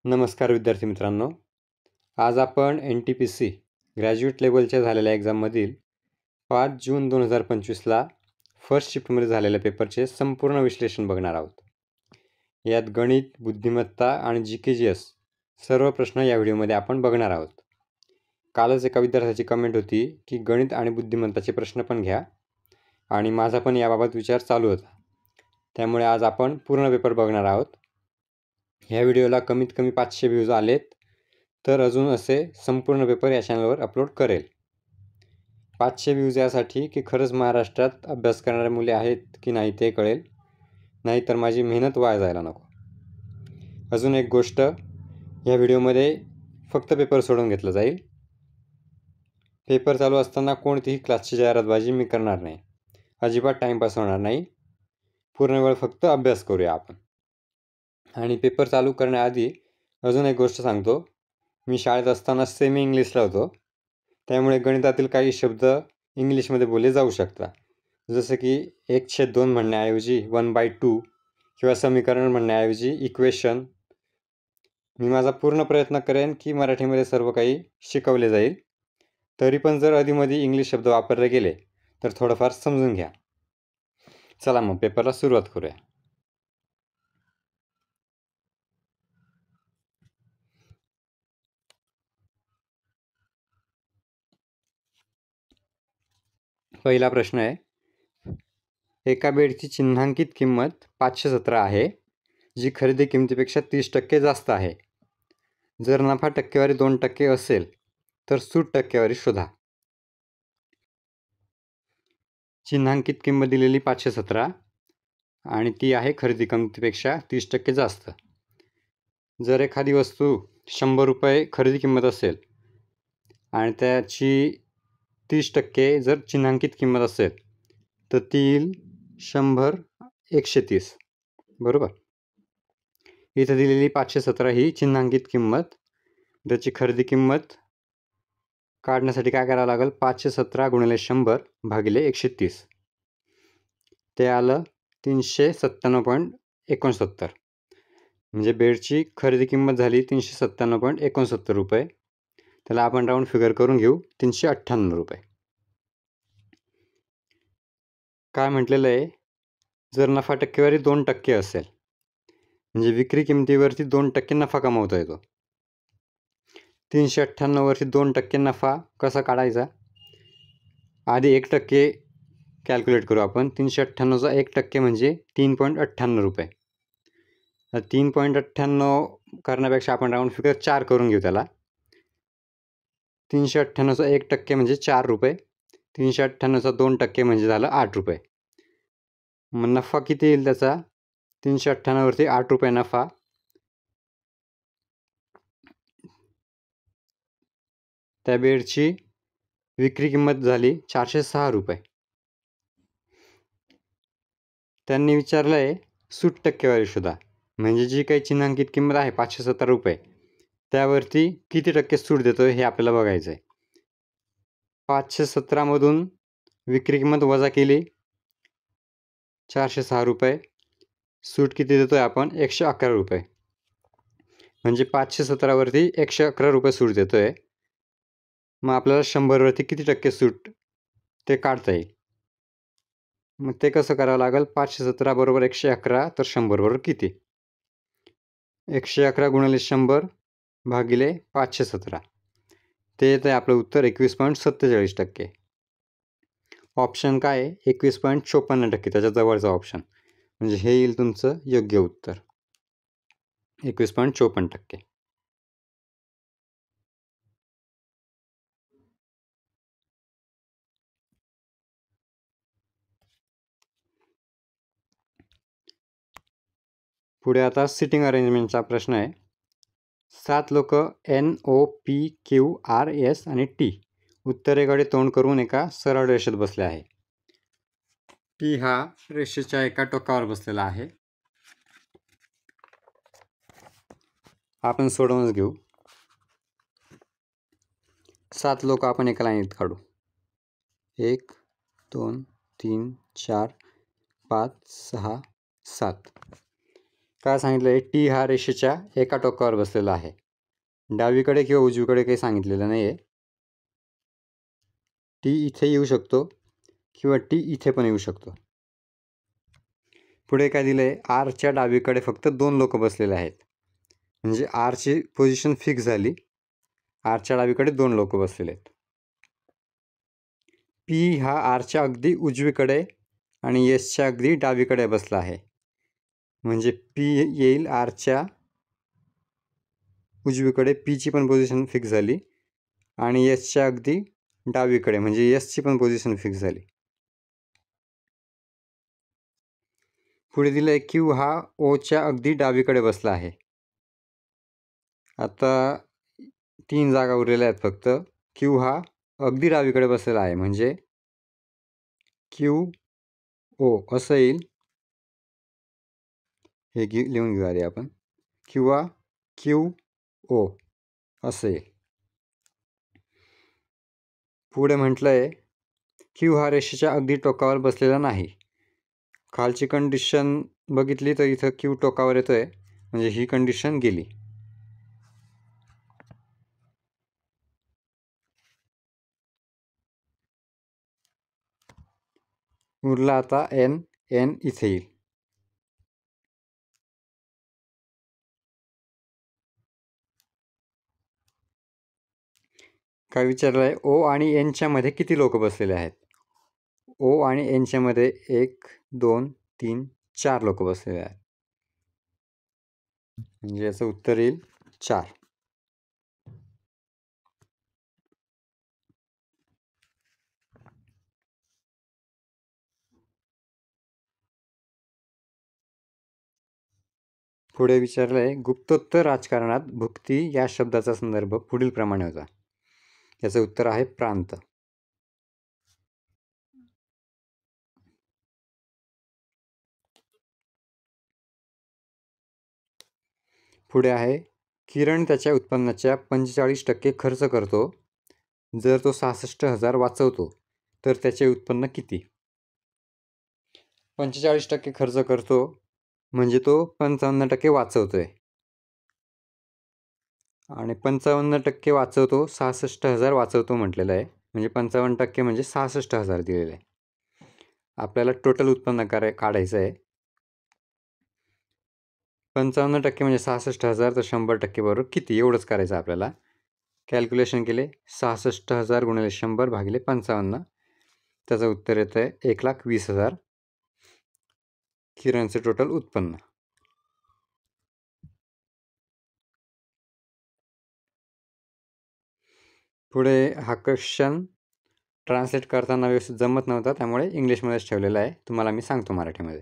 नमस्कार विद्यार्थी मित्रांनो. आज आपण NTPC ग्रॅज्युएट लेवलच्या झालेल्या एक्झाममधील 5 जून 2025ला फर्स्ट शिफ्टमध्ये झालेल्या पेपरचे संपूर्ण विश्लेषण बघणार आहोत. यात गणित, बुद्धिमत्ता आणि GKGS सर्व प्रश्न या व्हिडिओमध्ये आपण बघणार आहोत. कालच एका विद्यार्थ्याची कमेंट होती की गणित आणि बुद्धिमत्ताचे प्रश्न पण घ्या, आणि माझा पण याबाबत विचार चालू होता. त्यामुळे आज आपण पूर्ण पेपर बघणार आहोत. ह्या व्हिडिओला कमीत कमी 500 व्ह्यूज आलेत तर अजून असे संपूर्ण पेपर या चॅनलवर अपलोड करेल. 500 व्ह्यूज यासाठी की खरंच महाराष्ट्रात अभ्यास करणारे मुले आहेत की नाही ते कळेल, नाहीतर माझी मेहनत वाया जायला नको. अजून एक गोष्ट, या व्हिडिओमध्ये फक्त पेपर सोडून घेतलं जाईल. पेपर चालू असताना कोणतीही क्लासची जाहिरातबाजी मी करणार नाही. अजिबात टाईमपास होणार नाही. पूर्ण वेळ फक्त अभ्यास करूया आपण. आणि पेपर चालू करण्याआधी अजून एक गोष्ट सांगतो. मी शाळेत असताना सेमी इंग्लिशला होतो, त्यामुळे गणितातील काही शब्द इंग्लिशमध्ये बोलले जाऊ शकतात. जसं की 1/2 म्हणण्याऐवजी 1/2 किंवा समीकरण म्हणण्याऐवजी इक्वेशन. मी माझा पूर्ण प्रयत्न करेन की मराठीमध्ये सर्व काही शिकवले जाईल. तरी पण जर अधीमधी इंग्लिश शब्द वापरले गेले तर थोडंफार समजून घ्या. चला मग पेपरला सुरुवात करूया. पहिला प्रश्न आहे, एका बेडची चिन्हांकित किंमत 517 आहे, जी खरेदी किमतीपेक्षा 30% जास्त आहे. जर नफा टक्केवारी 2% असेल तर सूट टक्केवारी शोधा. चिन्हांकित किंमत दिलेली 517 आणि ती आहे खरेदी किमतीपेक्षा 30% जास्त. जर एखादी वस्तू 100 रुपये खरेदी किंमत असेल आणि त्याची 30% जर चिन्हांकित किंमत असेल तर ती येईल 100 130. बरोबर. इथं दिलेली 517 ही चिन्हांकित किंमत. त्याची खरेदी किंमत काढण्यासाठी काय करावं लागेल? 517 गुणिले 100 भागिले 130. ते आलं 397.69. म्हणजे बेडची खरेदी किंमत झाली 397.69 रुपये. त्याला आपण राऊंड फिगर करून घेऊ 398 रुपये. काय म्हटलेलं आहे? जर नफा टक्केवारी 2% असेल, म्हणजे विक्री किमतीवरती 2% नफा कमवता येतो. 398 वरती 2% नफा कसा काढायचा? आधी 1% कॅल्क्युलेट करू आपण. 398चा 1% म्हणजे 3.98 रुपये. 3.98 करण्यापेक्षा आपण राऊंड फिगर 4 करून घेऊ त्याला. 398चा 1% म्हणजे 4 रुपये. 398चा 2% म्हणजे झालं 8 रुपये. मग नफा किती येईल त्याचा? 398 वरती 8 रुपये नफा. त्या बेडची विक्री किंमत झाली 406 रुपये. त्यांनी विचारलं आहे सूट टक्केवारी शोधा. म्हणजे जी काही चिन्हांकित किंमत आहे 517 रुपये, त्यावरती किती टक्के सूट देतोय हे आपल्याला बघायचं आहे. 517 मधून विक्री किंमत वजा केली 406 रुपये. सूट किती देतोय आपण? 111 रुपये. म्हणजे 517 वरती 111 रुपये सूट देतोय. मग आपल्याला 100 वरती किती टक्के सूट ते काढता येईल. मग ते कसं करावं लागेल? 517 बरोबर 111, तर 100 बरोबर किती? 111 गुणिले 100 भागिले 517. ते येतं आहे आपलं उत्तर 21.47%. ऑप्शन काय आहे? 21.54%, त्याच्या जवळचा ऑप्शन. म्हणजे हे येईल तुमचं योग्य उत्तर, 21.54%. पुढे आता सिटिंग अरेंजमेंटचा प्रश्न आहे. 7 लोक NOPQRS आणि T उत्तरेकडे तोंड करून एका सरळ रेषेत बसले आहे. P हा रेषेच्या एका टोकावर बसलेला आहे. आपण सोडवूनच घेऊ. 7 लोक आपण एका लाईनीत काढू. 1 2 3 4 5 6 7. काय सांगितलं आहे, टी हा रेषेच्या एका टोकावर बसलेला आहे. डावीकडे किंवा उजवीकडे काही सांगितलेलं नाही आहे. टी इथे येऊ शकतो किंवा टी इथे पण येऊ शकतो. पुढे काय दिलं आहे, आरच्या डावीकडे फक्त 2 लोक बसलेले आहेत. म्हणजे आरची पोझिशन फिक्स झाली. आरच्या डावीकडे 2 लोक बसलेले आहेत. पी हा आरच्या अगदी उजवीकडे आणि एसच्या अगदी डावीकडे बसला आहे. म्हणजे पी येईल आरच्या उजवीकडे, पीची पण पोझिशन फिक्स झाली आणि एसच्या अगदी डावीकडे म्हणजे एसची पण पोझिशन फिक्स झाली. पुढे दिलं आहे क्यू हा ओच्या अगदी डावीकडे बसला आहे. आता 3 जागा उरलेल्या आहेत फक्त. क्यू हा अगदी डावीकडे बसलेला आहे म्हणजे क्यू ओ असं येईल. हे लिहून घेऊ आधी आपण. किंवा क्यू ओ असं येईल. पुढे म्हटलं आहे क्यू हा रेषेच्या अगदी टोकावर बसलेला नाही. खालची कंडिशन बघितली तर इथं क्यू टोकावर येतोय म्हणजे ही कंडिशन गेली. उरला आता एन. एन इथे येईल. काय विचारलं आहे, ओ आणि एनच्या मध्ये किती लोक बसलेले आहेत. ओ आणि एनच्या मध्ये 1 2 3 4 लोक बसलेले आहेत. म्हणजे याचं उत्तर येईल 4. पुढे विचारलं आहे, गुप्तोत्तर राजकारणात भुक्ती या शब्दाचा संदर्भ पुढील प्रमाणे होता. याचं उत्तर आहे प्रांत. पुढे आहे, किरण त्याच्या उत्पन्नाच्या 45% खर्च करतो. जर तो 66,000 वाचवतो तर त्याचे उत्पन्न किती. 45% खर्च करतो म्हणजे तो 55% वाचवतोय आणि 55% वाचवतो, 66,000 वाचवतो म्हटलेलं आहे. म्हणजे 55% म्हणजे 66,000 दिलेलं आहे. आपल्याला टोटल उत्पन्न काढायचं आहे. 55% म्हणजे 66,000 तर 100% बरोबर किती एवढंच करायचं आपल्याला. कॅल्क्युलेशन केले, 66,000 गुणिले 100 भागिले 55. त्याचं उत्तर येतं आहे 1,20,000 किरणचे टोटल उत्पन्न. पुढे हा क्वेश्चन ट्रान्सलेट करताना व्यवस्थित जमत नव्हता त्यामुळे इंग्लिशमध्येच ठेवलेला आहे. तुम्हाला मी सांगतो मराठीमध्ये.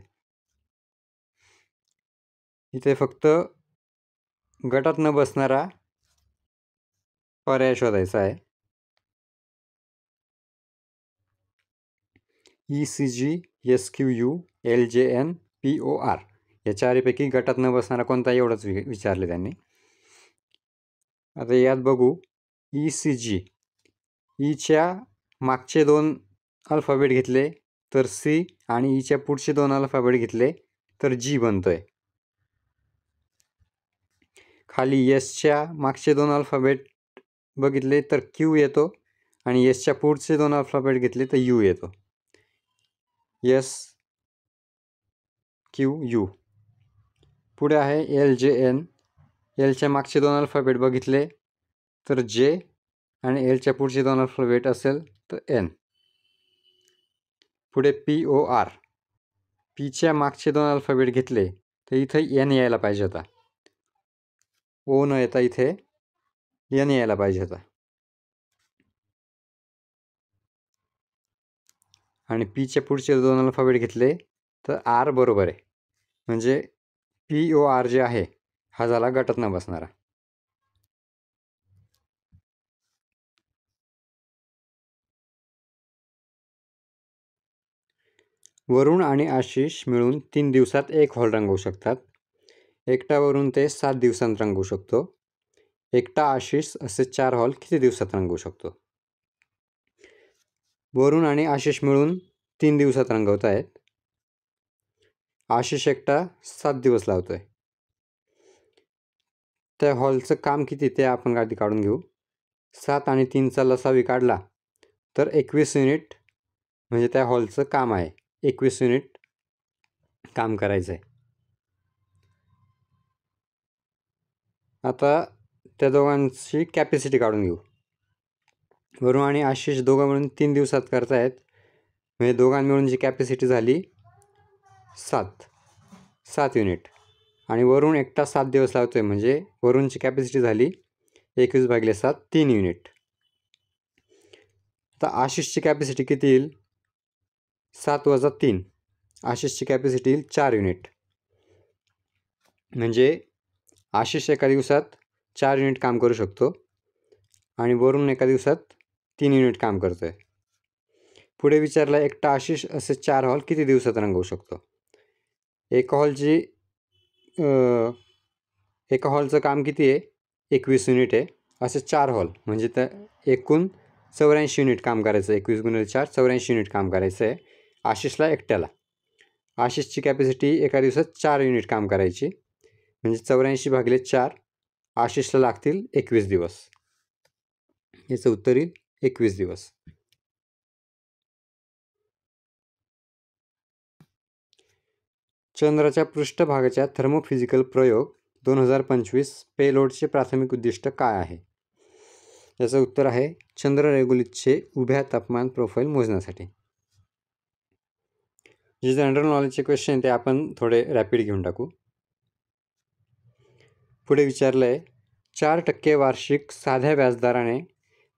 इथे फक्त गटात न बसणारा पर्याय शोधायचा आहे. ECG, SQU, LJN, POR या चारीपैकी गटात न बसणारा कोणता एवढंच विचारले त्यांनी. आता यात बघू. ECG, ईच्या मागचे 2 अल्फाबेट घेतले तर C आणि ईच्या पुढचे 2 अल्फाबेट घेतले तर G बनतोय. खाली एसच्या मागचे 2 अल्फाबेट बघितले तर Q येतो आणि एसच्या पुढचे 2 अल्फाबेट घेतले तर U येतो. SQU. पुढे आहे LJN. एलच्या मागचे 2 अल्फाबेट बघितले तर J आणि एलच्या पुढचे 2 अल्फाबेट असेल तर N. पुढे POR. पीच्या मागचे 2 अल्फाबेट घेतले तर इथे N यायला पाहिजे होता. O न येता इथे N यायला पाहिजे होता. आणि पीच्या पुढचे 2 अल्फाबेट घेतले तर R बरोबर आहे. म्हणजे POR जे आहे हा झाला गटात न बसणारा. वरुण आणि आशिष मिळून 3 दिवसात 1 हॉल रंगवू शकतात. एकटा वरुण ते 7 दिवसांत रंगवू शकतो. एकटा आशिष असे 4 हॉल किती दिवसात रंगवू शकतो. वरुण आणि आशिष मिळून 3 दिवसात रंगवत आहेत. आशिष एकटा 7 दिवस लावतोय. त्या हॉलचं काम किती ते आपण आधी काढून घेऊ. 7 आणि 3चा लसावी काढला तर 21 युनिट म्हणजे त्या हॉलचं काम आहे. 21 युनिट काम करायचं आहे. आता त्या दोघांची कॅपॅसिटी काढून घेऊ. वरुण आणि आशिष दोघं मिळून 3 दिवसात करतायत, म्हणजे दोघां मिळून जी कॅपॅसिटी झाली 7 युनिट. आणि वरुण एकटा 7 दिवस लावतो आहे, म्हणजे वरुणची कॅपॅसिटी झाली 21/7 3 युनिट. आता आशिषची कॅपॅसिटी किती येईल? 7 - 3. आशिषची कॅपॅसिटी येईल 4 युनिट. म्हणजे आशिष एका दिवसात 4 युनिट काम करू शकतो आणि वरुण एका दिवसात 3 युनिट काम करतो आहे. पुढे विचारला एकटा आशिष असे 4 हॉल किती दिवसात रंगवू शकतो? एका हॉलचं काम किती आहे? 21 युनिट आहे. असे 4 हॉल म्हणजे त्या एकूण 84 युनिट काम करायचं. 21 × 4 84 युनिट काम करायचं आहे आशिषला एकट्याला. आशिषची कॅपॅसिटी एका दिवसात 4 युनिट काम करायची, म्हणजे 84/4 आशिषला लागतील 21 दिवस. याचं उत्तर येईल 21 दिवस. चंद्राच्या पृष्ठभागाच्या थर्मोफिजिकल प्रयोग 2025 पेलोडचे प्राथमिक उद्दिष्ट काय आहे? याचं उत्तर आहे चंद्र रेगुलितचे उभ्या तापमान प्रोफाईल मोजण्यासाठी. जे जनरल नॉलेजचे क्वेश्चन ते आपण थोडे रॅपिड घेऊन टाकू. पुढे विचारलं आहे 4% वार्षिक साध्या व्याजदराने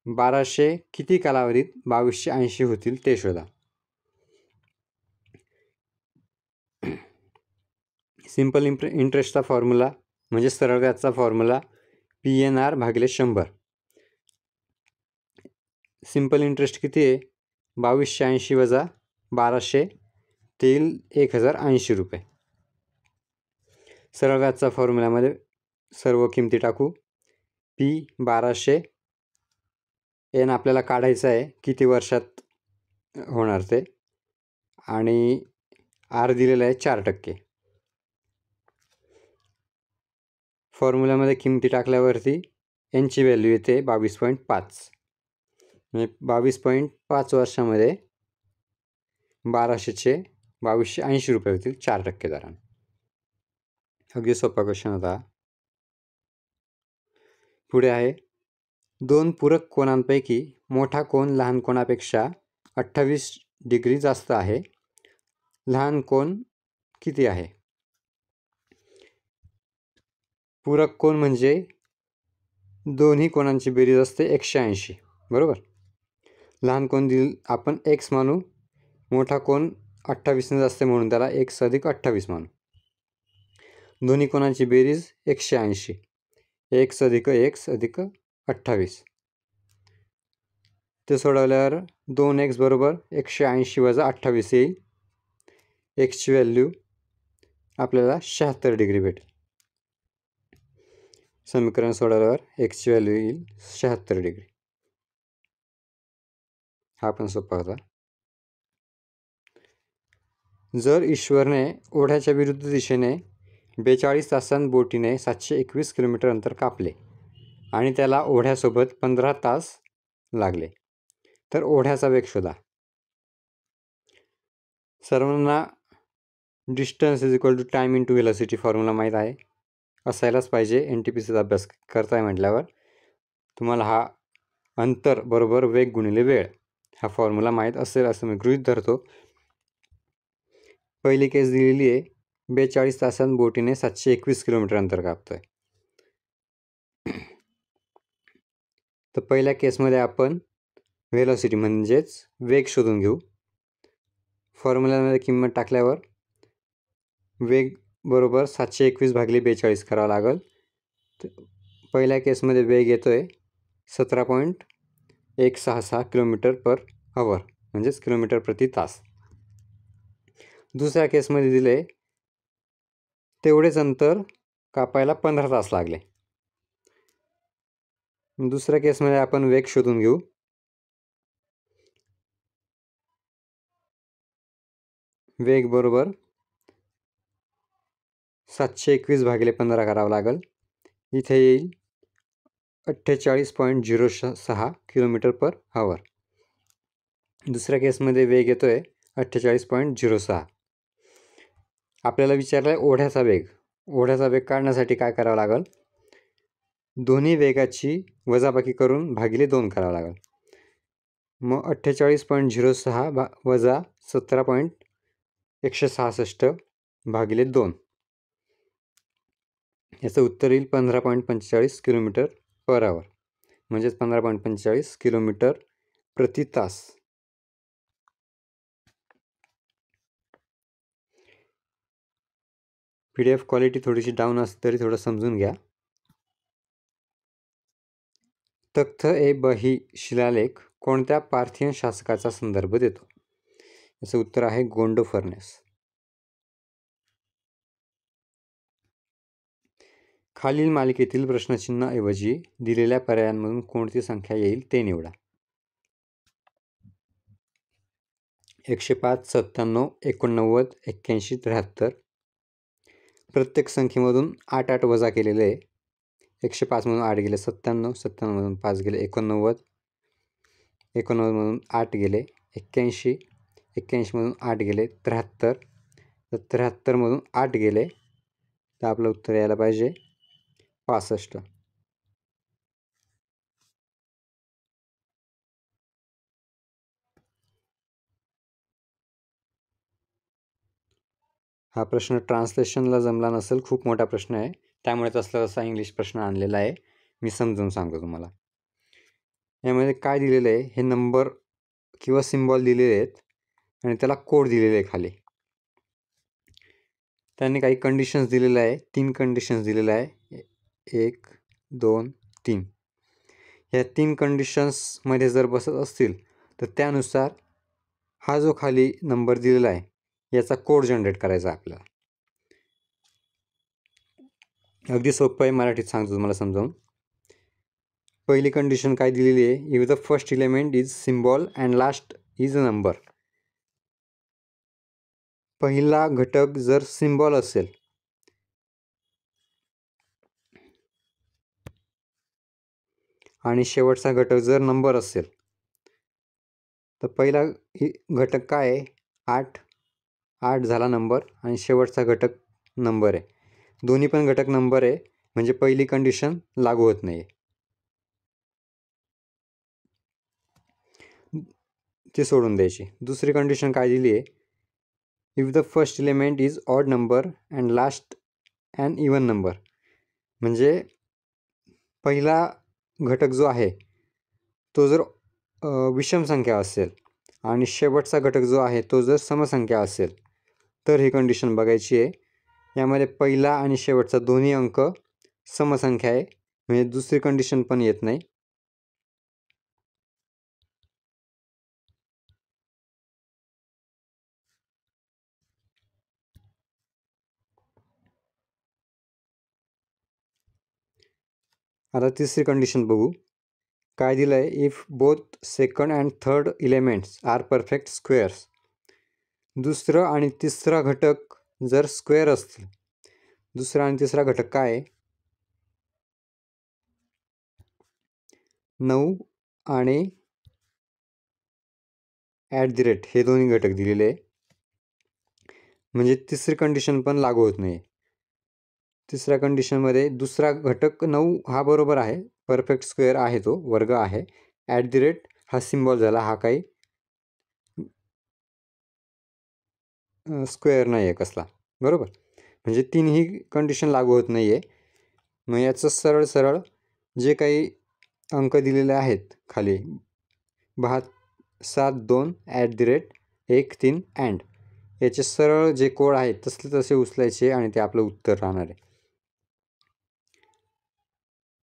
1200 किती कालावधीत 2280 होतील ते शोधा. सिंपल इंटरेस्टचा फॉर्म्युला म्हणजे सरळ व्याजचा फॉर्म्युला PNR/100. सिंपल इंटरेस्ट किती आहे? 2280 वजा 1200 ते येईल 1080 रुपये. सरळ व्याजचा फॉर्म्युल्यामध्ये सर्व किमती टाकू. P 1200, N आपल्याला काढायचं आहे किती वर्षात होणार ते, आणि R दिलेला आहे 4%. फॉर्म्युल्यामध्ये किमती टाकल्यावरती Nची व्हॅल्यू येते 22.5. म्हणजे 22.5 वर्षामध्ये 1200चे 2280 रुपये होतील 4% दराने. अगदी सोपा क्वेश्चन होता. पुढे आहे 2 पूरक कोणांपैकी मोठा कोन लहान कोणापेक्षा 28 डिग्री जास्त आहे. लहान कोन किती आहे? पूरक कोन म्हणजे दोन्ही कोणांची बेरीज असते 180, बरोबर. लहान कोन आपण x मानू, मोठा कोन 28ने जास्त म्हणून त्याला x + 28 मानू. दोन्ही कोणांची बेरीज 180, x + x + 28. ते सोडवल्यावर 2x = 180 - 28 येईल. एक्सची व्हॅल्यू आपल्याला 76 डिग्री भेटेल. समीकरण सोडवल्यावर एक्सची व्हॅल्यू येईल 76 डिग्री. हा पण सोपा होता. जर ईश्वरने ओढ्याच्या विरुद्ध दिशेने 42 तासांत बोटीने 721 किलोमीटर अंतर कापले आणि त्याला ओढ्यासोबत 15 तास लागले, तर ओढ्याचा वेग शोधा. सर्वांना डिस्टन्स = टाईम × व्हेलॉसिटी फॉर्म्युला माहीत आहे, असायलाच पाहिजे. NTPCचा अभ्यास करताय म्हटल्यावर तुम्हाला हा अंतर बरोबर वेग गुणिले वेळ हा फॉर्म्युला माहीत असेल असं मी गृहीत धरतो. पहिली केस दिलेली आहे 42 तासांत बोटीने 721 किलोमीटर अंतर कापतोय. तर पहिल्या केसमध्ये आपण व्हेलॉसिटी म्हणजेच वेग शोधून घेऊ. फॉर्म्युल्यामध्ये किंमत टाकल्यावर वेग बरोबर 721/42 करावं लागेल. पहिल्या केसमध्ये वेग येतोय 17.166 km/h म्हणजेच किलोमीटर प्रति तास. दुसऱ्या केसमध्ये दिले तेवढेच अंतर कापायला 15 तास लागले. दुसऱ्या केसमध्ये आपण वेग शोधून घेऊ. वेग बरोबर 721/15 करावं लागेल. इथे येईल 48.06 किलोमीटर पर आवर. दुसऱ्या केसमध्ये वेग येतो आहे 48.06. आपल्याला विचारलं आहे ओढ्याचा वेग. ओढ्याचा वेग काढण्यासाठी काय करावं लागेल? दोन्ही वेगाची वजाबाकी करून भागिले 2 करावं लागेल. मग 48.06 वजा 17.166 भागिले 2, याचं उत्तर येईल 15.45 किलोमीटर पर आवर, म्हणजेच 15.45 किलोमीटर प्रति तास. PDF क्वालिटी थोडीशी डाऊन असते तरी थोडं समजून घ्या. तख्त ए बही शिलालेख कोणत्या पार्थियन शासकाचा संदर्भ देतो? याचं उत्तर आहे गोंडो फर्नेस. खालील मालिकेतील प्रश्नचिन्हाऐवजी दिलेल्या पर्यायांमधून कोणती संख्या येईल ते निवडा. 105, 97, 89, 81, 73. प्रत्येक संख्येमधून 8 8 वजा केलेले आहे. 105 मधून 8 गेले 97, 97 मधून 5 गेले 89, 89 मधून 8 गेले 81, 81 मधून 8 गेले 73, 73 मधून 8 गेले, तर आपलं उत्तर यायला पाहिजे 65. हा प्रश्न ट्रान्सलेशनला जमला नसेल, खूप मोठा प्रश्न आहे, त्यामुळे तसा इंग्लिश प्रश्न आणलेला आहे. मी समजून सांगतो तुम्हाला. यामध्ये काय दिलेलं आहे, हे नंबर किंवा सिम्बॉल दिलेले आहेत आणि त्याला कोड दिलेले आहे खाली. त्यांनी काही कंडिशन्स दिलेल्या आहे, 3 कंडिशन्स दिलेल्या आहे, 1 2 3. ह्या 3 कंडिशन्समध्ये जर बसत असतील तर त्यानुसार हा जो खाली नंबर दिलेला आहे याचा कोड जनरेट करायचा आपल्याला. अगदी सोपं आहे, मराठीत सांगतो तुम्हाला समजावून. पहिली कंडिशन काय दिलेली आहे, if the first element is symbol and last is a number. पहिला घटक जर सिम्बॉल असेल आणि शेवटचा घटक जर नंबर असेल तर पहिला घटक काय आहे, 8 8 झाला नंबर आणि शेवटचा घटक नंबर आहे. दोन्ही पण घटक नंबर आहे, म्हणजे पहिली कंडिशन लागू होत नाही. ते सोडून द्यायची. दुसरी कंडिशन काय दिली आहे, if the first element is odd number and last and even number. म्हणजे पहिला घटक जो आहे तो जर विषम संख्या असेल आणि शेवटचा घटक जो आहे तो जर समसंख्या असेल तर ही कंडिशन बघायची आहे. यामध्ये पहिला आणि शेवटचा दोन्ही अंक समसंख्या आहे, म्हणजे दुसरी कंडिशन पण येत नाही. आता तिसरी कंडिशन बघू, काय दिलं आहे, if both second and third elements are perfect squares. दुसरं आणि तिसरा घटक जर स्क्वेअर असतील, दुसरा आणि तिसरा घटक काय आहे, 9 आणि @ हे दोन्ही घटक दिलेले आहे, म्हणजे तिसरी कंडिशन पण लागू होत नाही. तिसऱ्या कंडिशनमध्ये दुसरा घटक 9 हा बरोबर आहे, परफेक्ट स्क्वेअर आहे, तो वर्ग आहे. @ हा सिम्बॉल झाला, हा काही स्क्वेअर नाही आहे कसला, बरोबर. म्हणजे तीनही कंडिशन लागू होत नाही आहे. मग याचं सरळ सरळ जे काही अंक दिलेले आहेत खाली 72 @ 13 अँड, याचे सरळ जे कोड आहेत तसले तसे उचलायचे आणि ते आपलं उत्तर राहणार आहे.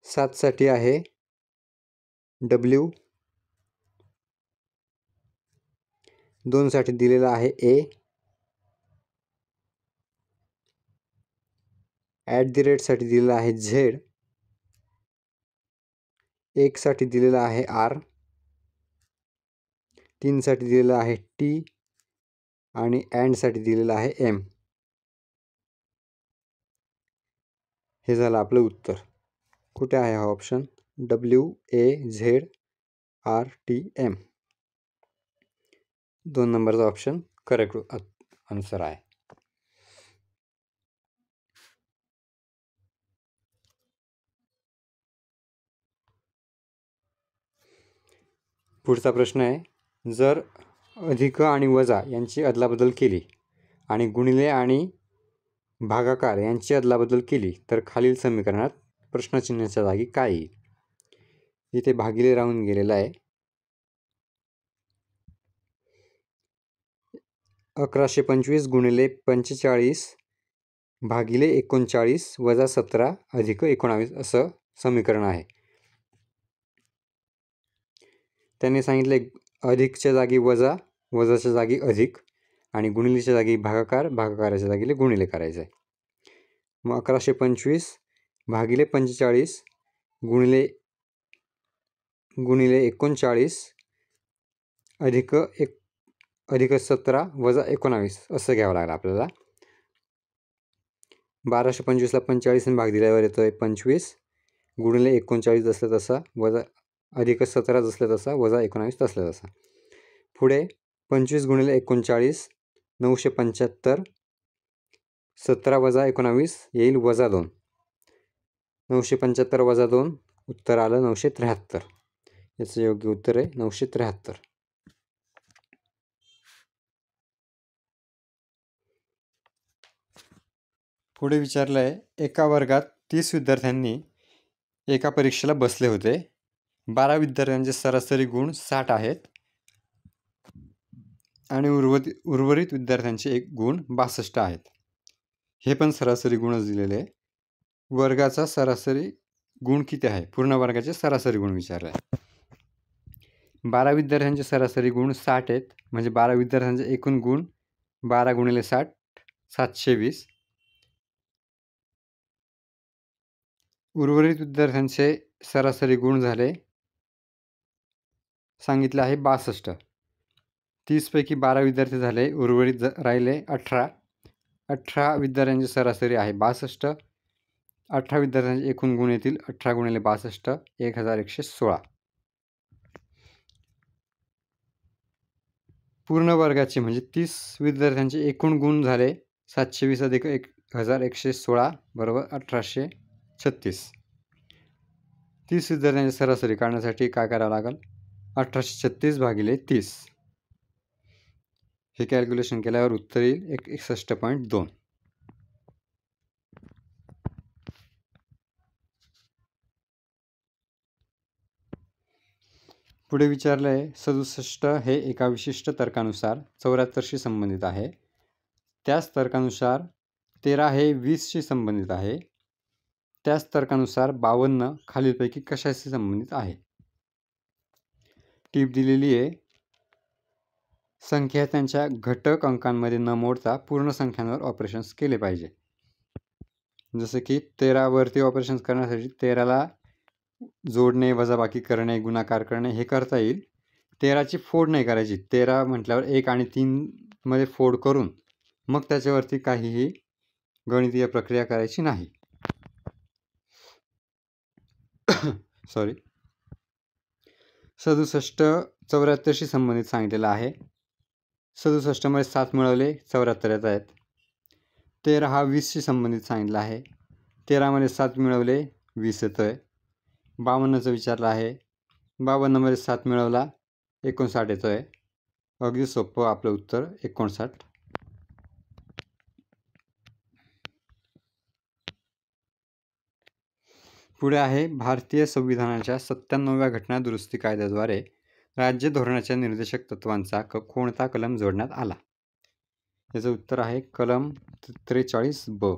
7 साठी आहे W, 2 साठी दिलेला आहे A, @ साठी दिलेला आहे Z, 1 साठी दिलेला आहे R, 3 साठी दिलेला आहे T आणि अँड साठी दिलेला आहे M. हे झालं आपलं उत्तर. कुठे आहे हा ऑप्शन? WAZRTM. 2 नंबरचा ऑप्शन करेक्ट आन्सर आहे. पुढचा प्रश्न आहे, जर अधिक आणि वजा यांची अदलाबदल केली आणि गुणिले आणि भागाकार यांची अदलाबदल केली तर खालील समीकरणात प्रश्नचिन्हाच्या जागी काय येईल? इथे भागिले राहून गेलेला आहे. 1125 गुणिले 45 भागिले 39 वजा 17 अधिक 19 असं समीकरण आहे. त्यांनी सांगितले अधिकच्या जागी वजा, वजाच्या जागी अधिक आणि गुणिलेच्या जागी भागाकार, भागाकाराच्या जागी गुणिले करायचं आहे. मग 1125 भागिले 45 गुणिले 39 अधिक 17 वजा 19 असं घ्यावं लागलं आपल्याला. 1225ला 45 भाग दिल्यावर येतोय 25 गुणिले 39 जसं तसा वजा अधिक 17 जसं तसा वजा 19 तसलं तसा. पुढे 25 गुणिले 39 975, 17 वजा 19 येईल वजा 2. 975 वजा 2 उत्तर आलं 973. याचं योग्य उत्तर आहे 973. पुढे विचारलं आहे, एका वर्गात 30 विद्यार्थ्यांनी एका परीक्षेला बसले होते. 12 विद्यार्थ्यांचे सरासरी गुण 60 आहेत आणि उर्वरित विद्यार्थ्यांचे गुण 62 आहेत. हे पण सरासरी गुणच दिलेले आहे. वर्गाचा सरासरी गुण किती आहे? पूर्ण वर्गाचे सरासरी गुण विचारले आहे. 12 विद्यार्थ्यांचे सरासरी गुण 60 आहेत, म्हणजे 12 विद्यार्थ्यांचे एकूण गुण 12 गुणिले 60 720. उर्वरित विद्यार्थ्यांचे सरासरी गुण झाले सांगितले आहे 62. 30 पैकी 12 विद्यार्थी झाले, उर्वरित राहिले 18. 18 विद्यार्थ्यांची सरासरी आहे 62. 18 विद्यार्थ्यांचे एकूण गुण येतील 18 गुणिले 62 1116. पूर्ण वर्गाचे म्हणजे 30 विद्यार्थ्यांचे एकूण गुण झाले 720 अधिक 1116 बरोबर 1836. 30 विद्यार्थ्यांची सरासरी काढण्यासाठी काय करावं लागेल? 1836 भागिले 30. हे कॅल्क्युलेशन केल्यावर उत्तर येईल 61.2. पुढे विचारलं आहे, 67 हे एका विशिष्ट तर्कानुसार 74शी संबंधित आहे. त्याच तर्कानुसार 13 हे 20शी संबंधित आहे. त्याच तर्कानुसार 52 खालीलपैकी कशाशी संबंधित आहे? टीप दिलेली आहे, संख्या त्यांच्या घटक अंकांमध्ये न मोडता पूर्ण संख्यांवर ऑपरेशन्स केले पाहिजे. जसं की 13 वरती ऑपरेशन्स करण्यासाठी 13ला जोडणे, वजाबाकी करणे, गुणाकार करणे हे करता येईल. 13ची फोड नाही करायची. 13 म्हटल्यावर 1 आणि 3 मध्ये फोड करून मग त्याच्यावरती काहीही गणितीय प्रक्रिया करायची नाही. सॉरी. 67 74शी संबंधित सांगितलेलं आहे. 67 मध्ये 7 मिळवले 74 येत आहेत. 13 हा 20शी संबंधित सांगितला आहे. 13 मध्ये 7 मिळवले 20 येतोय. 52चं विचारलं आहे. 52 मध्ये 7 मिळवला 59 येतोय. अगदी सोपं आपलं उत्तर 59. पुढे आहे, भारतीय संविधानाच्या 97व्या घटना दुरुस्ती कायद्याद्वारे राज्य धोरणाच्या निर्देशक तत्वांचा कोणता कलम जोडण्यात आला? याचं उत्तर आहे कलम 43(ब).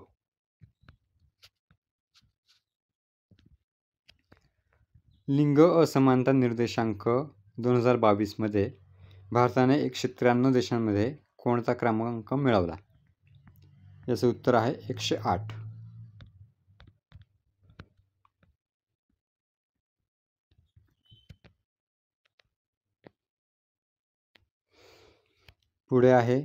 लिंग असमानता निर्देशांक 2022 मध्ये भारताने 193 देशांमध्ये कोणता क्रमांक मिळवला? याचं उत्तर आहे 108. पुढे आहे,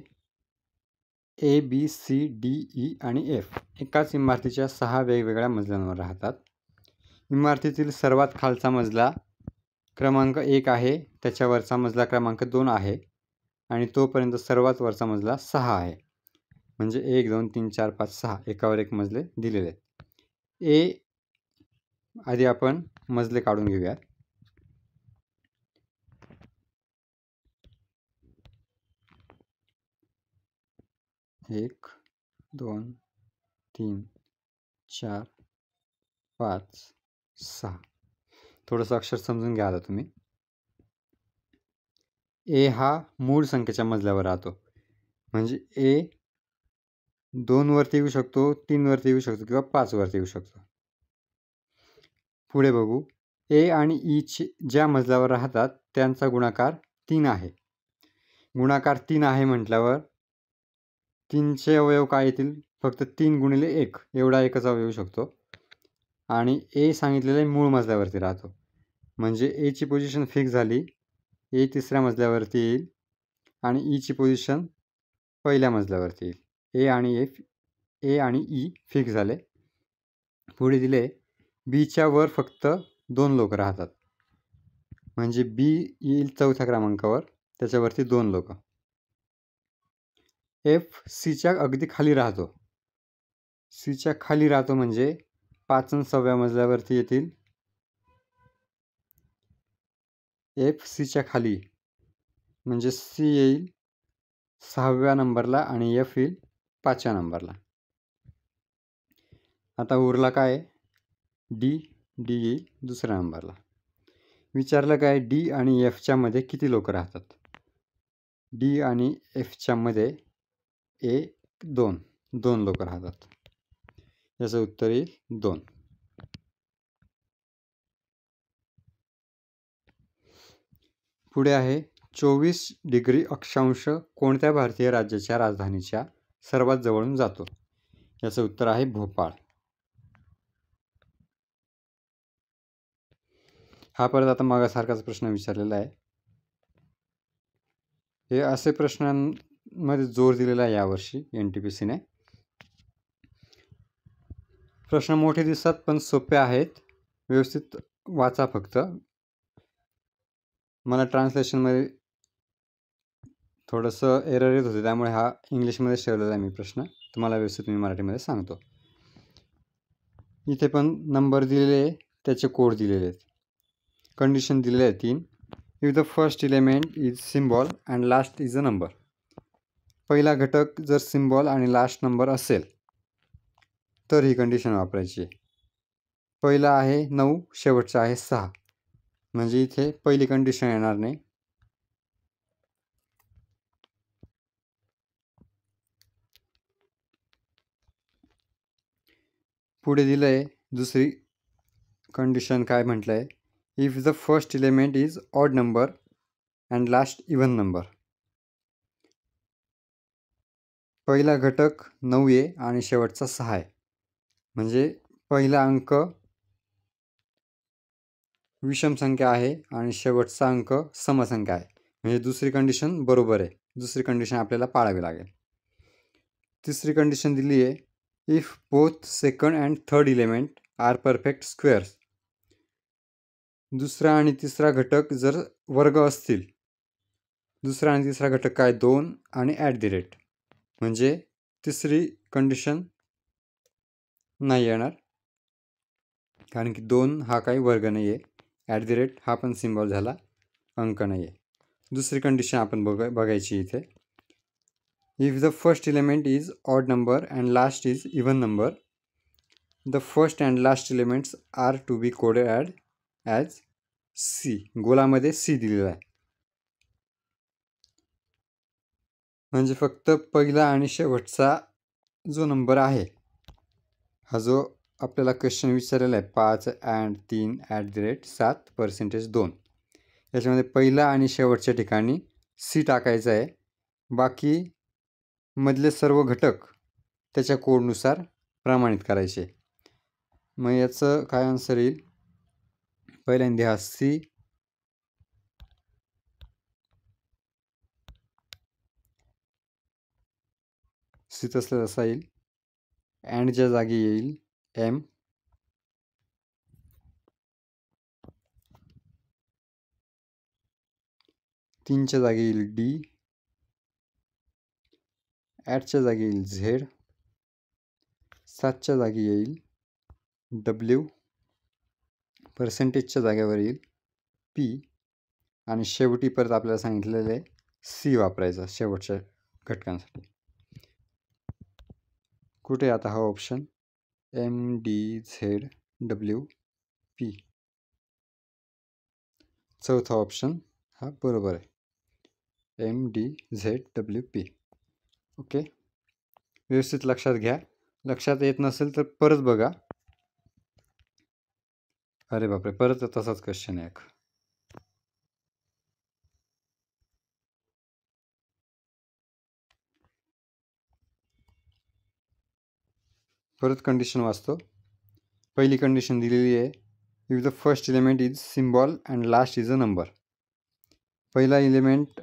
ABCDE आणि F एकाच इमारतीच्या 6 वेगवेगळ्या मजल्यांवर राहतात. इमारतीतील सर्वात खालचा मजला क्रमांक 1 आहे, त्याच्यावरचा मजला क्रमांक 2 आहे आणि तोपर्यंत सर्वात वरचा मजला 6 आहे. म्हणजे 1 2 3 4 5 6 एकावर एक मजले दिलेले आहेत. ए आधी आपण मजले काढून घेऊया. 1 2 3 4 5 6. थोडंसं अक्षर समजून घ्या आता तुम्ही. ए हा मूळ संख्येच्या मजल्यावर राहतो. म्हणजे ए 2 वरती येऊ शकतो, 3 वरती येऊ शकतो किंवा 5 वरती येऊ शकतो. पुढे बघू. ए आणि ई ज्या मजल्यावर राहतात त्यांचा गुणाकार 3 आहे. गुणाकार 3 आहे म्हटल्यावर 3चे अवयव काय येतील? फक्त 3 गुणिले 1 एवढा एकच अवयव येऊ शकतो. आणि ए सांगितलेले मूळ मजल्यावरती राहतो. म्हणजे एची पोझिशन फिक्स झाली. ए तिसऱ्या मजल्यावरती येईल आणि ईची पोझिशन पहिल्या मजल्यावरती येईल. ए आणि ई फिक्स झाले. पुढे दिले बीच्या वर फक्त 2 लोक राहतात. म्हणजे बी येईल चौथ्या क्रमांकावर, त्याच्यावरती 2 लोक. एफ सीच्या अगदी खाली राहतो. सीच्या खाली राहतो म्हणजे 5 आणि 6व्या मजल्यावरती येतील. एफ सीच्या खाली म्हणजे सी येईल 6व्या नंबरला आणि एफ येईल 5व्या नंबरला. आता उरला काय? डी येईल दुसऱ्या नंबरला. विचारलं काय? डी आणि एफच्या मध्ये किती लोक राहतात? डी आणि एफच्या मध्ये 2 लोक राहतात. याचं उत्तर येईल 2. पुढे आहे 24 डिग्री अक्षांश कोणत्या भारतीय राज्याच्या राजधानीच्या सर्वात जवळून जातो? याचं उत्तर आहे भोपाळ. हा परत आता मागासारखाच प्रश्न विचारलेला आहे. हे असे प्रश्नांमध्ये जोर दिलेला आहे यावर्षी NTPCने. प्रश्न मोठे दिसतात पण सोपे आहेत. व्यवस्थित वाचा फक्त. मला ट्रान्सलेशनमध्ये थोडंसं एरर येत होते, त्यामुळे हा इंग्लिशमध्येच ठेवलेला आहे मी प्रश्न. तुम्हाला व्यवस्थित मी मराठीमध्ये सांगतो. इथे पण नंबर दिलेले आहे, त्याचे कोड दिलेले आहेत. कंडिशन दिलेले आहे 3. If the first element is symbol and last is a number. पहिला घटक जर सिम्बॉल आणि लास्ट नंबर असेल तर ही कंडिशन वापरायची. पहिला आहे 9, शेवटचा आहे 6. म्हणजे इथे पहिली कंडिशन येणार नाही. पुढे दिलं आहे दुसरी कंडिशन. काय म्हटलं आहे? If the first element is odd number and last even number. पहिला घटक 9 आहे आणि शेवटचा 6 आहे. म्हणजे पहिला अंक विषम संख्या आहे आणि शेवटचा अंक समसंख्या आहे. म्हणजे दुसरी कंडिशन बरोबर आहे. दुसरी कंडिशन आपल्याला पाळावी लागेल. तिसरी कंडिशन दिली आहे if both second and third element are perfect squares. दुसरा आणि तिसरा घटक जर वर्ग असतील. दुसरा आणि तिसरा घटक काय? 2 आणि @ म्हणजे तिसरी कंडिशन नाही येणार, कारण की 2 हा काही वर्ग नाही आहे. @ हा पण सिम्बॉल झाला, अंक नाही आहे. दुसरी कंडिशन आपण बघायची इथे. If the first element is odd number and last is even number, the first and last elements are to be coded as C. गोलामध्ये सी दिलेला आहे. म्हणजे फक्त पहिला आणि शेवटचा जो नंबर आहे, हा जो आपल्याला क्वेश्चन विचारलेला आहे 5 अँड 3 @ 7% 2, याच्यामध्ये पहिला आणि शेवटच्या ठिकाणी सी टाकायचं आहे. बाकी मधले सर्व घटक त्याच्या कोडनुसार प्रमाणित करायचे. मग याचं काय आन्सर येईल? पहिल्यांदा हा सी, सी तसलं असा येईल. अँडच्या जागी येईल एम, 3च्या जागी येईल डी, ॲटच्या जागी येईल झेड, 7च्या जागी येईल डब्ल्यू, पर्सेंटेजच्या जागेवर येईल पी आणि शेवटी परत आपल्याला सांगितलेलं आहे सी वापरायचा शेवटच्या घटकांसाठी. कुठे आता हा ऑप्शन MDZWP, चौथा ऑप्शन हा बरोबर आहे, MDZWP. ओके, व्यवस्थित लक्षात घ्या. लक्षात येत नसेल तर परत बघा. अरे बापरे, परत तसाच क्वेश्चन आहे. परत कंडिशन वाचतो. पहिली कंडिशन दिलेली आहे, if the first element is symbol and last is a number. पहिला एलिमेंट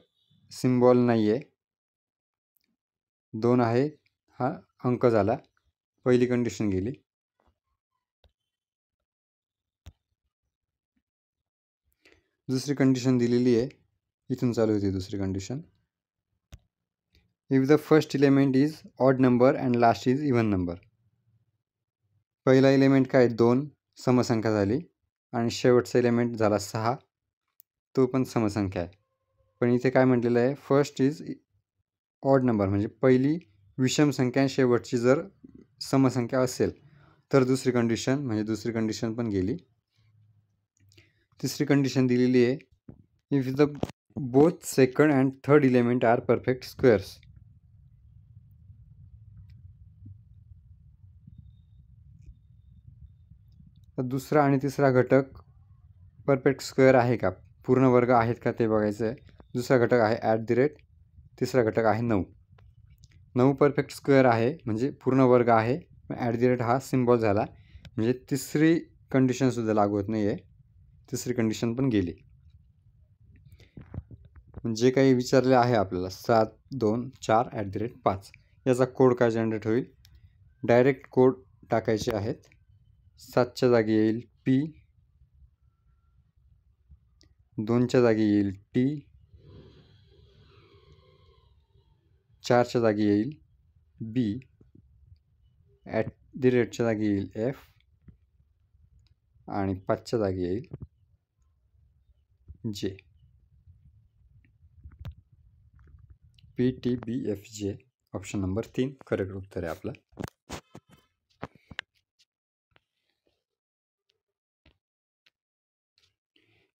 सिम्बॉल नाही आहे, 2 आहे, हा अंक झाला. पहिली कंडिशन गेली. दुसरी कंडिशन दिलेली आहे, इथून चालू होती दुसरी condition. If the first element is odd number and last is even number. पहिला एलिमेंट काय 2 समसंख्या झाली आणि शेवटचा एलिमेंट झाला 6, तो पण समसंख्या आहे. पण इथे काय म्हटलेलं आहे, फर्स्ट इज ऑड नंबर म्हणजे पहिली विषम संख्या, शेवटची जर समसंख्या असेल तर दुसरी कंडिशन पण गेली. तिसरी कंडिशन दिलेली आहे, if the both second and third element are perfect squares. तर दुसरा आणि तिसरा घटक परफेक्ट स्क्वेअर आहे का, पूर्ण वर्ग आहेत का ते बघायचं आहे. दुसरा घटक आहे @ तिसरा घटक आहे 9. 9 परफेक्ट स्क्वेअर आहे म्हणजे पूर्ण वर्ग आहे. @ हा सिम्बॉल झाला म्हणजे तिसरी कंडिशनसुद्धा लागू होत नाही आहे. तिसरी कंडिशन पण गेली. जे काही विचारले आहे आपल्याला 7, 2, 4 @ 5 याचा कोड काय जनरेट होईल. डायरेक्ट कोड टाकायचे आहेत. 7च्या जागी येईल पी, 2च्या जागी येईल टी, 4च्या जागी येईल बी, @ च्या जागी येईल एफ आणि 5च्या जागी येईल जे. PTBFJ ऑप्शन नंबर 3 करेक्ट उत्तर आहे आपलं.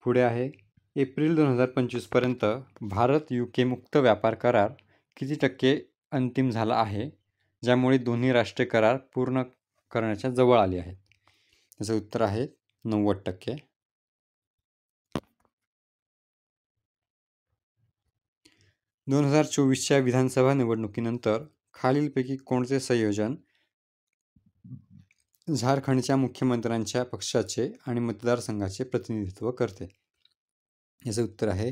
पुढे आहे, एप्रिल 2025 पर्यंत भारत UK मुक्त व्यापार करार किती टक्के अंतिम झाला आहे, ज्यामुळे दोन्ही राष्ट्रीय करार पूर्ण करण्याच्या जवळ आले आहेत. त्याचं उत्तर आहे 90%. - 2024च्या विधानसभा निवडणुकीनंतर खालीलपैकी कोणते संयोजन झारखंडच्या मुख्यमंत्र्यांच्या पक्षाचे आणि मतदारसंघाचे प्रतिनिधित्व करते. याचं उत्तर आहे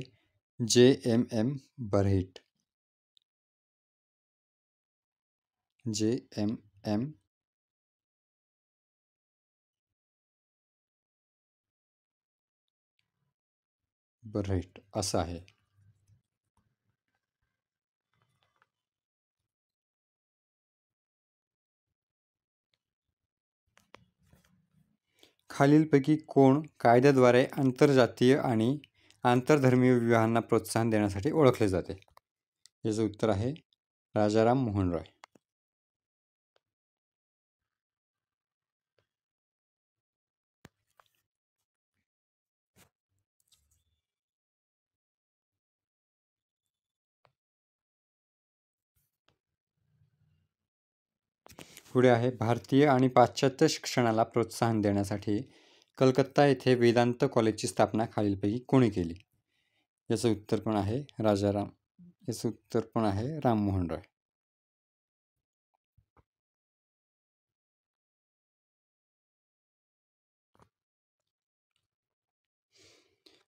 JMM बरहेट. JMM बरहेट असं आहे. खालीलपैकी कोण कायद्याद्वारे आंतरजातीय आणि आंतरधर्मीय विवाहांना प्रोत्साहन देण्यासाठी ओळखले जाते. याचं उत्तर आहे राजाराम मोहन रॉय. पुढे आहे, भारतीय आणि पाश्चात्य शिक्षणाला प्रोत्साहन देण्यासाठी कलकत्ता येथे वेदांत कॉलेजची स्थापना खालीलपैकी कोणी केली. याचं उत्तर पण आहे राममोहन रॉय.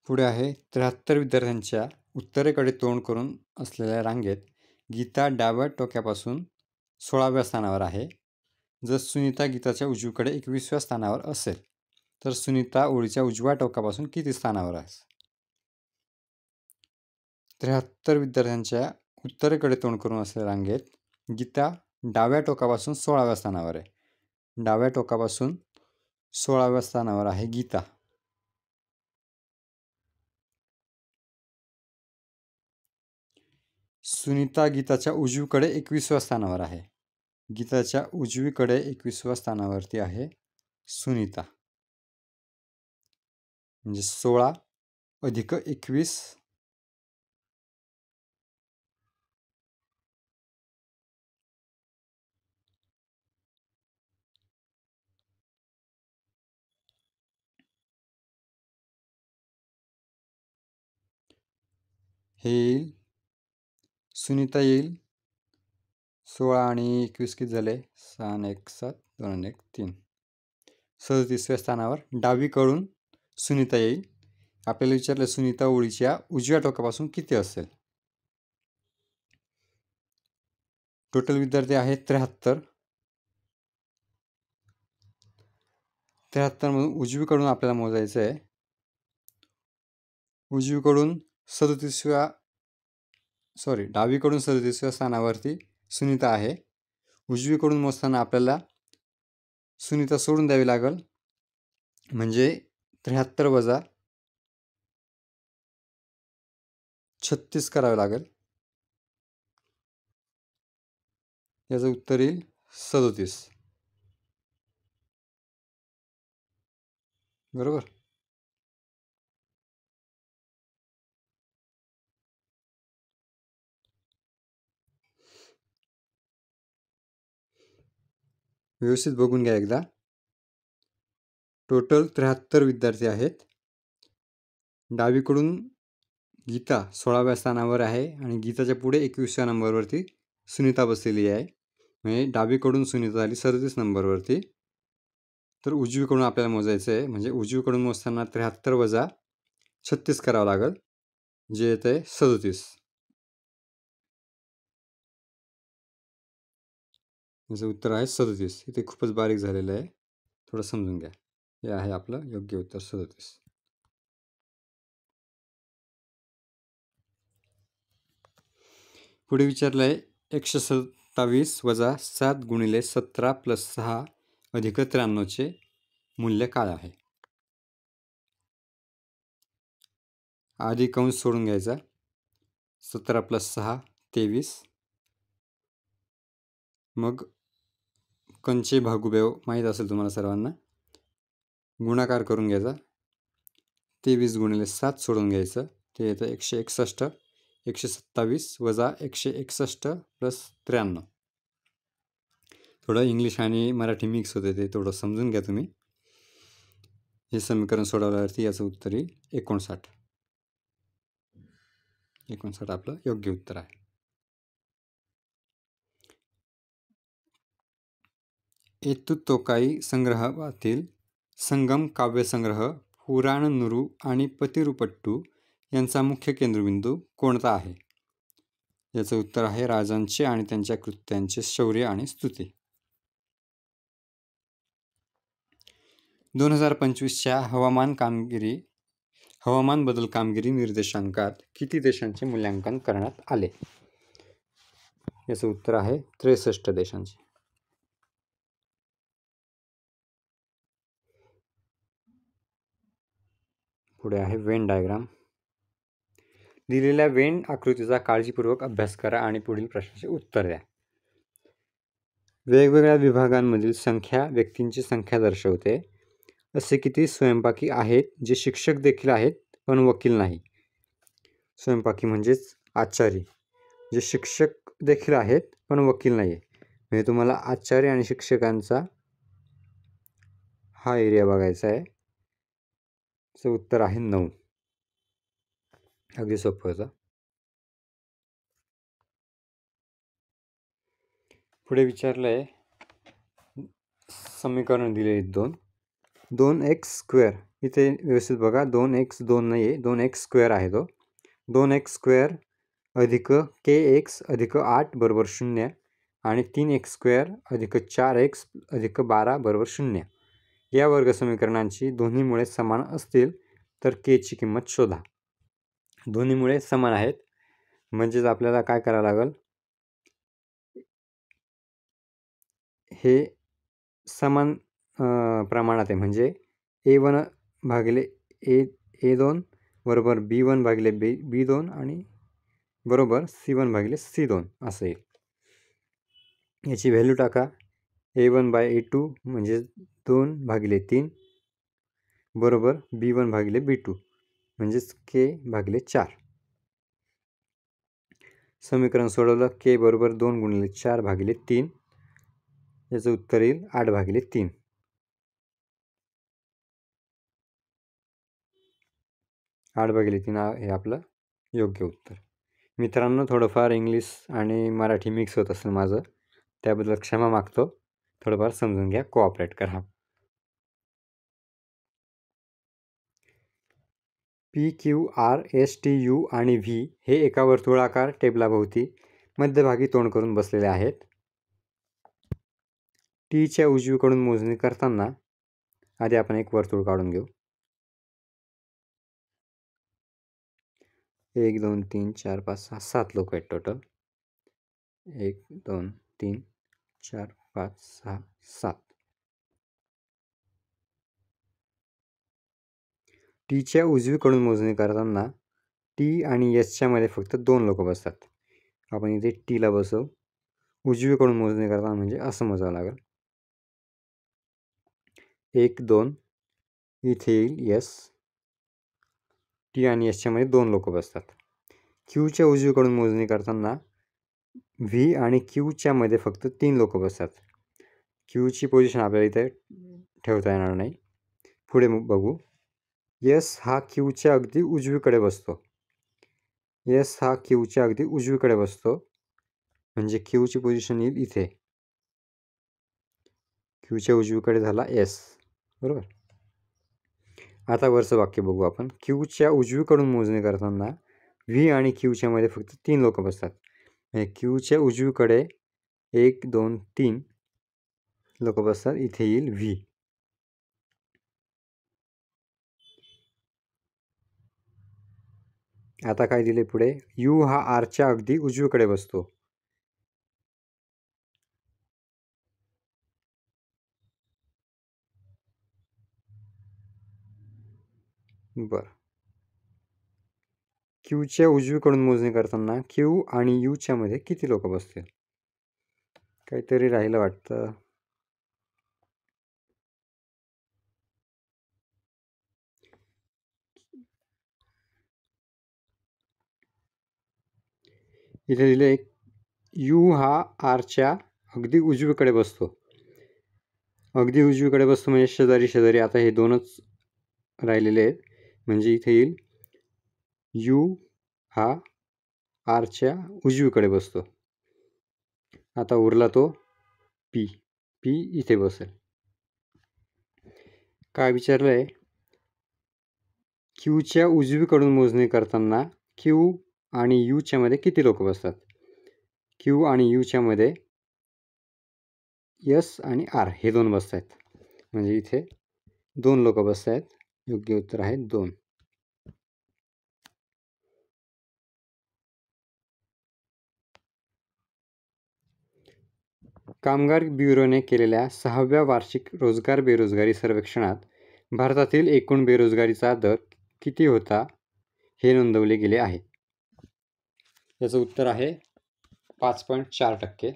पुढे आहे, 73 विद्यार्थ्यांच्या उत्तरेकडे तोंड करून असलेल्या रांगेत गीता डाव्या टोकापासून 16व्या स्थानावर आहे. जर सुनीता गीताच्या उजवीकडे 21व्या स्थानावर असेल तर सुनीता ओळीच्या उजव्या टोकापासून किती स्थानावर आहे. 73 विद्यार्थ्यांच्या उत्तरेकडे तोंड करून असलेल्या रांगेत गीता डाव्या टोकापासून 16व्या स्थानावर आहे. डाव्या टोकापासून 16व्या स्थानावर आहे गीता. सुनीता गीताच्या उजवीकडे 21व्या स्थानावर आहे. गीताच्या उजवीकडे 21व्या स्थानावरती आहे सुनीता. म्हणजे 16 अधिक 21 हे येईल. सुनीता येईल. 16 आणि 21 किती झाले? 6 आणि 1 7 2 आणि 1 3. 37व्या स्थानावर डावीकडून सुनीता येईल. आपल्याला विचारलं सुनीता ओळीच्या उजव्या टोकापासून किती असेल. टोटल विद्यार्थी आहेत 73. 73 मधून उजवीकडून आपल्याला मोजायचं आहे. उजवीकडून डावीकडून 37व्या स्थानावरती सुनीता आहे. उजवीकडून मोजताना आपल्याला सुनीता सोडून द्यावी लागेल. म्हणजे 73 वजा 36 करावे लागेल. याचं उत्तर येईल 37. बरोबर. व्यवस्थित बघून घ्या एकदा. टोटल 73 विद्यार्थी आहेत. डावीकडून गीता 16व्या स्थानावर आहे आणि गीताच्या पुढे 21व्या नंबरवरती सुनीता बसलेली आहे. म्हणजे डावीकडून सुनीता झाली 37 नंबरवरती. तर उजवीकडून आपल्याला मोजायचं आहे. म्हणजे उजवीकडून मोजताना 73 वजा 36 करावं लागेल, जे येत आहे 37. याचं उत्तर आहे 37. इथे खूपच बारीक झालेलं आहे, थोडं समजून घ्या. हे आहे आपलं योग्य उत्तर 37. पुढे विचारलं आहे 127 वजा 7 गुणिले 17 प्लस 6 अधिक 93चे मूल्य काय आहे. आधी कंस सोडून घ्यायचा. 17 प्लस 6 23. मग कंचे भागुबेव माहीत असेल तुम्हाला सर्वांना. गुणाकार करून घ्यायचा. 23 गुणिले 7 सोडून घ्यायचं. ते येतं 161. 127 वजा 161 प्लस 93. थोडं इंग्लिश आणि मराठी मिक्स होते, ते थोडं समजून घ्या तुम्ही. हे समीकरण सोडवल्यावरती याचं उत्तर येईल 59. 59 आपलं योग्य उत्तर आहे. एतुतोकाई संग्रहातील संगम काव्यसंग्रह, पुराणनुरू आणि पतिरुपट्टू यांचा मुख्य केंद्रबिंदू कोणता आहे. याचं उत्तर आहे राजांचे आणि त्यांच्या कृत्यांचे शौर्य आणि स्तुती. 2025च्या हवामान बदल कामगिरी निर्देशांकात किती देशांचे मूल्यांकन करण्यात आले. याचं उत्तर आहे 63 देशांचे. पुढे आहे वेन डायग्राम. दिलेल्या वेन आकृतीचा काळजीपूर्वक अभ्यास करा आणि पुढील प्रश्नाचे उत्तर द्या. वेगवेगळ्या विभागांमधील संख्या व्यक्तींची संख्या दर्शवते. असे किती स्वयंपाकी आहेत जे शिक्षक देखील आहेत पण वकील नाही. स्वयंपाकी म्हणजेच आचारी, जे शिक्षक देखील आहेत पण वकील नाही आहे. म्हणजे तुम्हाला आचार्य आणि शिक्षकांचा हा एरिया बघायचा आहे. त्याचं उत्तर आहे 9. अगदी सोपं होतं. पुढे विचारलं आहे समीकरण दिले 2x². इथे व्यवस्थित बघा. 2x2 नाही आहे, 2x² आहे तो. 2x² अधिक kx अधिक 8 बरोबर 0 आणि 3x² अधिक 4x अधिक 12 बरोबर 0 या वर्ग समीकरणांची दोन्हीमुळे समान असतील तर k ची किंमत शोधा. दोन्हीमुळे समान आहेत म्हणजेच आपल्याला काय करावं लागेल, हे समान प्रमाणात आहे. म्हणजे A1 भागिले A2 बरोबर B1 भागिले B2 आणि बरोबर C1 भागिले C2 असं येईल. याची व्हॅल्यू टाका. A1/A2 म्हणजे 2/3 बरोबर B1 भागिले B2 म्हणजेच K/4. समीकरण सोडवलं. K बरोबर 2 गुणिले 4/3. याचं उत्तर येईल 8/3. 8/3 हे आपलं योग्य उत्तर. मित्रांनो, थोडंफार इंग्लिश आणि मराठी मिक्स होत असेल माझं, त्याबद्दल क्षमा मागतो. थोडंफार समजून घ्या, कोऑपरेट करा. P, Q, R, S, T, U आणि V हे एका वर्तुळाकार टेबलाभोवती मध्यभागी तोंड करून बसलेले आहेत. टीच्या उजवीकडून मोजणी करताना आधी आपण एक वर्तुळ काढून घेऊ. 1 2 3 4 5 6 7 लोक आहेत टोटल. 1 2 3 4 5 6 7. टीच्या उजवीकडून मोजणी करताना टी आणि एसच्या मध्ये फक्त 2 लोक बसतात. आपण इथे टीला बसवू. उजवीकडून मोजणी करताना म्हणजे असं मोजावं लागेल. 1 2 इथे येईल एस. टी आणि एसच्या मध्ये 2 लोक बसतात. क्यूच्या उजवीकडून मोजणी करताना व्ही आणि क्यूच्या मध्ये फक्त 3 लोक बसतात. क्यूची पोझिशन आपल्याला इथे ठेवता येणार नाही. पुढे बघू. एस हा क्यूच्या अगदी उजवीकडे बसतो. एस हा क्यूच्या अगदी उजवीकडे बसतो म्हणजे क्यूची पोझिशन येईल इथे. क्यूच्या उजवीकडे झाला एस, बरोबर. आता वरचं वाक्य बघू आपण. क्यूच्या उजवीकडून मोजणी करताना व्ही आणि क्यूच्या मध्ये फक्त 3 लोक बसतात. म्हणजे क्यूच्या उजवीकडे 1 2 3 लोक बसतात. इथे येईल व्ही. आता काय दिले पुढे. यू हा आरच्या अगदी उजवीकडे बसतो. बर. क्यूच्या उजवीकडून मोजणी करताना क्यू आणि यूच्या मध्ये किती लोक बसतील. काहीतरी राहिलं वाटतं. इथे दिले यू हा आरच्या अगदी उजवीकडे बसतो. अगदी उजवीकडे बसतो म्हणजे शेजारी शेजारी. आता हे दोनच राहिलेले आहेत म्हणजे इथे येईल यू हा आरच्या उजवीकडे बसतो. आता उरला तो पी. पी इथे बसेल. काय विचारलंय. क्यूच्या उजवीकडून मोजणी करताना क्यू आणि यूच्या मध्ये किती लोक बसतात. क्यू आणि यूच्या मध्ये एस आणि आर हे 2 बसत आहेत. म्हणजे इथे 2 लोक बसत आहेत. योग्य उत्तर आहे 2. कामगार ब्युरोने केलेल्या 6व्या वार्षिक रोजगार बेरोजगारी सर्वेक्षणात भारतातील एकूण बेरोजगारीचा दर किती होता हे नोंदवले गेले आहे. याचं उत्तर आहे 5.4%.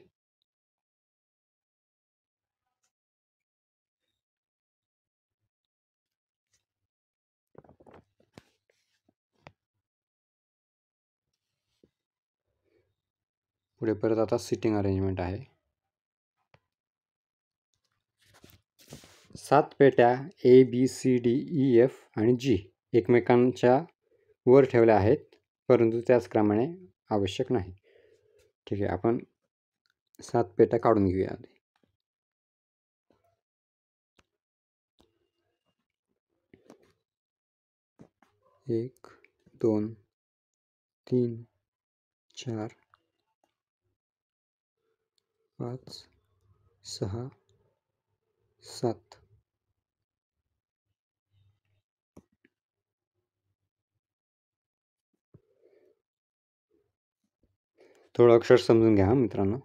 पुढे परत आता सिटिंग अरेंजमेंट आहे. 7 पेट्या ABCDEF आणि G एकमेकांच्या वर ठेवल्या आहेत, परंतु त्याच क्रमाने आवश्यक नाही. ठीक आहे, आपण 7 पेट्या काढून घेऊया. 1 2 3 4 5 6 7. थोडं अक्षर समजून घ्या मित्रांनो.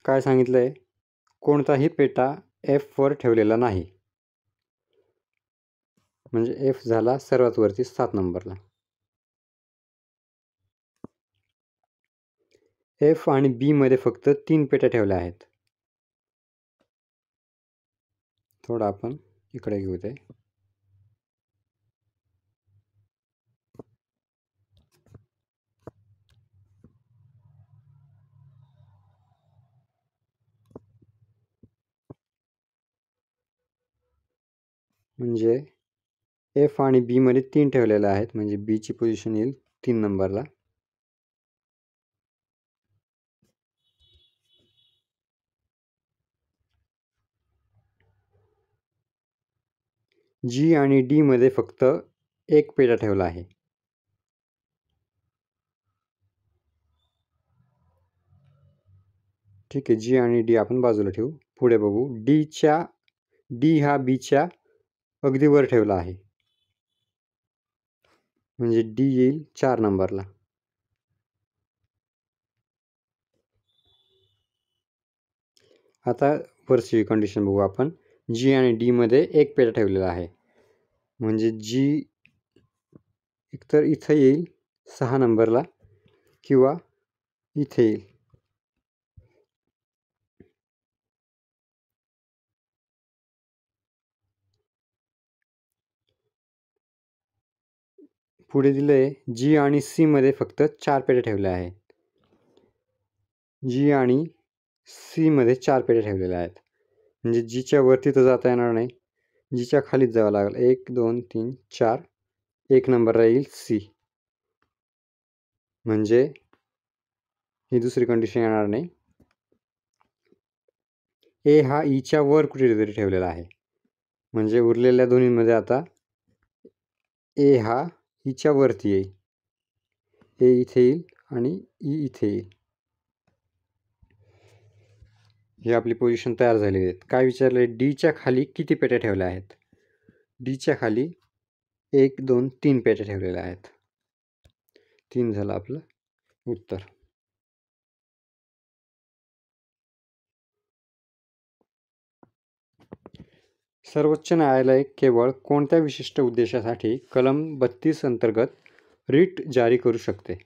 काय सांगितलंय, कोणताही पेटा F वर ठेवलेला नाही. म्हणजे F झाला सर्वात वरती 7 नंबरला. F आणि B मध्ये फक्त 3 पेट्या ठेवल्या आहेत. थोडं आपण इकडे घेऊ ते. म्हणजे F आणि B मध्ये 3 ठेवलेले आहेत. म्हणजे B ची पोझिशन येईल 3 नंबरला. G आणि D मध्ये फक्त 1 पेटा ठेवला आहे. ठीक आहे, G आणि D आपण बाजूला ठेवू. पुढे बघू. D हा B च्या अगदी वर ठेवला आहे. म्हणजे D येईल 4 नंबरला. आता वरची कंडिशन बघू आपण. G आणि D मध्ये 1 पेटा ठेवलेला आहे. म्हणजे G एकतर इथं येईल 6 नंबरला किंवा इथे येईल. पुढे दिलंय G आणि C मध्ये फक्त 4 पेट्या ठेवल्या आहेत. G आणि C मध्ये 4 पेट्या ठेवलेल्या आहेत. म्हणजे Gच्या वरती तर जाता येणार नाही. Gच्या खालीच जावं लागेल. 1 2 3 4. 1 नंबरला येईल C. म्हणजे ही दुसरी कंडिशन येणार नाही. A हा E च्या वर कुठेतरी ठेवलेला आहे. म्हणजे उरलेल्या दोन्हीमध्ये आता A हा E च्या वरती येईल. A इथे येईल आणि E इथे येईल. ही आपली पोझिशन तयार झालेली आहे. काय विचारले, Dच्या खाली किती पेट्या ठेवल्या आहेत? Dच्या खाली 1 2 3 पेट्या ठेवलेल्या आहेत. 3 झालं आपलं उत्तर. सर्वोच्च न्यायालय केवळ कोणत्या विशिष्ट उद्देशासाठी कलम 32 अंतर्गत रिट जारी करू शकते?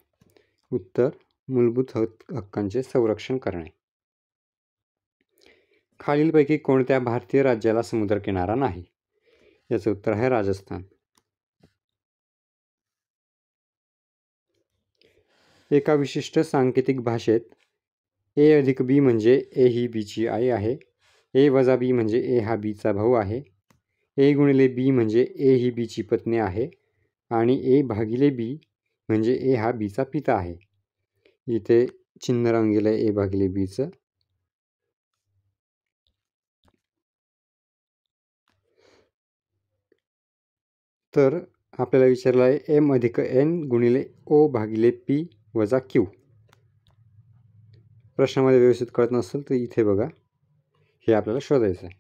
उत्तर, मूलभूत हक्कांचे संरक्षण करणे. खालीलपैकी कोणत्या भारतीय राज्याला समुद्रकिनारा नाही? याचं उत्तर आहे राजस्थान. एका विशिष्ट सांकेतिक भाषेत A अधिक B म्हणजे A ही B ची आई आहे. A वजा B म्हणजे A हा B चा भाऊ आहे. A गुणिले B म्हणजे A ही B ची पत्नी आहे. आणि A भागिले B म्हणजे A हा B चा पिता आहे. इथे चिन्ह राहून गेलं A भागिले B चं. तर आपल्याला विचारलं आहे M अधिक N गुणिले O भागिले P वजा Q. प्रश्नामध्ये व्यवस्थित कळत नसेल तर इथे बघा, हे आपल्याला शोधायचं आहे.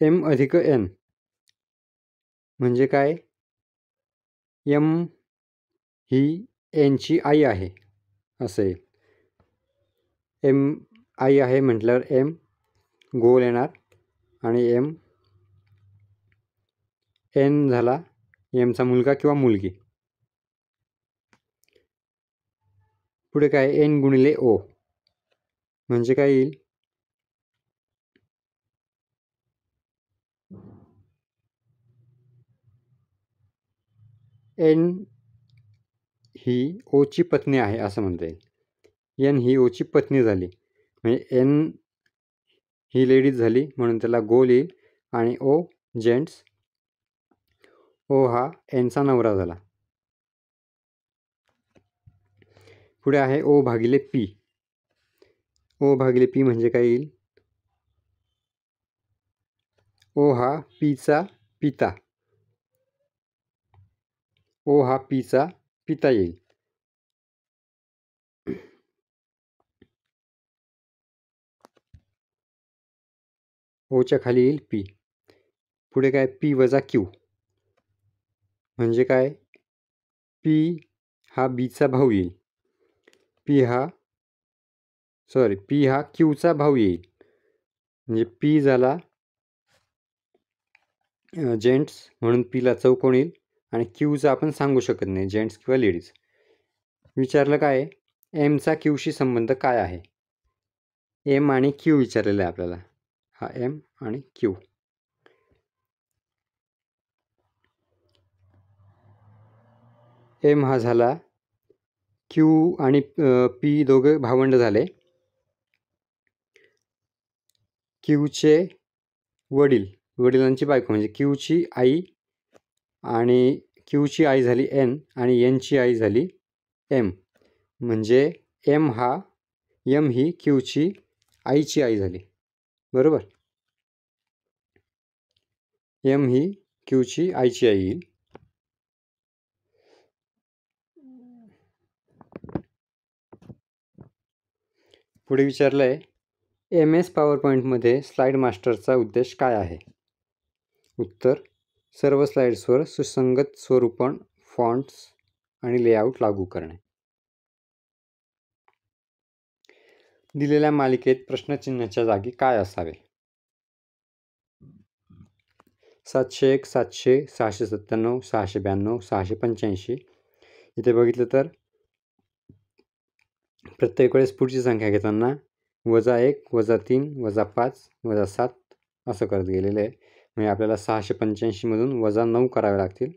M अधिक N म्हणजे काय? M ही N ची आई आहे असं येईल. M आई आहे म्हटल्यावर M गोल येणार आणि N झाला M चा मुलगा किंवा मुलगी. पुढे काय? N गुणिले O म्हणजे काय येईल? N ही O ची पत्नी आहे असं म्हणता येईल. N ही O ची पत्नी झाली म्हणजे N ही लेडीज झाली म्हणून त्याला गोल येईल आणि O जेंट्स. O हा N चा नवरा झाला. पुढे आहे O भागिले P. O भागिले P म्हणजे काय येईल? O हा P चा पिता. O हा P चा पिता येईल. O च्या खाली येईल P. पुढे काय? P वजा Q म्हणजे काय? P हा बीचा भाऊ येईल. पी हा क्यूचा भाऊ येईल. म्हणजे पी झाला जेंट्स म्हणून पीला चौकोन येईल आणि क्यूचा आपण सांगू शकत नाही, जेंट्स किंवा लेडीज. विचारलं काय एमचा क्यूशी संबंध काय आहे. एम आणि क्यू विचारलेला आहे आपल्याला. हा एम आणि क्यू. एम हा झाला क्यू आणि पी दोघे भावंड झाले. क्यूचे वडिलांची बायको म्हणजे क्यूची आई, आणि क्यूची आई झाली एन आणि एनची आई झाली एम. म्हणजे एम ही क्यूची आईची आई झाली. बरोबर. एम ही क्यूची आईची आई येईल. पुढे विचारलंय MS पॉवरपॉईंटमध्ये स्लाइड मास्टरचा उद्देश काय आहे. उत्तर सर्व स्लाइड्सवर सुसंगत स्वरूपण, फॉन्ट्स आणि लेआउट लागू करणे. दिलेल्या मालिकेत प्रश्नचिन्हाच्या जागी काय असावे. 701, 700, 697, 692, 685. इथे बघितलं तर प्रत्येक वेळेस पुढची संख्या घेताना -1, -3, -5, -7 असं करत गेलेलं आहे. म्हणजे आपल्याला 685मधून -9 करावे लागतील.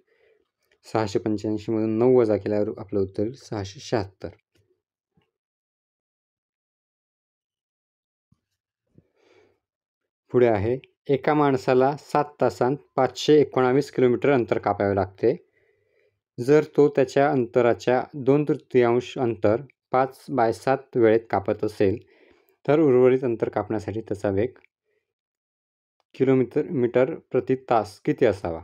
685मधून 9 वजा केल्यावर आपलं उत्तर येईल 676. पुढे आहे एका माणसाला 7 तासांत 519 किलोमीटर अंतर कापावे लागते. जर तो त्याच्या अंतराच्या 2/3 अंतर 5/7 वेळेत कापत असेल तर उर्वरित अंतर कापण्यासाठी त्याचा वेग किलोमीटर प्रति तास किती असावा.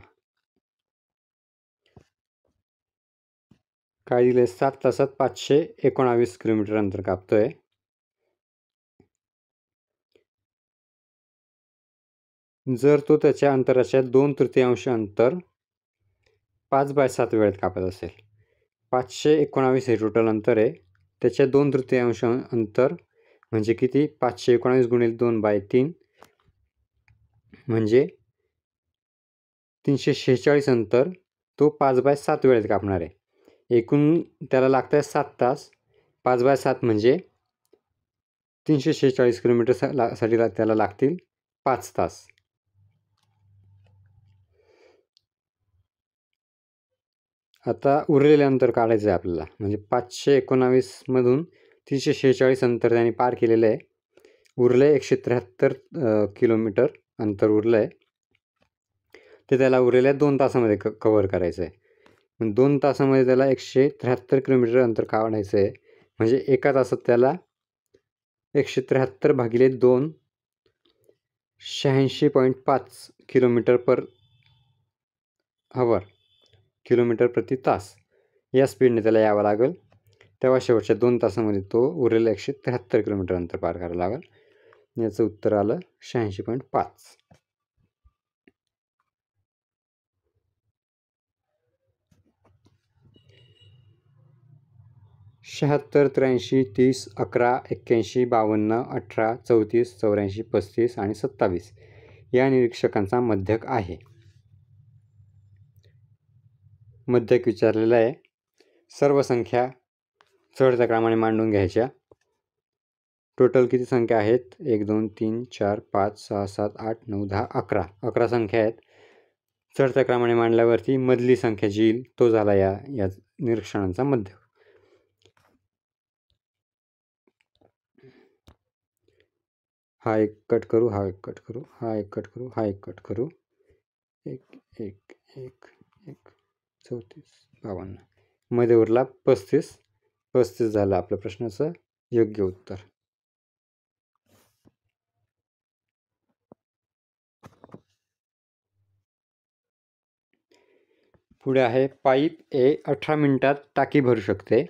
काय दिले 7 तासात 519 किलोमीटर अंतर कापतोय. जर तो त्याच्या अंतराच्या 2/3 अंतर 5/7 वेळेत कापत असेल. 519 हे टोटल अंतर आहे. त्याच्या 2/3 अंतर म्हणजे किती 519 गुणिले 2/3 म्हणजे 346 अंतर तो 5/7 वेळेत कापणार आहे. एकूण त्याला लागत आहे 7 तास. 5/7 म्हणजे 346 किलोमीटर साठी त्याला लागतील 5 तास. आता उरलेले अंतर काढायचं आहे आपल्याला. म्हणजे 519 मधून 346 अंतर त्याने पार केलेलं आहे. उरले 173 किलोमीटर अंतर उरलं आहे. ते त्याला उरलेल्या 2 तासामध्ये कव्हर करायचं आहे. 2 तासामध्ये त्याला 173 किलोमीटर अंतर काढायचं आहे. म्हणजे एका तासात त्याला 173 भागिले 2 86.5 किलोमीटर पर हवर, किलोमीटर प्रति तास या स्पीडने त्याला यावं लागेल. तेव्हा शेवटच्या 2 तासामध्ये तो उरलेलं 173 किलोमीटर अंतर पार करावं लागेल. याचं उत्तर आलं 86.5. शहात्तर, 83, 30, 11, 81, 52, 18, 34, 84, 35 आणि 27 या निरीक्षकांचा मध्यक आहे. मध्यक विचारलेला आहे. सर्व संख्या चढत्या क्रमाने मांडून घ्यायच्या. टोटल किती संख्या आहेत 1, 2, 3, 4, 5, 6, 7, 8, 9, 10, 11. 11 संख्या आहेत. चढत्या क्रमाने मांडल्यावरती मधली संख्या जी येईल तो झाला या निरीक्षणांचा मध्यक. हा एक कट करू, हा एक कट करू, हा एक कट करू, हा एक कट करू. 1, 1, 1, 1, 34, 52. मध्ये उरला 35. 35 झालं आपल्या प्रश्नाचं योग्य उत्तर. पुढे आहे पाईप ए 18 मिनिटात टाकी भरू शकते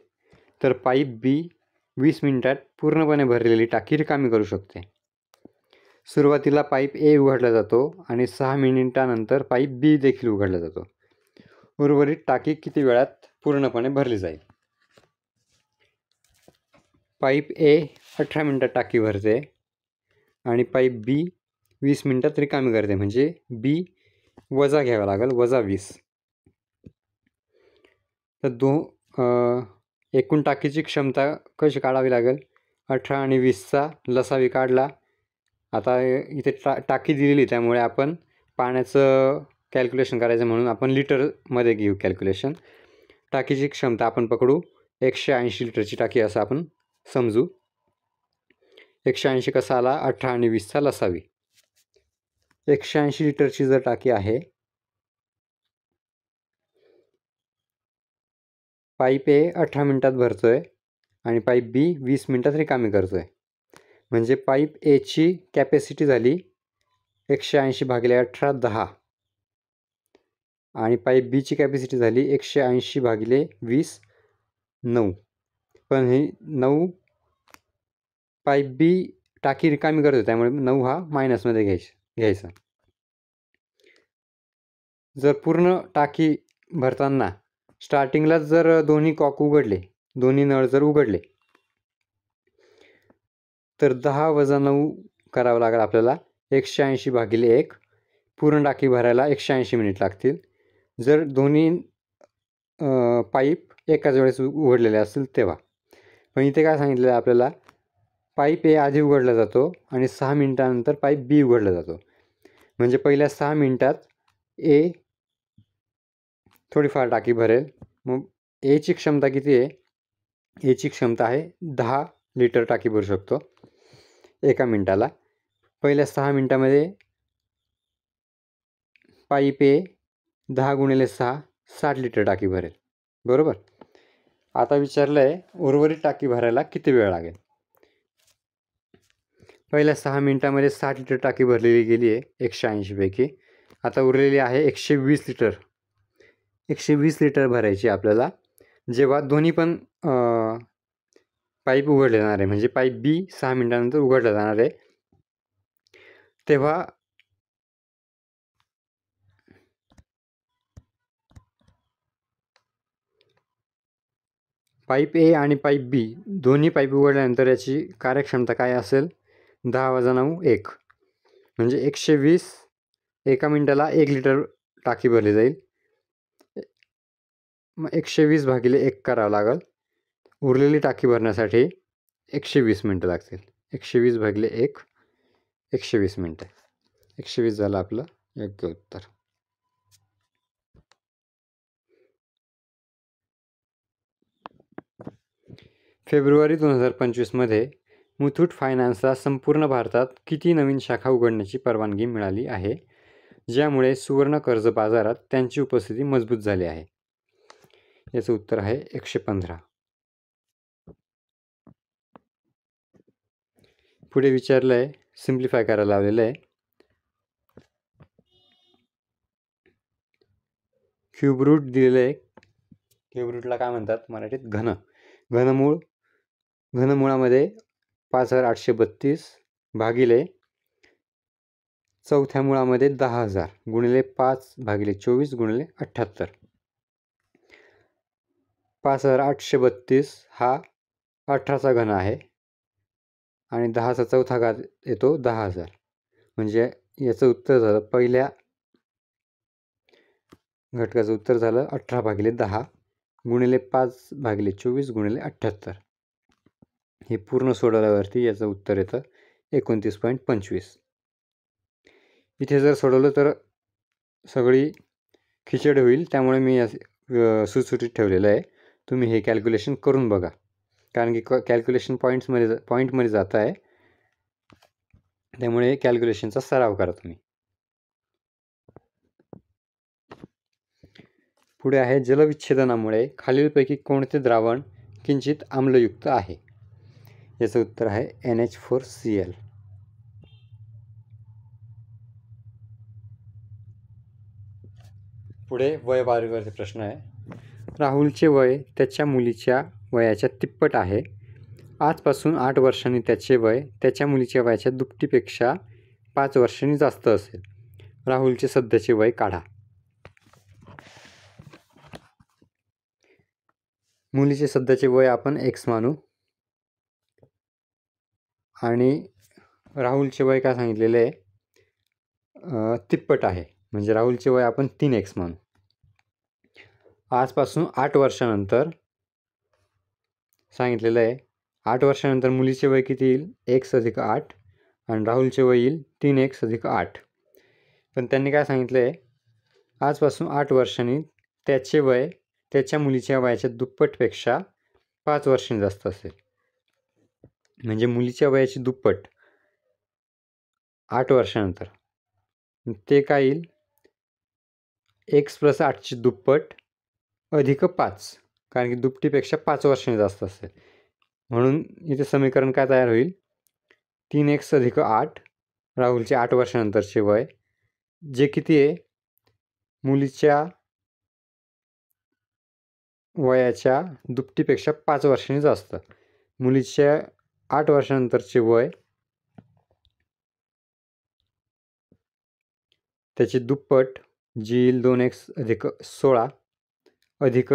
तर पाईप बी 20 मिनिटात पूर्णपणे भरलेली टाकी रिकामी करू शकते. सुरुवातीला पाईप ए उघडला जातो आणि 6 मिनिटांनंतर पाईप बी देखील उघडला जातो. उर्वरित टाकी किती वेळात पूर्णपणे भरली जाईल. पाईप ए 18 मिनटात टाकी भरते आणि पाईप बी 20 मिनटात रिकामी करते, म्हणजे बी वजा घ्यावा लागेल, -20. तर एकूण टाकीची क्षमता कशी काढावी लागेल? 18 आणि 20चा लसावी काढला. आता इथे टाकी दिलेली, त्यामुळे आपण पाण्याचं कॅल्क्युलेशन करायचं म्हणून आपण लिटरमध्ये घेऊ कॅल्क्युलेशन. टाकीची क्षमता आपण पकडू 180 लिटरची टाकी असं आपण समजू. 180 कसा आला? 18 आणि 20चा लसावी. 180 लिटरची जर टाकी आहे, पाईप ए 18 मिनटात भरतोय आणि पाईप बी 20 मिनटात रिकामी करतोय, म्हणजे पाईप एची कॅपॅसिटी झाली 180 भागिले 18 10 आणि पाईप बीची कॅपॅसिटी झाली 180 भागिले 20 9. पण ही 9 पाईप बी टाकी रिकामी करतो, त्यामुळे 9 हा मायनसमध्ये घ्यायचा. जर पूर्ण टाकी भरताना स्टार्टिंगलाच जर दोन्ही कॉक उघडले, दोन्ही नळ जर उघडले, तर 10 वजा 9 करावं लागेल आपल्याला. 180 भागिले 1. पूर्ण टाकी भरायला 180 मिनिट लागतील. जर दोन्ही पाईप एकाच वेळेस उघडलेले असतील तेव्हा. पण इथे काय सांगितलं आहे आपल्याला? पाईप ए आधी उघडला जातो आणि 6 मिनिटानंतर पाईप बी उघडला जातो, म्हणजे पहिल्या 6 मिनिटात ए थोडीफार टाकी भरेल. मग एची क्षमता किती आहे? एची क्षमता आहे 10 लिटर टाकी भरू शकतो एका मिनिटाला. पहिल्या 6 मिनिटामध्ये पाईप ए 10 गुणिले 6 60 लिटर टाकी भरेल, बरोबर. आता विचारलं आहे उर्वरित टाकी भरायला किती वेळ लागेल. पहिल्या 6 मिनिटामध्ये 60 लिटर टाकी भरलेली गेली आहे 180 पैकी. आता उरलेली आहे 120 लिटर. 120 लिटर भरायची आपल्याला, जेव्हा दोन्ही पण पाईप उघडले जाणार आहे, म्हणजे पाईप बी 6 मिनिटानंतर उघडला जाणार आहे, तेव्हा पाईप ए आणि पाईप बी दोन्ही पाईप उघडल्यानंतर याची कार्यक्षमता काय असेल? 10 वजा 9 1, म्हणजे 120 एका मिनिटाला 1 लिटर टाकी भरली जाईल. मग 120 भागिले 1 करावं लागेल. उरलेली टाकी भरण्यासाठी 120 मिनटं लागतील. 120 भागिले 1 120 मिनटं. 120 झालं आपलं योग्य उत्तर. फेब्रुवारी 2025मध्ये मुथूट फायनान्सला संपूर्ण भारतात किती नवीन शाखा उघडण्याची परवानगी मिळाली आहे, ज्यामुळे सुवर्ण कर्ज बाजारात त्यांची उपस्थिती मजबूत झाली आहे? याचं उत्तर आहे 115. पुढे विचारलं आहे, सिम्प्लिफाय करायला लावलेलं आहे. क्यूब रूट दिलेलं आहे. क्यूब रूटला काय म्हणतात मराठीत? घनमुळामध्ये 5832 भागिले चौथ्या मुळामध्ये 10,000 गुणिले 5 भागिले 24 गुणिले 78. 5832 हा 18चा घन आहे आणि 10चा चौथा घात येतो 10,000, म्हणजे याचं उत्तर झालं, पहिल्या घटकाचं उत्तर झालं 18 भागिले 10 गुणिले 5 भागिले 24 गुणिले 78. हे पूर्ण सोडवल्यावरती याचं उत्तर येतं 29.25. इथे जर सोडवलं तर सगळी खिचडी होईल, त्यामुळे मी सुटसुटीत ठेवलेलं आहे. तुम्ही हे कॅल्क्युलेशन करून बघा, कारण की कॅल्क्युलेशन पॉईंटमध्ये जात आहे, त्यामुळे कॅल्क्युलेशनचा सराव करा तुम्ही. पुढे आहे, जलविच्छेदनामुळे खालीलपैकी कोणते द्रावण किंचित आम्लयुक्त आहे? याचं उत्तर आहे NH4Cl. पुढे वयवारीवरती प्रश्न आहे. राहुलचे वय त्याच्या मुलीच्या वयाच्या तिप्पट आहे. आजपासून 8 वर्षांनी त्याचे वय त्याच्या मुलीच्या वयाच्या दुपटीपेक्षा 5 वर्षांनी जास्त असेल. राहुलचे सध्याचे वय काढा. मुलीचे सध्याचे वय आपण X मानू. आणि राहुलचे वय काय सांगितलेले आहे, तिप्पट आहे. म्हणजे राहुलचे वय आपण 3x म्हणू. आजपासून 8 वर्षानंतर सांगितलेलं आहे. 8 वर्षानंतर मुलीचे वय किती येईल, x + 8 आणि राहुलचे वय येईल 3x + 8. पण त्यांनी काय सांगितलं आहे, आजपासून 8 वर्षांनी त्याचे वय त्याच्या मुलीच्या वयाच्या दुप्पटपेक्षा 5 वर्षांनी जास्त असेल. म्हणजे मुलीच्या वयाची दुप्पट 8 वर्षानंतर. ते काय येईल, x + 8ची दुप्पट अधिक 5, कारण की दुपटीपेक्षा 5 वर्षांनी जास्त असेल. म्हणून इथे समीकरण काय तयार होईल, 3x + 8 राहुलचे 8 वर्षानंतरचे वय, जे किती आहे, मुलीच्या वयाच्या दुपटीपेक्षा 5 वर्षांनी जास्त. मुलीच्या 8 वर्षानंतरचे वय त्याची दुप्पट जी येईल 2x + 16 अधिक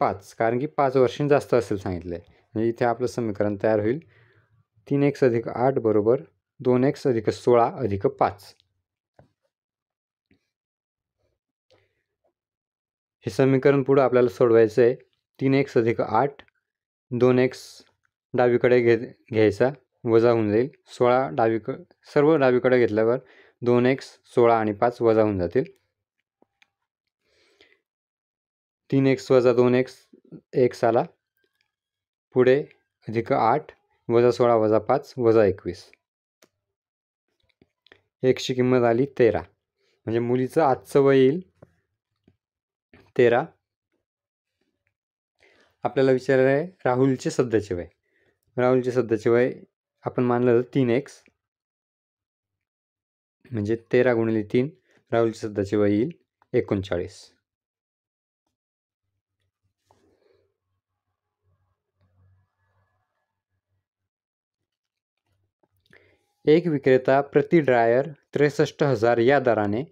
5, कारण की 5 वर्षांनी जास्त असेल सांगितलं आहे. म्हणजे इथे आपलं समीकरण तयार होईल, 3x + 8 बरोबर 2x + 16 अधिक 5. हे समीकरण पुढं आपल्याला सोडवायचं आहे. 3x + 8, 2x डावीकडे घ्यायचा, वजा होऊन जाईल. 16 सर्व डावीकडे घेतल्यावर 2x 16 आणि 5 वजा होऊन जातील. 3x + 2x x आला, पुढे अधिक 8 वजा 16 वजा 5 वजा 21. xची किंमत आली 13. म्हणजे मुलीचं आजचं वय येईल 13. आपल्याला विचारलं आहे राहुलचे सध्याचे वय. राहुलचे सध्याचे वय आपण मानलं तर 3x, म्हणजे 13 × 3, राहुलचे सध्याचे वय येईल 39. एक विक्रेता प्रति ड्रायर 63,000 या दराने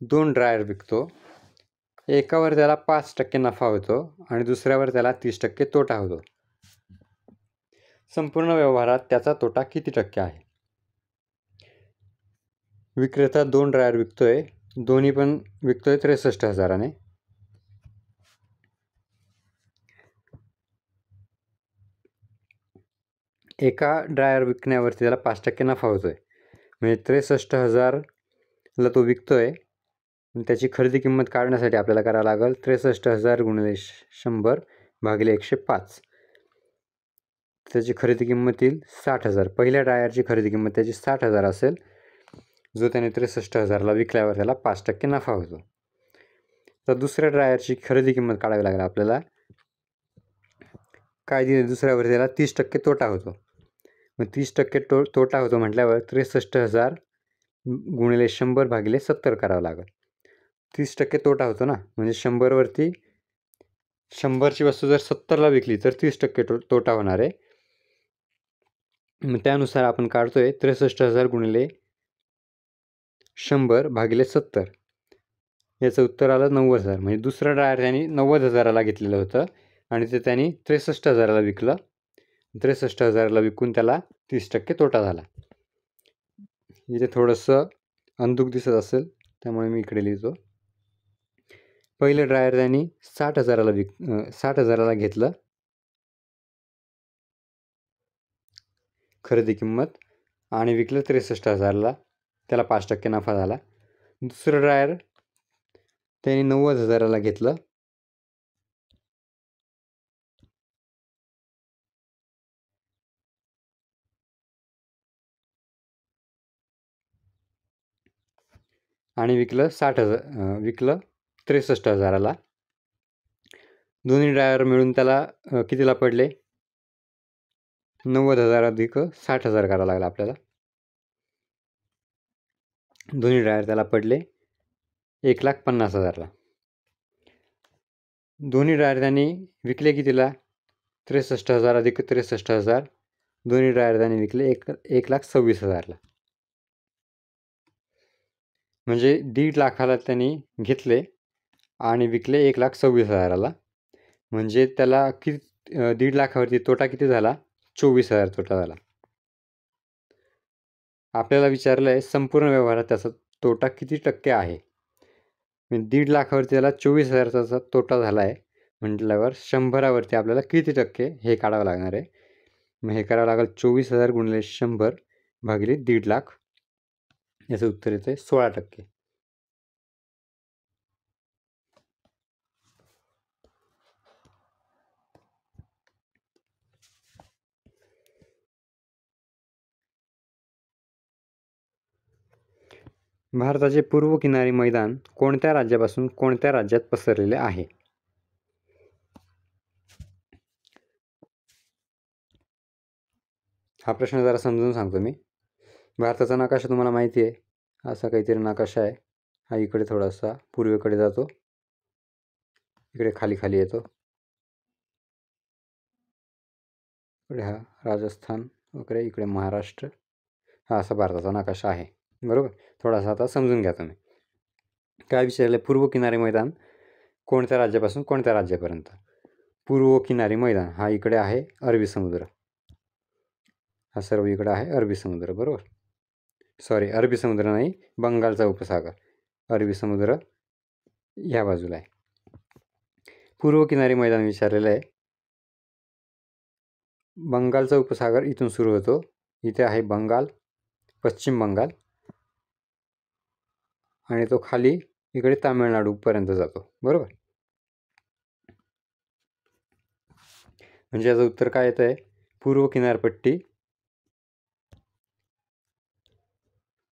2 ड्रायर विकतो. एकावर त्याला 5% नफा होतो आणि दुसऱ्यावर त्याला 30% तोटा होतो. संपूर्ण व्यवहारात त्याचा तोटा किती टक्के आहे? विक्रेता 2 ड्रायर विकतोय, दोन्ही पण विकतोय 63,000ने. एका ड्रायर विकण्यावरती त्याला 5% नफा होतोय. म्हणजे 63,000ला तो विकतोय. त्याची खरेदी किंमत काढण्यासाठी आपल्याला करावं लागेल 63,000 × 100 भागिले 105. त्याची खरेदी किंमत येईल 60,000. पहिल्या ड्रायरची खरेदी किंमत त्याची 60,000 असेल, जो त्याने 63,000ला विकल्यावर त्याला 5% नफा होतो. तर दुसऱ्या ड्रायरची खरेदी किंमत काढावी लागेल आपल्याला. काय दिले, दुसऱ्यावर त्याला 30% तोटा होतो. मग 30% तोटा होतो म्हटल्यावर 63,000 × 100 भागिले 70 करावं लागेल. 30% तोटा होतो ना, म्हणजे 100वरती 100ची वस्तू जर 70ला विकली तर 30% तोटा होणार आहे. मग त्यानुसार आपण काढतोय 63,000 × 100 भागिले 70. याचं उत्तर आलं 90,000. म्हणजे दुसरं ड्रायर त्यांनी 90,000ला घेतलेलं होतं आणि ते त्यांनी 63,000ला विकलं. 63,000ला विकून त्याला 30% तोटा झाला. इथे थोडंसं अंधुक दिसत असेल, त्यामुळे मी इकडे लिहितो. पहिलं ड्रायर त्यांनी 60,000ला घेतलं खरेदी किंमत आणि विकलं 63,000ला, त्याला 5% नफा झाला. दुसरं ड्रायर त्यांनी 90,000ला घेतलं आणि विकलं 63,000ला. दोन्ही ड्रायर मिळून त्याला कितीला पडले, 90,000 अधिक 60,000 करावं लागलं आपल्याला. दोन्ही ड्रायर त्याला पडले 1,50,000ला. दोन्ही ड्रायर त्यांनी विकले कितीला, 63,000 अधिक 63,000. दोन्ही ड्रायर त्यांनी विकले 1,26,000ला. म्हणजे 1.5 लाखाला त्यांनी घेतले आणि विकले 1,26,000ला. म्हणजे त्याला किती 1.5 लाखावरती तोटा किती झाला, 24,000 तोटा झाला. आपल्याला विचारलं आहे संपूर्ण व्यवहारात त्याचा तोटा किती टक्के आहे. 1.5 लाखावरती त्याला 24,000चा तोटा झाला आहे म्हटल्यावर 100वरती आपल्याला किती टक्के हे काढावं लागणार आहे. मग हे करावं लागेल 24,000 गुणिले 100 भागिले 1.5 लाख. याचं उत्तर येतं 16%. भारताचे पूर्व किनारी मैदान कोणत्या राज्यापासून कोणत्या राज्यात पसरलेले आहे. हा प्रश्न जरा समजून सांगतो मी. भारताचा नकाशा तुम्हाला माहिती आहे, असा काहीतरी नकाशा आहे. हा इकडे थोडासा पूर्वेकडे जातो, इकडे खाली खाली येतो, इकडे हा राजस्थान वगैरे, इकडे महाराष्ट्र. हा असा भारताचा नकाशा आहे, बरोबर. थोडासा आता समजून घ्या तुम्ही. काय विचारले, पूर्व किनारी मैदान कोणत्या राज्यापासून कोणत्या राज्यापर्यंत. पूर्व किनारी मैदान हा इकडे आहे अरबी समुद्र, हा सर्व इकडे आहे अरबी समुद्र, बरोबर. सॉरी, अरबी समुद्र नाही, बंगालचा उपसागर. अरबी समुद्र ह्या बाजूला आहे. पूर्व किनारी मैदान विचारलेलं आहे. बंगालचा उपसागर इथून सुरू होतो, इथे आहे बंगाल, पश्चिम बंगाल, आणि तो खाली इकडे तामिळनाडूपर्यंत जातो, बरोबर. म्हणजे याचं उत्तर काय येतं आहे, पूर्व किनारपट्टी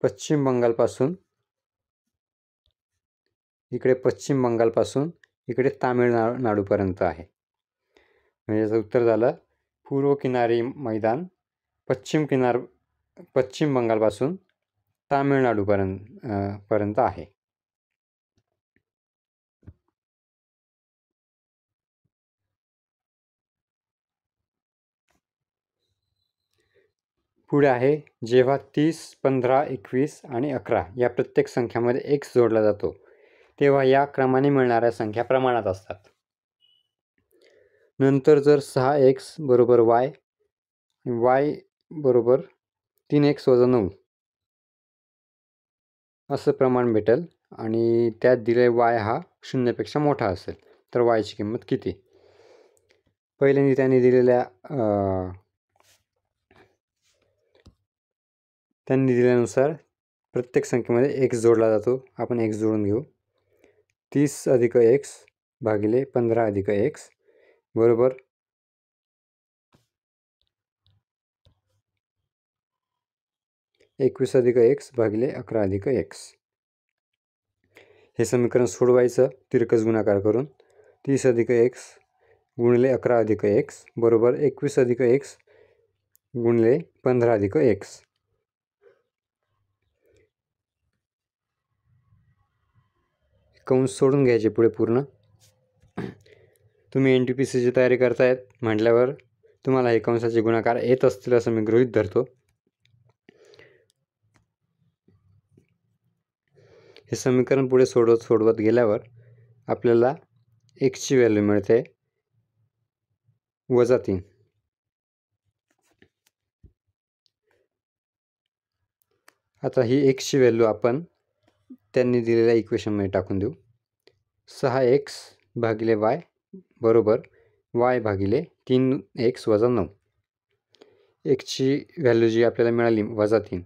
पश्चिम बंगालपासून इकडे तामिळनाडूपर्यंत आहे. म्हणजे याचं उत्तर झालं, पूर्व किनारी मैदान पश्चिम बंगालपासून तामिळनाडूपर्यंत आहे. पुढे आहे, जेव्हा 30, 15, 21 आणि 11 या प्रत्येक संख्यामध्ये x जोडला जातो तेव्हा या क्रमाने मिळणाऱ्या संख्या प्रमाणात असतात. नंतर जर 6x बरोबर y बरोबर 3x - 9 असं प्रमाण भेटेल आणि त्यात दिले y हा 0पेक्षा मोठा असेल तर y ची किंमत किती. पहिल्यांदा त्यांनी दिल्यानुसार प्रत्येक संख्येमध्ये x जोडला जातो. आपण x जोडून घेऊ. 30 + x भागिले 15 + x बरोबर 21 + x भागिले 11 + x. हे समीकरण सोडवायचं तिरकस गुणाकार करून. 30 + x गुणिले 11 + x बरोबर 21 + x गुणिले 15 + x. कंस सोडून घ्यायचे पुढे पूर्ण. तुम्ही NTPCची तयारी करतायत म्हटल्यावर तुम्हाला हे कंसाचे गुणाकार येत असतील असं मी गृहीत धरतो. हे समीकरण पुढे सोडवत गेल्यावर आपल्याला x ची व्हॅल्यू मिळते -3. आता ही x ची व्हॅल्यू आपण त्यांनी दिलेल्या इक्वेशनमध्ये टाकून देऊ. 6x भागिले y बरोबर y भागिले 3x - 9. x ची व्हॅल्यू जी आपल्याला मिळाली -3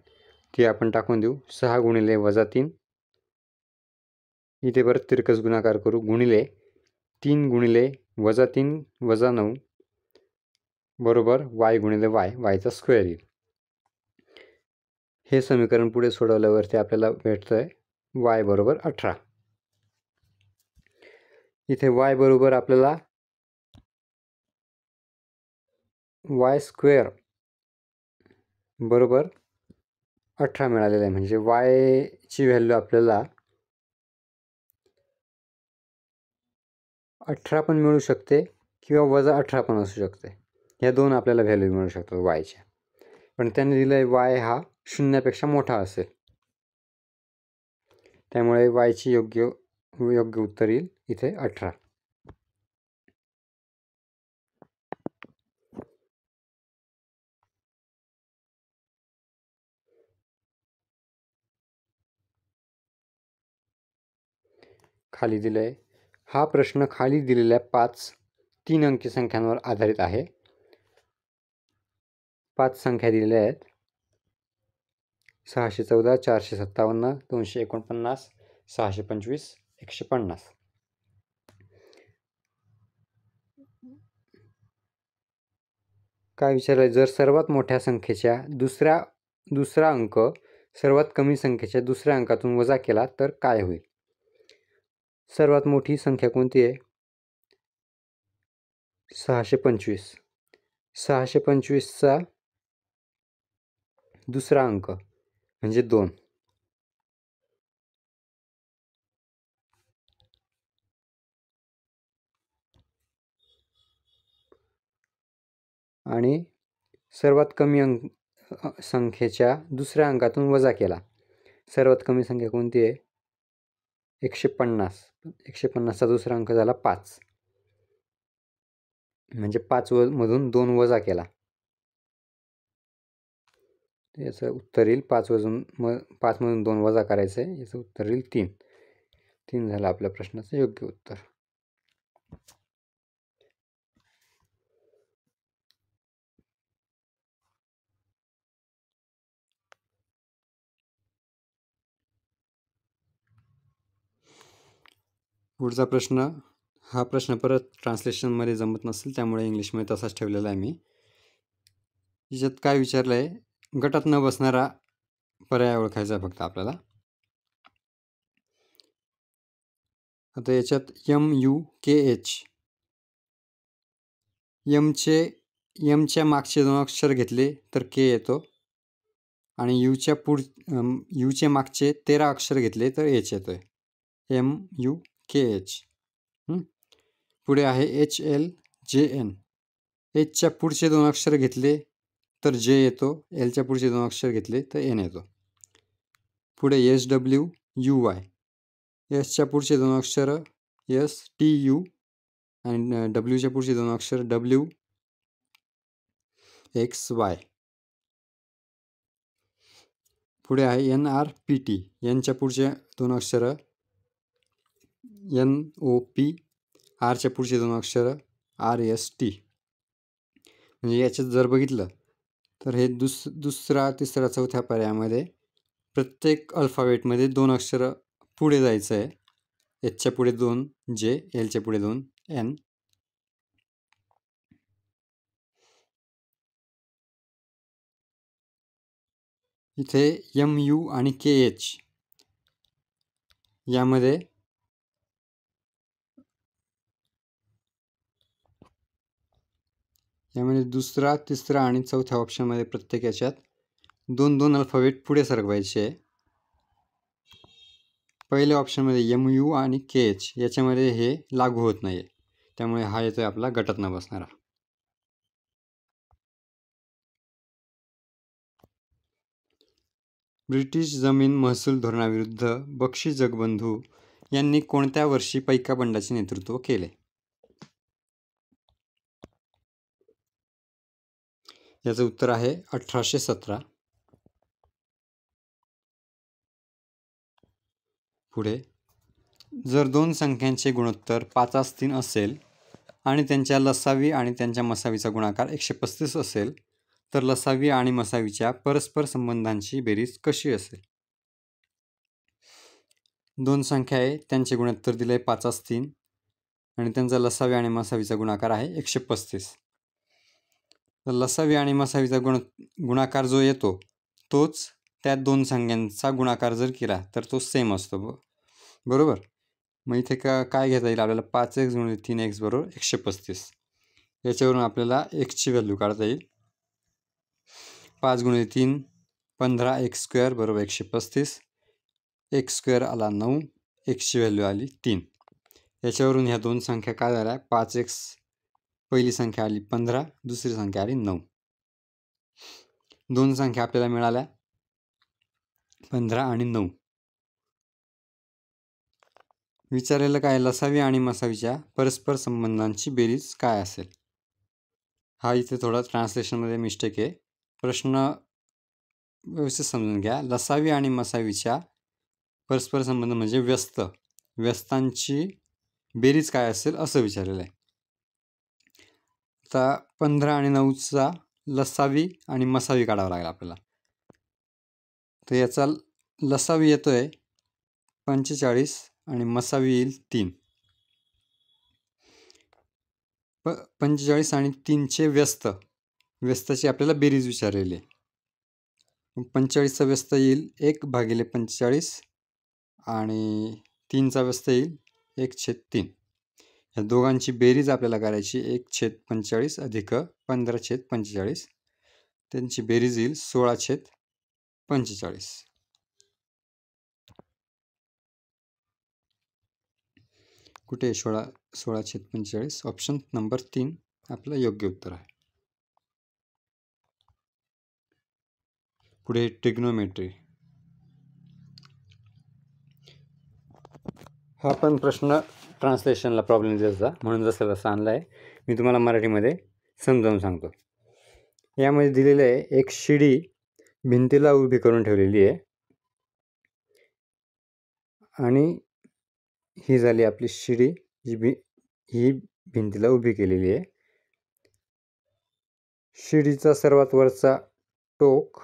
ती आपण टाकून देऊ. 6 गुणिले -3 इथे परत तिरकस गुणाकार करू, गुणिले 3 गुणिले -3 - 9 बरोबर y गुणिले y चा स्क्वेअर येईल. हे समीकरण पुढे सोडवल्यावरती आपल्याला भेटतंय y बरोबर 18. इथे y बरोबर आपल्याला y स्क्वेअर बरोबर 18 मिळालेलं आहे. म्हणजे y ची व्हॅल्यू आपल्याला 18 पण मिळू शकते किंवा -18 पण असू शकते. ह्या दोन आपल्याला व्हॅल्यू मिळू शकतात y च्या. पण त्यांनी दिलं आहे y हा 0पेक्षा मोठा असेल, त्यामुळे y ची योग्य उत्तर येईल इथे 18. खाली दिलं आहे. हा प्रश्न खाली दिलेल्या 5 3 अंकी संख्यांवर आधारित आहे. 5 संख्या दिलेल्या आहेत: 614, 457, 249, 625, 150. काय विचारलं आहे? जर सर्वात मोठ्या संख्येच्या दुसरा अंक सर्वात कमी संख्येच्या दुसऱ्या अंकातून वजा केला तर काय होईल? सर्वात मोठी संख्या कोणती आहे? 625. 625चा दुसरा अंक म्हणजे 2. आणि सर्वात कमी संख्येच्या दुसऱ्या अंकातून वजा केला. सर्वात कमी संख्या कोणती आहे? 150. 150चा दुसरा अंक झाला 5. म्हणजे 5 मधून 2 वजा केला. याचं उत्तर येईल 5 मधून 2 वजा करायचं आहे. याचं उत्तर येईल 3. 3 झालं आपल्या प्रश्नाचं योग्य उत्तर. पुढचा प्रश्न, हा प्रश्न परत ट्रान्सलेशनमध्ये जमत नसेल त्यामुळे इंग्लिशमध्ये तसाच ठेवलेला आहे मी. याच्यात काय विचारलं आहे? गटात न बसणारा पर्याय ओळखायचा फक्त आपल्याला. आता याच्यात MUKH, यमच्या मागचे 2 अक्षर घेतले तर K येतो आणि यूचे मागचे 13 अक्षर घेतले तर H येतोय. MUKH. पुढे आहे HLJN. Hच्या पुढचे 2 अक्षर घेतले तर J येतो. Lच्या पुढचे 2 अक्षर घेतले तर N येतो. पुढे SWUY. Sच्या पुढचे 2 अक्षर STU आणि Wच्या पुढचे 2 अक्षर WXY. पुढे आहे NRPT. यांच्या पुढचे 2 अक्षर NOP. आरच्या पुढचे 2 अक्षर RST. म्हणजे याच्यात जर बघितलं तर हे दुसरा, तिसरा, चौथ्या पर्यायामध्ये प्रत्येक अल्फाबेटमध्ये 2 अक्षर पुढे जायचं आहे. Hच्या पुढे 2 J, Lच्या पुढे 2 N. इथे MU आणि KH यामध्ये दुसरा, तिसरा आणि चौथ्या ऑप्शनमध्ये प्रत्येक याच्यात 2-2 अल्फाबेट पुढे सरकवायचे. पहिल्या ऑप्शनमध्ये MU आणि KH याच्यामध्ये हे लागू होत नाही, त्यामुळे हा येतोय आपला गटात न बसणारा. ब्रिटिश जमीन महसूल धोरणाविरुद्ध बक्षी जगबंधू यांनी कोणत्या वर्षी पैका बंडाचे नेतृत्व केले? याचं उत्तर आहे 1817. पुढे, जर 2 संख्यांचे गुणोत्तर 5/3 असेल आणि त्यांच्या लसावी आणि त्यांच्या मसावीचा गुणाकार 135 असेल तर लसावी आणि मसावीच्या परस्पर संबंधांची बेरीज कशी असेल? 2 संख्या आहे, त्यांचे गुणोत्तर दिले 5/3 आणि त्यांचा लसावी आणि मसावीचा गुणाकार आहे 135. तर लसावी आणि मसावीचा गुणाकार जो येतो तोच त्या 2 संख्यांचा गुणाकार जर केला तर तो सेम असतो, बरोबर. मग इथे काय घेता येईल आपल्याला? 5x × 3x = 135. याच्यावरून आपल्याला x ची व्हॅल्यू काढता येईल. 5 × 3 15x² = 135. x² आला 9, x ची व्हॅल्यू आली 3. याच्यावरून ह्या 2 संख्या काय झाल्या? 5x पहिली संख्या आली 15, दुसरी संख्या आली 9. 2 संख्या आपल्याला मिळाल्या 15 आणि 9. विचारलेलं काय? लसावी आणि मसावीच्या परस्पर संबंधांची बेरीज काय असेल? हा इथे थोडा ट्रान्सलेशनमध्ये मिस्टेक आहे. प्रश्न व्यवस्थित समजून घ्या. लसावी आणि मसावीच्या परस्पर संबंध म्हणजे व्यस्त व्यस्तांची बेरीज काय असेल असं विचारलेलं आहे. आता 15 आणि 9चा लसावी आणि मसावी काढावा लागेल आपल्याला. तर याचा लसावी येतोय 45 आणि मसावी येईल 3. 45 आणि 3चे व्यस्ताची आपल्याला बेरीज विचारलेली आहे. 45चा व्यस्त येईल 1/45 आणि 3चा व्यस्त येईल 1/3. या दोघांची बेरीज आपल्याला करायची 1/45 अधिक 15/45. त्यांची बेरीज येईल 16/45. कुठे 16/45? ऑप्शन नंबर 3 आपलं योग्य उत्तर आहे. पुढे ट्रिग्नोमेट्री. हा पण प्रश्न ट्रान्सलेशनला प्रॉब्लेम देत होता, म्हणून जसं तसं आणला आहे. मी तुम्हाला मराठीमध्ये समजावून सांगतो. यामध्ये दिलेलं आहे, एक शिडी भिंतीला उभी करून ठेवलेली आहे आणि ही झाली आपली शिडी, ही भिंतीला उभी केलेली आहे. शिडीचा सर्वात वरचा टोक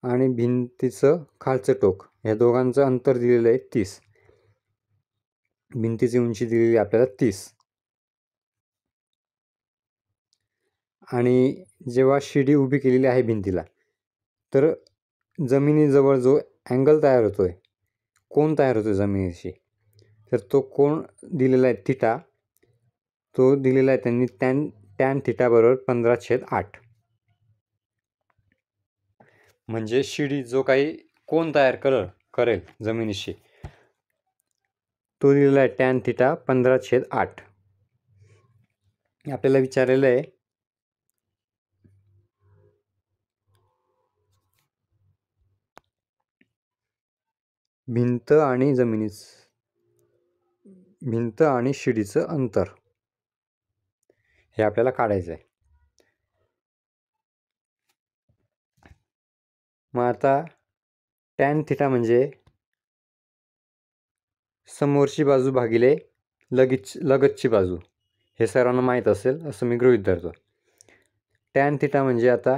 आणि भिंतीचं खालचं टोक या दोघांचं अंतर दिलेलं आहे 30. भिंतीची उंची दिलेली आपल्याला 30. आणि जेव्हा शिडी उभी केलेली आहे भिंतीला, तर जमिनीजवळ जो अँगल तयार होतोय, कोन तयार होतोय जमिनीशी, तर तो कोन दिलेला आहे थिटा. तो दिलेला आहे त्यांनी टॅन थिटा बरोबर 15/8. म्हणजे शिडी जो काही कोन तयार करेल जमिनीशी, तो दिलेला आहे टॅन थिटा 15/8. आपल्याला विचारलेलं आहे भिंत आणि शिडीचं अंतर, हे आपल्याला काढायचं आहे. मग आता टॅन थिटा म्हणजे समोरची बाजू भागिले लगतची बाजू, हे सर्वांना माहीत असेल असं मी गृहीत धरतो. टॅन थिटा म्हणजे आता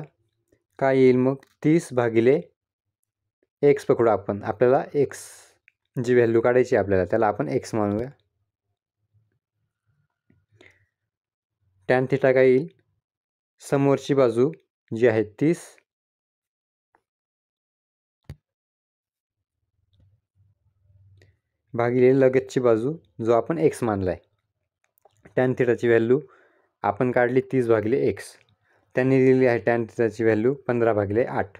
काय येईल मग, 30/x पकडू आपण. आपल्याला x जी व्हॅल्यू काढायची आपल्याला, त्याला आपण x मानूया. टॅन थिटा काय येईल, समोरची बाजू जी आहे 30 भागिले लगतची बाजू जो आपण x मानला आहे. टॅन थिटाची व्हॅल्यू आपण काढली 30/x. त्यांनी दिलेली आहे टॅन थिटाची व्हॅल्यू 15/8.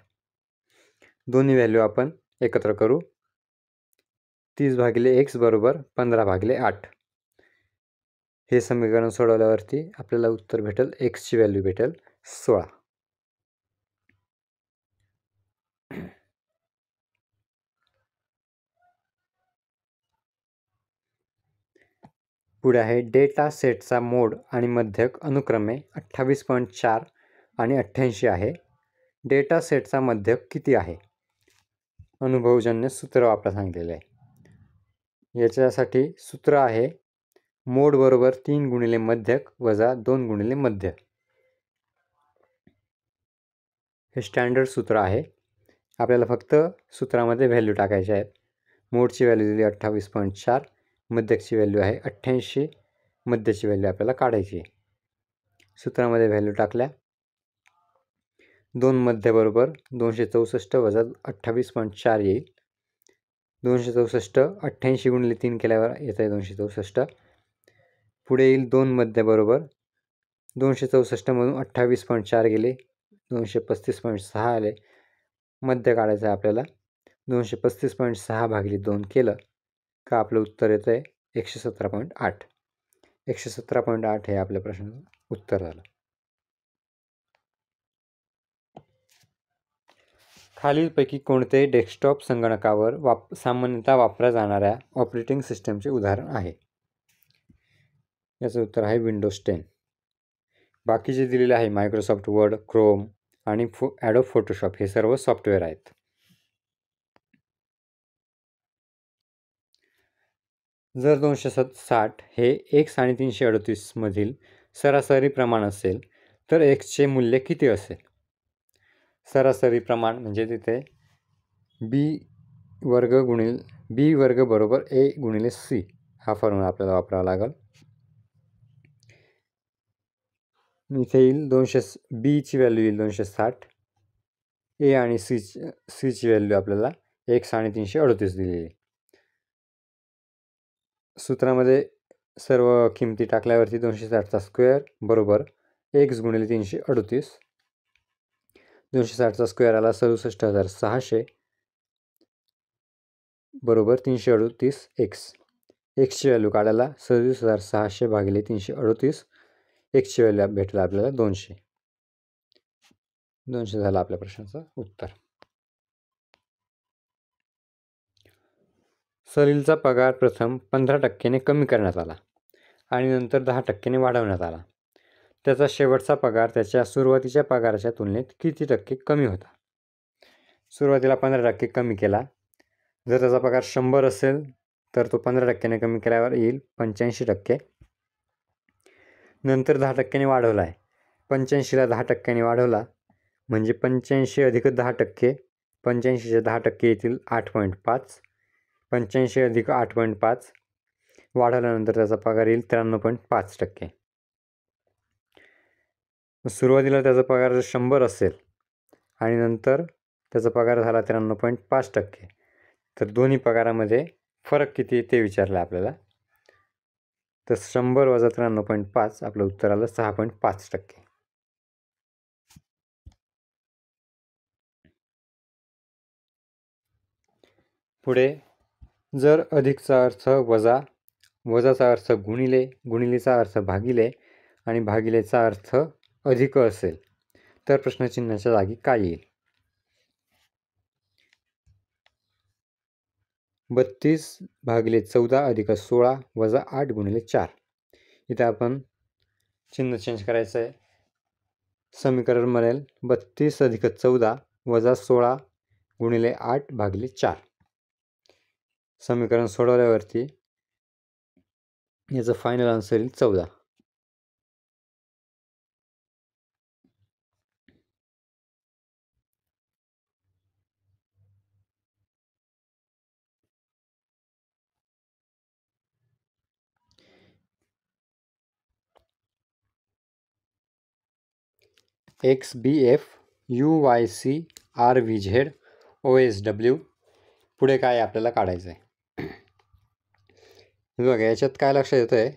दोन्ही व्हॅल्यू आपण एकत्र करू. 30/x बरोबर 15/8. हे समीकरण सोडवल्यावरती आपल्याला उत्तर भेटेल, एक्सची व्हॅल्यू भेटेल 16. पुढे आहे डेटा सेटचा मोड आणि मध्यक अनुक्रमे 28.4 आणि 88 आहे. डेटा सेटचा मध्यक किती आहे? अनुभवजन्य सूत्र वापरा सांगितलेलं आहे. याच्यासाठी सूत्र आहे मोड बरोबर 3 गुणिले मध्यक वजा 2 गुणिले मध्य. हे स्टँडर्ड सूत्र आहे. आपल्याला फक्त सूत्रामध्ये व्हॅल्यू टाकायच्या आहेत. मोडची व्हॅल्यू दिली 28.4, मध्यकची व्हॅल्यू आहे 88, मध्यची व्हॅल्यू आपल्याला काढायची आहे. सूत्रामध्ये व्हॅल्यू टाकल्या. 2 मध्य बरोबर 264 वजा 28.4 येईल. 264 88 गुणिले 3 केल्यावर येत आहे 264. पुढे येईल 2 मध्य बरोबर 264 मधून 28.4 गेले, 235.6 आले. मध्य काढायचं आहे आपल्याला. 235.6 भागिले 2 केलं का आपलं उत्तर येतं आहे 117.8. 117.8 हे आपल्या प्रश्नाचं उत्तर झालं. खालीलपैकी कोणते डेस्कटॉप संगणकावर सामान्यतः वापरल्या जाणाऱ्या ऑपरेटिंग सिस्टमचे उदाहरण आहे? याचं उत्तर आहे विंडोज 10. बाकीचे दिलेले आहे मायक्रोसॉफ्ट वर्ड, क्रोम आणि ॲडोब फोटोशॉप, हे सर्व सॉफ्टवेअर आहेत. जर 260 हे x आणि 338 मधील सरासरी प्रमाण असेल तर xचे मूल्य किती असेल? सरासरी प्रमाण म्हणजे तिथे b वर्ग बरोबर a गुणिले c हा फॉर्म्युला आपल्याला वापरावा लागेल. इथे येईल b ची व्हॅल्यू येईल 260, a आणि c ची व्हॅल्यू आपल्याला x आणि 338 दिलेली. सूत्रामध्ये सर्व किमती टाकल्यावरती 260चा स्क्वेअर बरोबर x गुणिले 338. 260चा स्क्वेअर आला 67,600 बरोबर 338 एक्सची व्हॅल्यू काढायला 67,600 भागिले 338. एक्सची व्हॅल्यू भेटेल आपल्याला 200. 200 झालं आपल्या प्रश्नाचं उत्तर. सलीलचा पगार प्रथम 15% कमी करण्यात आला आणि नंतर 10% वाढवण्यात आला. त्याचा शेवटचा पगार त्याच्या सुरुवातीच्या पगाराच्या तुलनेत किती टक्के कमी होता? सुरुवातीला 15% कमी केला. जर त्याचा पगार 100 असेल तर तो 15% कमी केल्यावर येईल 85%. नंतर 10% वाढवला आहे. 85ला 10% वाढवला म्हणजे 85 अधिक 10%. 85चे 10% येतील 8.5. 85 अधिक 8.5 वाढवल्यानंतर त्याचा पगार येईल 93.5%. सुरुवातीला त्याचा पगार जर 100 असेल आणि नंतर त्याचा पगार झाला 93.5%, तर दोन्ही पगारामध्ये फरक किती ते विचारलं आपल्याला. तर 100 वजा 93.5 आपलं उत्तर आलं 6.5%. पुढे जर अधिकचा अर्थ वजा, वजाचा अर्थ गुणिले, गुणिलेचा अर्थ भागिले आणि भागिलेचा अर्थ अधिक असेल तर प्रश्नचिन्हाच्या जागी काय येईल? 32 भागिले 14 अधिक 16 वजा 8 गुणिले 4. इथे आपण चिन्ह चेंज करायचं आहे. समीकरण बनेल 32 अधिक 14 वजा 16 गुणिले 8 भागिले 4. समीकरण सोडवल्यावरती याचं फायनल आन्सर येईल 14. XBF UYC RVZ OSW पुढे काय आपल्याला काढायचं आहे? बघा याच्यात काय लक्षात येतं आहे,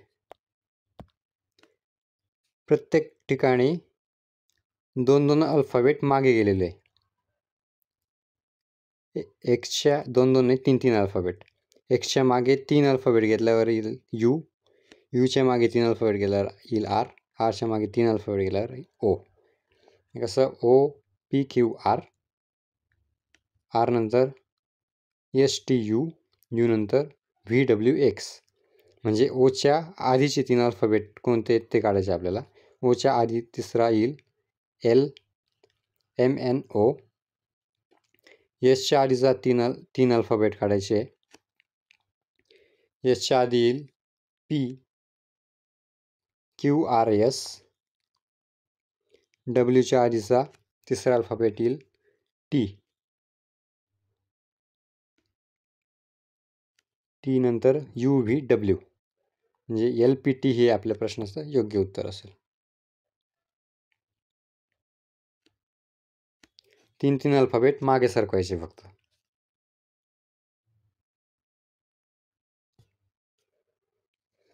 प्रत्येक ठिकाणी 2-2 अल्फाबेट मागे गेलेले आहे. एक्सच्या 2-2 नाही 3-3 अल्फाबेट. एक्सच्या मागे 3 अल्फाबेट घेतल्यावर येईल यू, यूच्या मागे 3 अल्फाबेट गेल्यावर येईल आर, आरच्या मागे 3 अल्फाबेट गेल्यावर ओ. कसं OPQR, आर नंतर STU, यू नंतर VWX. म्हणजे ओच्या आधीचे 3 अल्फाबेट कोणते ते काढायचे आपल्याला. ओच्या आधी तिसरा येईल LMNO. एसच्या आधीचा 3 अल्फाबेट काढायचे. एसच्या आधी येईल PQRS. डब्ल्यूच्या आधीचा तिसरा अल्फाबेट येईल T. टी नंतर UVW. म्हणजे LPT हे आपल्या प्रश्नाचं योग्य उत्तर असेल. 3-3 अल्फाबेट मागे सरकवायचे फक्त.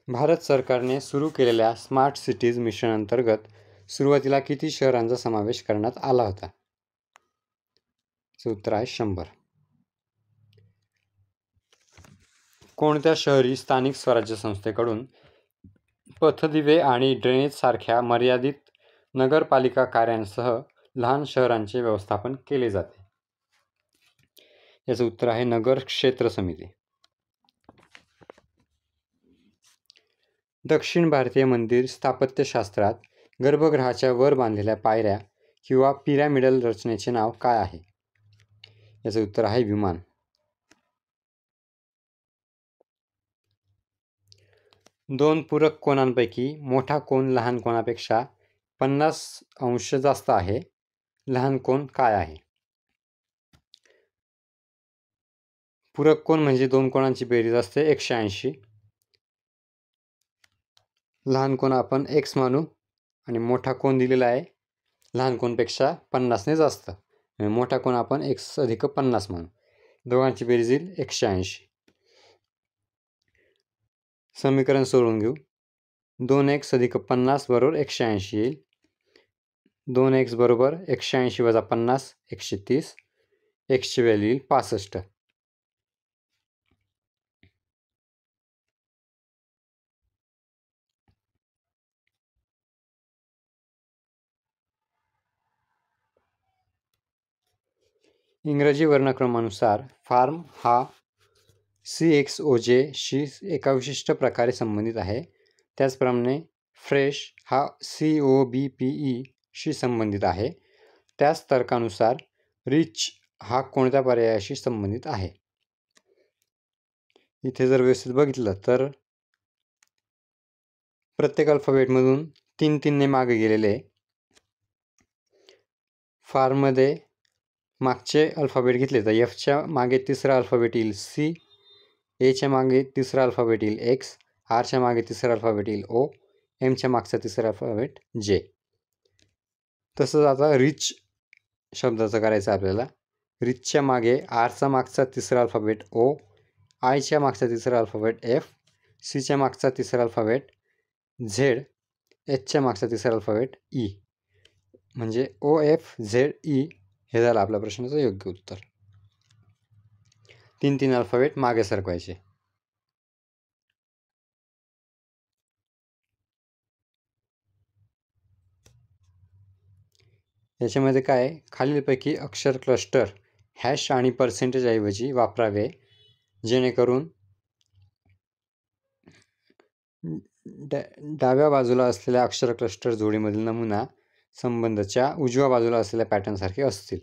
भारत सरकारने सुरू केलेल्या स्मार्ट सिटीज मिशन अंतर्गत सुरुवातीला किती शहरांचा समावेश करण्यात आला होता? उत्तर आहे 100. कोणत्या शहरी स्थानिक स्वराज्य संस्थेकडून पथदिवे आणि ड्रेनेज सारख्या मर्यादित नगरपालिका कार्यांसह लहान शहरांचे व्यवस्थापन केले जाते? याचं उत्तर आहे नगर क्षेत्र समिती. दक्षिण भारतीय मंदिर स्थापत्यशास्त्रात गर्भगृहाच्या वर बांधलेल्या पायऱ्या किंवा पिरॅमिडल रचनेचे नाव काय आहे? याचं उत्तर आहे विमान. दोन पूरक कोनांपैकी मोठा कोन लहान कोनापेक्षा 50 अंश जास्त आहे. लहान कोन काय आहे? पूरक कोन म्हणजे दोन कोनांची बेरीज असते 180. लहान कोन आपण x मानू आणि मोठा कोन दिलेला आहे लहान कोनपेक्षा 50ने जास्त. मोठा कोन आपण x अधिक 50 मानू. दोघांची बेरीज येईल 180. समीकरण सोडवून घेऊ. 2x अधिक 50 बरोबर 180 येईल. 2x बरोबर 180 वजा 50 130. xची व्हॅल्यू येईल 65. इंग्रजी वर्णक्रमानुसार फार्म हा CXOJ शी एका विशिष्ट प्रकारे संबंधित आहे. त्याचप्रमाणे फ्रेश हा COBPE शी संबंधित आहे. त्याच तर्कानुसार रिच हा कोणत्या पर्यायाशी संबंधित आहे? इथे जर व्यवस्थित बघितलं तर प्रत्येक अल्फाबेटमधून 3-3ने मागे गेलेले. फार्ममध्ये मागचे अल्फाबेट घेतले तर Fच्या मागे तिसरा अल्फाबेट येईल C, Aच्या मागे तिसरा अल्फाबेट येईल X, Rच्या मागे तिसरा अल्फाबेट येईल O, Mच्या मागचा तिसरा अल्फाबेट J. तसंच आता रिच शब्दाचं करायचं आपल्याला. रिचच्या मागे Rचा मागचा तिसरा अल्फाबेट O, Iच्या मागचा तिसरा अल्फाबेट F, Cच्या मागचा तिसरा अल्फाबेट Z, Hच्या मागचा तिसरा अल्फाबेट E. म्हणजे OFZE हे झालं आपल्या प्रश्नाचं योग्य उत्तर. 3-3 अल्फाबेट मागे सरकवायचे. याच्यामध्ये काय खालीलपैकी अक्षर क्लस्टर हॅश आणि पर्सेंटेज ऐवजी वापरावे जेणेकरून डाव्या बाजूला असलेल्या अक्षर क्लस्टर जोडीमधील नमुना संबंधच्या उजव्या बाजूला असलेल्या पॅटर्नसारखे असतील.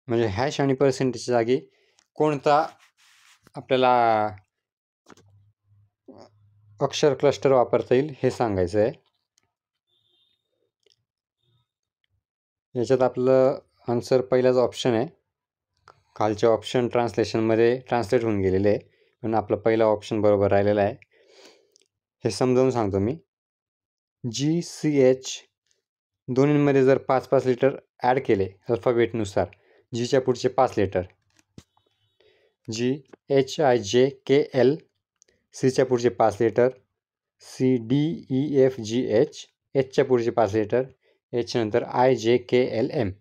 म्हणजे हॅश आणि पर्सेंटेजच्या जागी कोणता आपल्याला अक्षर क्लस्टर वापरता येईल हे सांगायचं आहे. याच्यात आपलं आन्सर पहिलाच ऑप्शन आहे. खालचे ऑप्शन ट्रान्सलेशनमध्ये ट्रान्सलेट होऊन गेलेले आहे पण आपला पहिला ऑप्शन बरोबर राहिलेला आहे. हे समजावून सांगतो मी. GCH दोन्हींमध्ये जर 5-5 लिटर ॲड केले अल्फाबेटनुसार जीच्या पुढचे 5 लिटर GHIJKL, Cच्या पुढचे 5 लिटर CDEFGH, Hच्या पुढचे 5 लिटर H नंतर IJKLM.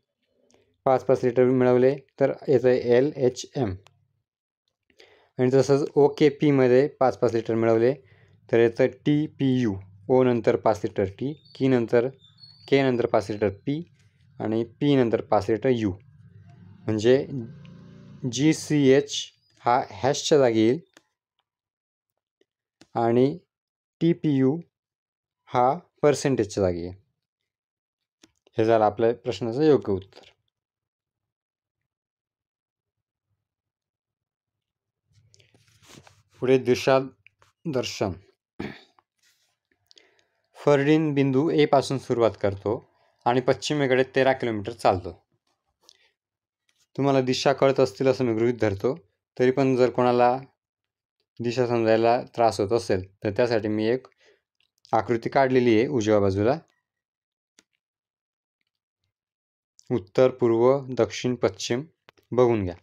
5-5 लिटर मिळवले तर येतं LHM. आणि तसंच OKPमध्ये 5-5 लिटर मिळवले तर येतं TPU. O नंतर 5 लिटर T, K नंतर 5 लिटर P आणि P नंतर 5 लिटर U. म्हणजे GCH हा हॅशच्या जागी येईल आणि TPU हा पर्सेंटेजच्या जागी येईल. हे झालं आपल्या प्रश्नाचं योग्य उत्तर. पुढे दिशादर्शन. फर्डिन बिंदू A पासून सुरुवात करतो आणि पश्चिमेकडे 13 किलोमीटर चालतो. तुम्हाला दिशा कळत असतील असं मी गृहीत धरतो. तरी पण जर कोणाला दिशा समजायला त्रास होत असेल तर त्यासाठी मी एक आकृती काढलेली आहे उजव्या बाजूला. उत्तर, पूर्व, दक्षिण, पश्चिम बघून घ्या.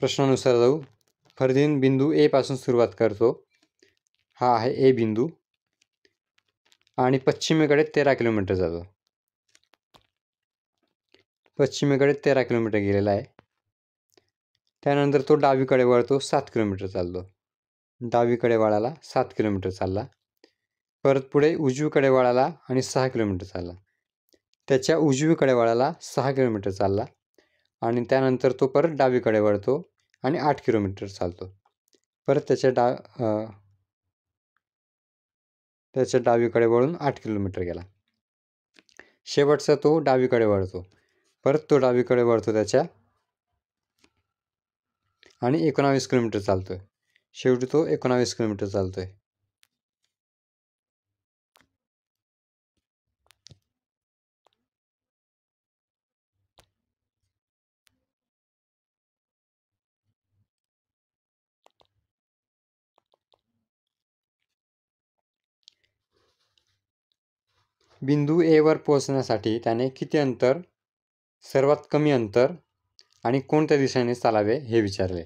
प्रश्नानुसार जाऊ. फर्डिन बिंदू A पासून सुरुवात करतो. हा आहे A बिंदू आणि पश्चिमेकडे 13 किलोमीटर जातो. पश्चिमेकडे 13 किलोमीटर गेलेला आहे. त्यानंतर तो डावीकडे वळतो 7 किलोमीटर चालतो. डावीकडे वळाला 7 किलोमीटर चालला. परत पुढे उजवीकडे वळाला आणि 6 किलोमीटर चालला. त्याच्या उजवीकडे वळाला 6 किलोमीटर चालला आणि त्यानंतर तो परत डावीकडे वळतो आणि 8 किलोमीटर चालतो. परत त्याच्या डावीकडे वळून 8 किलोमीटर गेला. शेवटचा तो डावीकडे वळतो. परत तो डावीकडे वळतो त्याच्या आणि 19 किलोमीटर चालतो. शेवटी तो 19 किलोमीटर चालतोय. बिंदू ए वर पोहोचण्यासाठी त्याने किती अंतर, सर्वात कमी अंतर आणि कोणत्या दिशेने चालावे हे विचारले.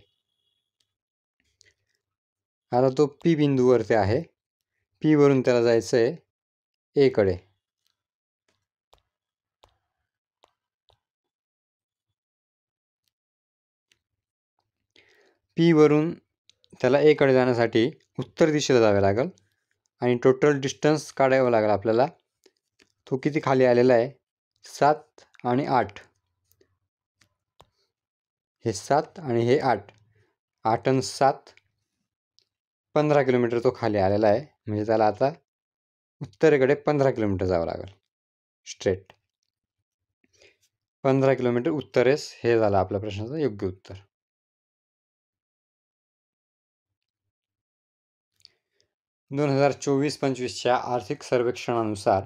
आता तो पी बिंदूवरती आहे. पी वरून त्याला जायचं आहे ए कडे. पी वरून त्याला ए कडे जाण्यासाठी उत्तर दिशेला जावे लागेल आणि टोटल डिस्टन्स काढावं लागेल आपल्याला. तो किती खाली आलेला आहे, 7 आणि 8. हे 7 आणि हे 8. 8 आणि 7 15 किलोमीटर तो खाली आलेला आहे. म्हणजे त्याला आता उत्तरेकडे 15 किलोमीटर जावं लागेल स्ट्रेट. 15 किलोमीटर उत्तरेस. हे झालं आपल्या प्रश्नाचं योग्य उत्तर. 2024-25च्या आर्थिक सर्वेक्षणानुसार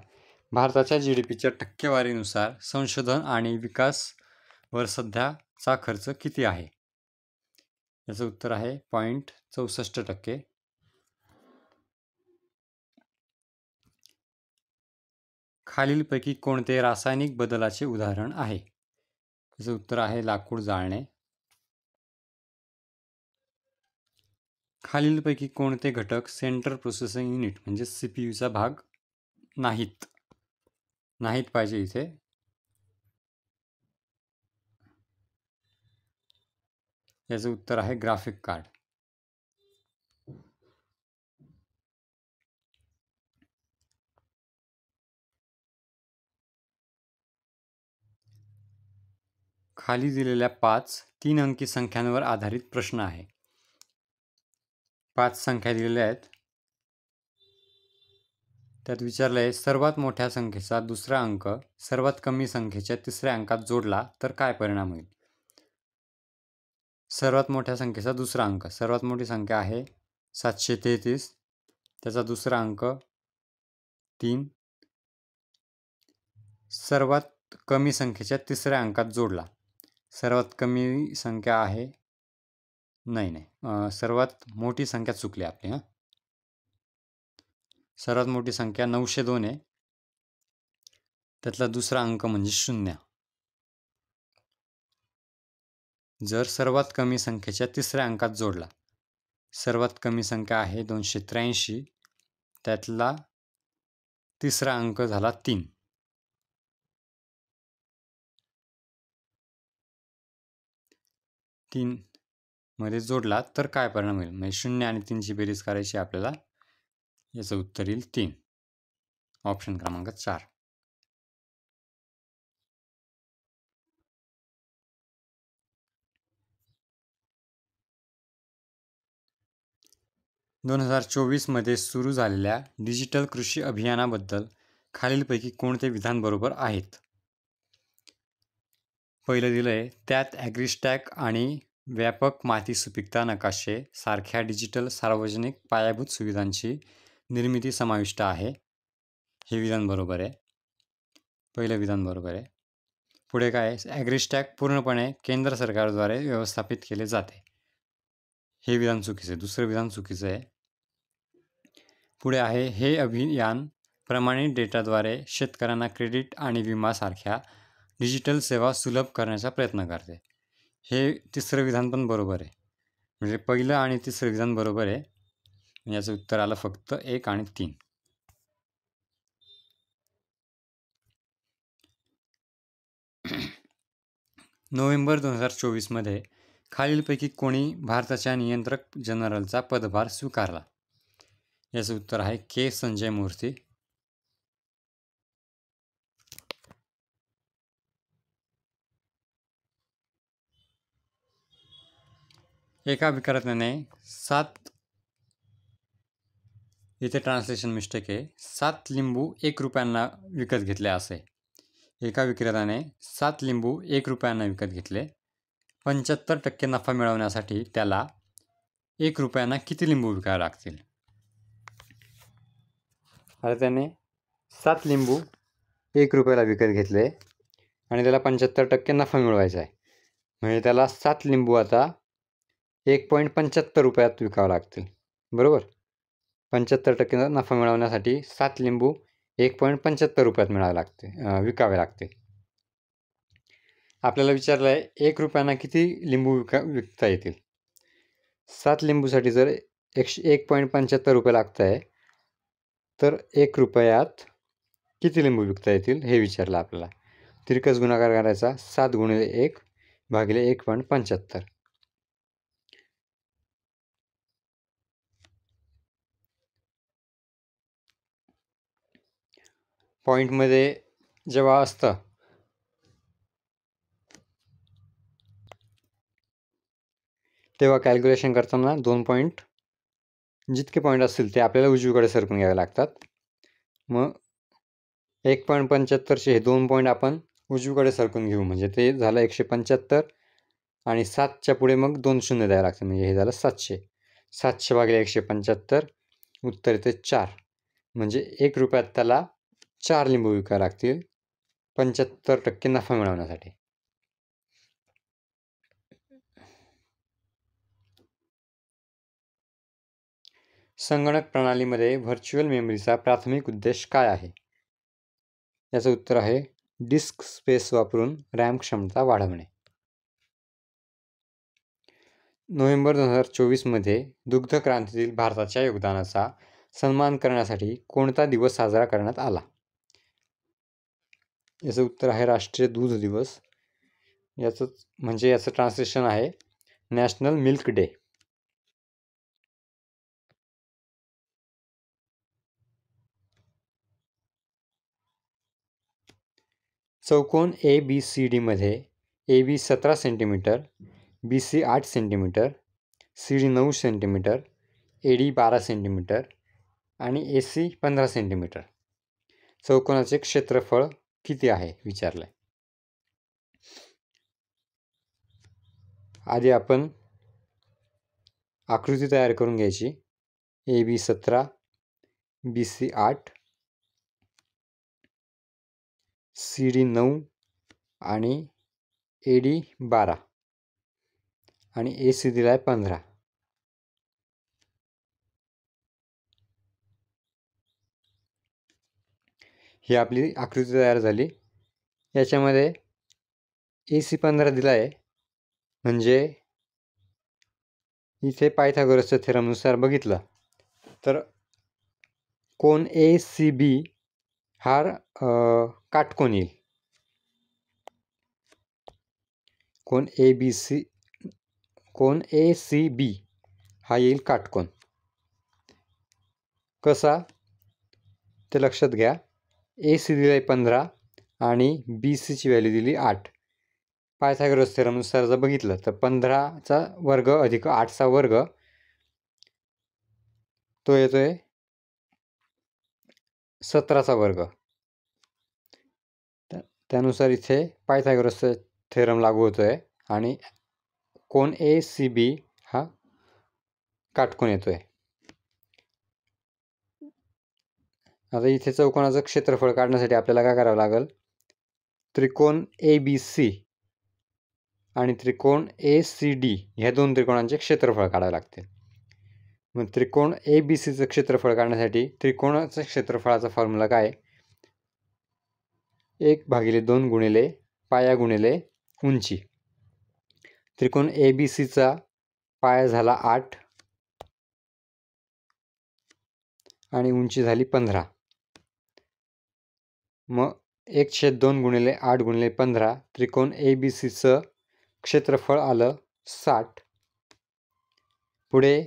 भारताच्या GDPच्या टक्केवारीनुसार संशोधन आणि विकासवर सध्याचा खर्च किती आहे? याचं उत्तर आहे 0.64%. खालीलपैकी कोणते रासायनिक बदलाचे उदाहरण आहे? याचं उत्तर आहे लाकूड जाळणे. खालीलपैकी कोणते घटक सेंट्रल प्रोसेसिंग युनिट म्हणजे CPUचा भाग नाहीत पाहिजे इथे. याचं उत्तर आहे ग्राफिक कार्ड. खाली दिलेल्या 5 3 अंकी संख्यांवर आधारित प्रश्न आहे. 5 संख्या दिलेल्या आहेत. त्यात विचारलं आहे सर्वात मोठ्या संख्येचा दुसरा अंक सर्वात कमी संख्येच्या तिसऱ्या अंकात जोडला तर काय परिणाम होईल? सर्वात मोठ्या संख्येचा दुसरा अंक, सर्वात मोठी संख्या आहे 733. त्याचा दुसरा अंक 3. सर्वात कमी संख्येच्या तिसऱ्या अंकात जोडला. सर्वात कमी संख्या आहे सर्वात मोठी संख्या चुकली आपली. सर्वात मोठी संख्या 902 आहे. त्यातला दुसरा अंक म्हणजे 0. जर सर्वात कमी संख्येच्या तिसऱ्या अंकात जोडला. सर्वात कमी संख्या आहे 283. त्यातला तिसरा अंक झाला 3. मध्ये जोडला तर काय परिणाम होईल? म्हणजे 0 आणि 3ची बेरीज करायची आपल्याला. याचं उत्तर येईल 3. ऑप्शन क्रमांक 4. मध्ये सुरू झालेल्या डिजिटल कृषी अभियानाबद्दल खालीलपैकी कोणते विधान बरोबर आहेत? पहिलं दिलंय त्यात ॲग्रिस्टॅक आणि व्यापक माती सुपीकता नकाशे सारख्या डिजिटल सार्वजनिक पायाभूत सुविधांची निर्मिती समाविष्ट आहे. हे विधान बरोबर आहे. पहिलं विधान बरोबर आहे. पुढे काय आहे? ॲग्रिस्टॅक पूर्णपणे केंद्र सरकारद्वारे व्यवस्थापित केले जाते. हे विधान चुकीचं आहे. दुसरं विधान चुकीचं आहे. पुढे आहे हे अभियान प्रमाणित डेटाद्वारे शेतकऱ्यांना क्रेडिट आणि विमा सारख्या डिजिटल सेवा सुलभ करण्याचा प्रयत्न करते. हे तिसरं विधान पण बरोबर आहे. म्हणजे पहिलं आणि तिसरं विधान बरोबर आहे. याचं उत्तर आलं फक्त 1 आणि 3. नोव्हेंबर 2024 खालीलपैकी कोणी भारताच्या नियंत्रक जनरलचा पदभार स्वीकारला? याचं उत्तर आहे के. संजय मूर्ती. एका विक्रेत्याने 7 इथे ट्रान्सलेशन मिस्टेक आहे. 7 लिंबू 1 रुपयांना विकत घेतले असे. एका विक्रेत्याने 7 लिंबू 1 रुपयांना विकत घेतले. 75% नफा मिळवण्यासाठी त्याला 1 रुपयांना किती लिंबू विकावे लागतील? आता त्याने 7 लिंबू 1 रुपयाला विकत घेतले आणि त्याला 75% नफा मिळवायचा आहे. म्हणजे त्याला 7 लिंबू आता 1.75 रुपयात विकावं लागतील. बरोबर? 75% नफा मिळवण्यासाठी 7 लिंबू 1.75 रुपयात विकावे लागतील. आपल्याला विचारलं आहे 1 रुपयांना किती लिंबू विकता येतील. 7 लिंबूसाठी जर 1.75 रुपये लागत आहे, तर 1 रुपयात किती लिंबू विकता येतील हे विचारलं आपल्याला. तिरकस गुणाकार करायचा 7 गुणिले 1 भागिले 1.75. पॉईंटमध्ये जेव्हा असतं तेव्हा कॅल्क्युलेशन करताना 2 पॉईंट जितके पॉईंट असतील ते आपल्याला उजवीकडे सरकून घ्यावे लागतात. मग 1.75चे हे 2 पॉईंट आपण उजवीकडे सरकून घेऊ, म्हणजे ते झालं 175 आणि 7च्या पुढे मग 2 शून्य द्यावे लागतात, म्हणजे हे झालं 700. 700 भागिले 175 उत्तर येते 4. म्हणजे 1 रुपयात त्याला 4 लिंबू विकावे लागतील 75% नफा मिळवण्यासाठी. संगणक प्रणालीमध्ये व्हर्च्युअल मेमरीचा प्राथमिक उद्देश काय आहे? याचं उत्तर आहे डिस्क स्पेस वापरून रॅम क्षमता वाढवणे. नोव्हेंबर 2024मध्ये दुग्ध क्रांतीतील भारताच्या योगदानाचा सन्मान करण्यासाठी कोणता दिवस साजरा करण्यात आला? याचं उत्तर आहे राष्ट्रीय दूध दिवस. याचं ट्रान्सलेशन आहे नॅशनल मिल्क डे. चौकोन ABCD मध्ये AB 17 centimetre, BC 8 centimetre, CD 9 centimetre, AD 12 centimetre आणि AC 15 सेंटीमीटर. चौकोनाचे क्षेत्रफळ किती आहे विचारलंय. आधी आपण आकृती तयार करून घ्यायची. AB 17, BC 8, CD 9 आणि AD 12 आणि AC दिलाय 15. ही आपली आकृती तयार झाली. याच्यामध्ये AC 15 दिला आहे, म्हणजे इथे पायथागोरसच्या थेरमनुसार बघितलं तर कोन ACB हा काटकोन येईल. कोन ACB हा येईल काटकोन. कसा ते लक्षात घ्या. AC दिली 15 आणि BCची व्हॅल्यू दिली 8. पायथागोरस थेरमनुसार जर बघितलं तर 15चा वर्ग अधिक 8चा वर्ग तो येतोय 17चा वर्ग. त्यानुसार इथे पायथागोरसचा थेरम लागू होतोय आणि कोन ACB हा काटकोन येतोय. आता इथे चौकोनाचं क्षेत्रफळ काढण्यासाठी आपल्याला काय करावं लागेल? त्रिकोण ABC आणि त्रिकोण ACD ह्या 2 त्रिकोणांचे क्षेत्रफळ काढावे लागते. मग त्रिकोण ABCचं क्षेत्रफळ काढण्यासाठी त्रिकोणाचं क्षेत्रफळाचा फॉर्म्युला काय? 1/2 गुणिले पाया गुणिले उंची. त्रिकोण ABCचा पाया झाला 8 आणि उंची झाली 15. मग 1/2 गुणिले 8 गुणिले 15 त्रिकोण ABCचं क्षेत्रफळ आलं 60. पुढे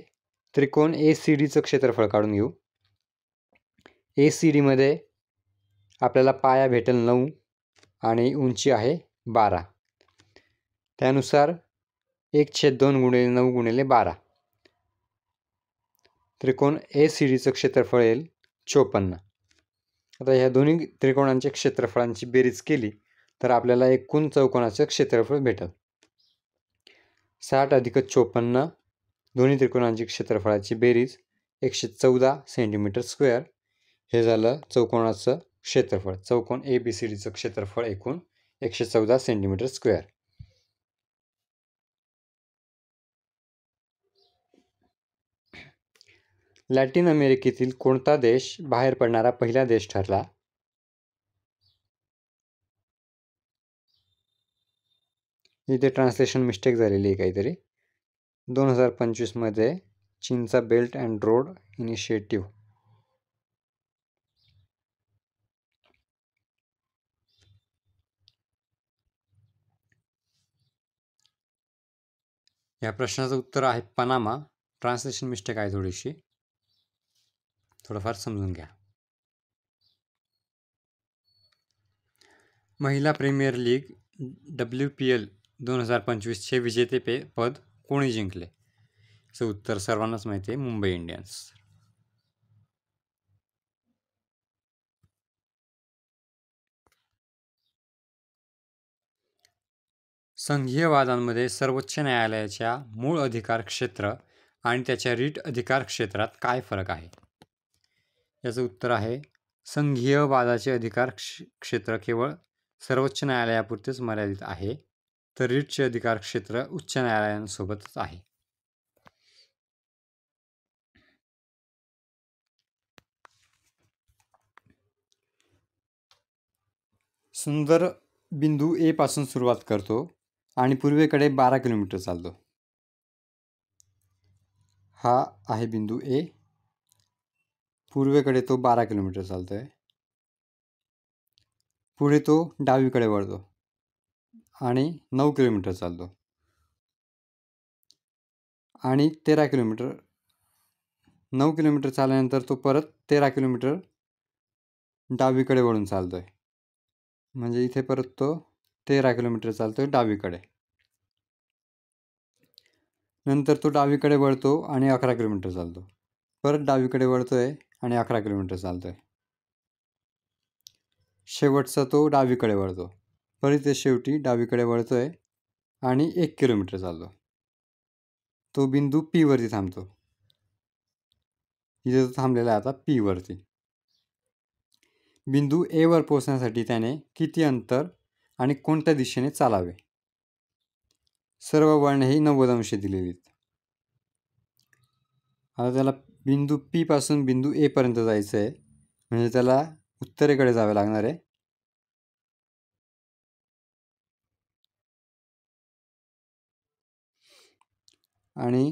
त्रिकोण ACDचं क्षेत्रफळ काढून घेऊ. ACD मध्ये आपल्याला पाया भेटेल 9 आणि उंची आहे 12. त्यानुसार 1/2 गुणिले 9 गुणिले 12 त्रिकोण ACDचं क्षेत्रफळ येईल 54. आता ह्या दोन्ही त्रिकोणांच्या क्षेत्रफळांची बेरीज केली तर आपल्याला एकूण चौकोनाचं क्षेत्रफळ भेटेल. 60 अधिक 54 दोन्ही त्रिकोणांची क्षेत्रफळाची बेरीज 114 सेंटीमीटर स्क्वेअर. हे झालं चौकोनाचं क्षेत्रफळ. चौकोन ABCDचं क्षेत्रफळ एकूण 114 सेंटीमीटर स्क्वेअर. लॅटिन अमेरिकेतील कोणता देश बाहेर पडणारा पहिला देश ठरला? इथे ट्रान्सलेशन मिस्टेक झालेली आहे काहीतरी. 2025 मध्ये चीनचा बेल्ट अँड रोड इनिशिएटिव्ह. या प्रश्नाचं उत्तर आहे पनामा. ट्रान्सलेशन मिस्टेक आहे थोडीशी, थोडंफार समजून घ्या. महिला प्रीमियर लीग WPL 2025चे विजेते पद कोणी जिंकले? याचं उत्तर सर्वांनाच माहिती आहे, मुंबई इंडियन्स. संघीय वादांमध्ये सर्वोच्च न्यायालयाच्या मूळ अधिकार क्षेत्र आणि त्याच्या रीट अधिकार क्षेत्रात काय फरक आहे? याचं उत्तर आहे, संघीय वादाचे अधिकार क्षेत्र केवळ सर्वोच्च न्यायालयापुरतेच मर्यादित आहे, तर रीटचे अधिकार क्षेत्र उच्च न्यायालयांसोबतच आहे. सुंदर बिंदू A पासून सुरुवात करतो आणि पूर्वेकडे 12 किलोमीटर चालतो. हा आहे बिंदू A. पूर्वेकडे तो 12 किलोमीटर चालतोय. पुढे तो डावीकडे वळतो आणि 9 किलोमीटर चालतो आणि 13 किलोमीटर. 9 किलोमीटर चालल्यानंतर तो परत 13 किलोमीटर डावीकडे वळून चालतोय. म्हणजे इथे परत तो 13 किलोमीटर चालतोय डावीकडे. नंतर तो डावीकडे वळतो आणि 11 किलोमीटर चालतो. परत डावीकडे वळतोय आणि 11 किलोमीटर चालतोय. शेवटचा तो डावीकडे वळतो. परत ते शेवटी डावीकडे वळतोय आणि 1 किलोमीटर चालतो. तो बिंदू P वरती थांबतो. इथे तो थांबलेला आहे आता P वरती. बिंदू A वर पोहोचण्यासाठी त्याने किती अंतर आणि कोणत्या दिशेने चालावे? सर्व वळणे ही 90 अंश दिलेली आहेत. आता त्याला बिंदू P पासून बिंदू A पर्यंत जायचं आहे, म्हणजे त्याला उत्तरेकडे जावे लागणार आहे. आणि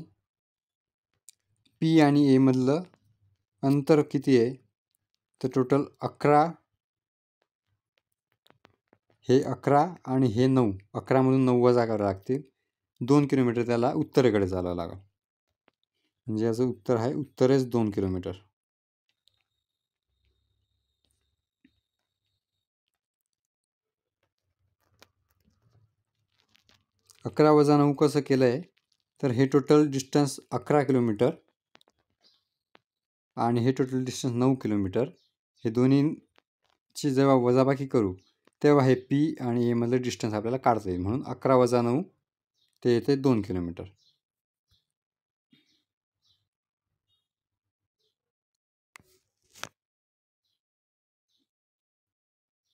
P आणि A मधलं अंतर किती आहे? तर टोटल 11. हे 11 आणि हे 9. 11 मधून 9 वजा करावे लागतील. 2 किलोमीटर त्याला उत्तरेकडे चालावं लागेल. म्हणजे याचं उत्तर आहे उत्तरेस 2 किलोमीटर. अकरा वजा 9 कसं केलं आहे? तर हे टोटल डिस्टन्स 11 किलोमीटर आणि हे टोटल डिस्टन्स 9 किलोमीटर. हे दोन्हीची जेव्हा वजाबाकी करू तेव्हा हे P आणि A मधलं डिस्टन्स आपल्याला काढता येईल. म्हणून 11 वजा 9 ते येते 2 किलोमीटर.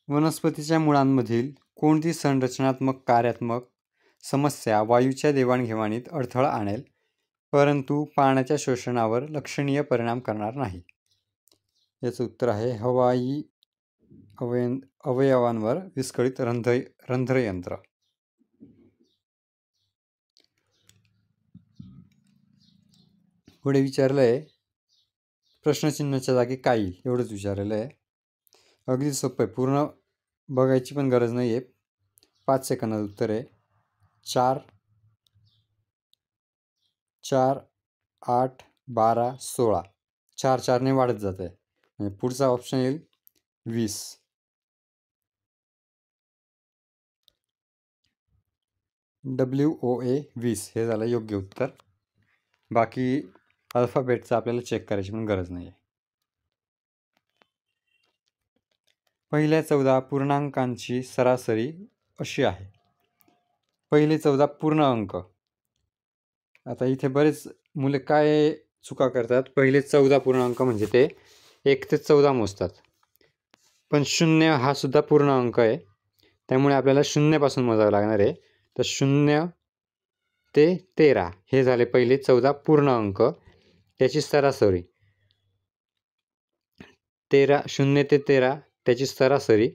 वनस्पतीच्या मुळांमधील कोणती संरचनात्मक कार्यात्मक समस्या वायूच्या देवाणघेवाणीत अडथळा आणेल, परंतु पाण्याच्या शोषणावर लक्षणीय परिणाम करणार नाही? याचं उत्तर आहे हवाई अवयवांवर विस्कळीत रंध्रयंत्र. पुढे विचारलं आहे प्रश्नचिन्हाच्या जागी काय एवढंच विचारलेलं आहे. अगदी सोपं आहे, पूर्ण बघायची पण गरज नाही आहे. 5 सेकंदात उत्तर आहे. 4, 4, 8, 12, 16. 4 4ने वाढत जात आहे. म्हणजे पुढचा ऑप्शन येईल 20. WOA 20 हे झालं योग्य उत्तर. बाकी अल्फाबेटचं आपल्याला चेक करायची पण गरज नाही आहे. पहिल्या 14 पूर्णांकांची सरासरी अशी आहे. पहिले 14 पूर्ण अंक. आता इथे बरेच मुले काय चुका करतात, पहिले 14 पूर्णांक म्हणजे ते 1 ते 14 मोजतात, पण 0 हा सुद्धा पूर्ण अंक आहे, त्यामुळे आपल्याला 0 पासून मोजावं लागणार आहे. तर 0 ते 13 हे झाले पहिले 14 पूर्ण अंक, त्याची सरासरी 0 ते 13 त्याची सरासरी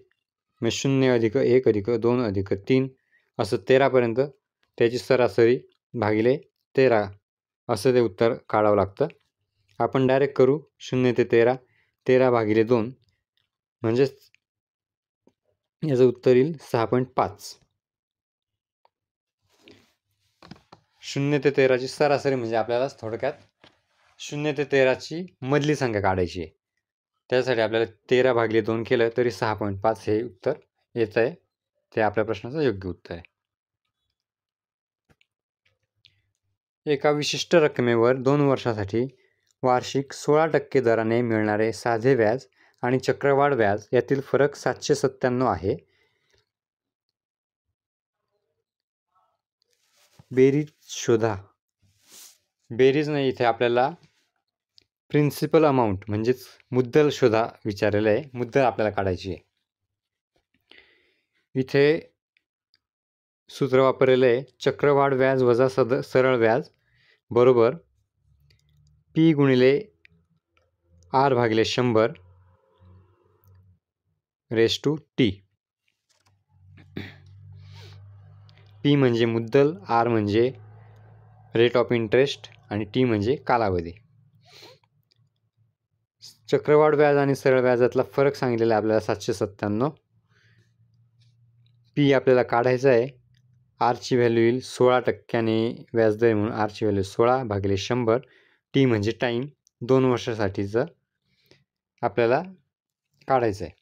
मग 0 अधिक 1 अधिक 2 अधिक 3 असं 13पर्यंत त्याची सरासरी भागिले 13 असं ते उत्तर काढावं लागतं. आपण डायरेक्ट करू 0 ते 13 13 भागिले 2 म्हणजेच याचं उत्तर येईल 6.5. 0 ते 13ची सरासरी म्हणजे आपल्याला थोडक्यात 0 ते 13ची मधली संख्या काढायची आहे. त्यासाठी आपल्याला 13 भागिले 2 केलं तरी 6.5 हे उत्तर येत आहे. ते आपल्या प्रश्नाचं योग्य उत्तर आहे. एका विशिष्ट रकमेवर 2 वर्षासाठी वार्षिक 16% दराने मिळणारे साधे व्याज आणि चक्रवाढ व्याज यातील फरक 797 आहे. बेरीज शोधा. बेरीज नाही, इथे आपल्याला प्रिन्सिपल अमाऊंट म्हणजेच मुद्दल शोधा विचारलेलं आहे. मुद्दल आपल्याला काढायची आहे. इथे सूत्र वापरलेलं आहे चक्रवाढ व्याज वजा सरळ व्याज बरोबर P गुणिले R भागिले 100 रेस टू T. P म्हणजे मुद्दल, R म्हणजे रेट ऑफ इंटरेस्ट आणि T म्हणजे कालावधी. चक्रवाढ व्याज आणि सरळ व्याजातला फरक सांगितलेला आहे आपल्याला 797. P आपल्याला काढायचं आहे. R ची व्हॅल्यू येईल 16%ने व्याजदर म्हणून R ची व्हॅल्यू 16 भागिले 100. T म्हणजे टाईम 2 वर्षासाठीचं आपल्याला काढायचं आहे.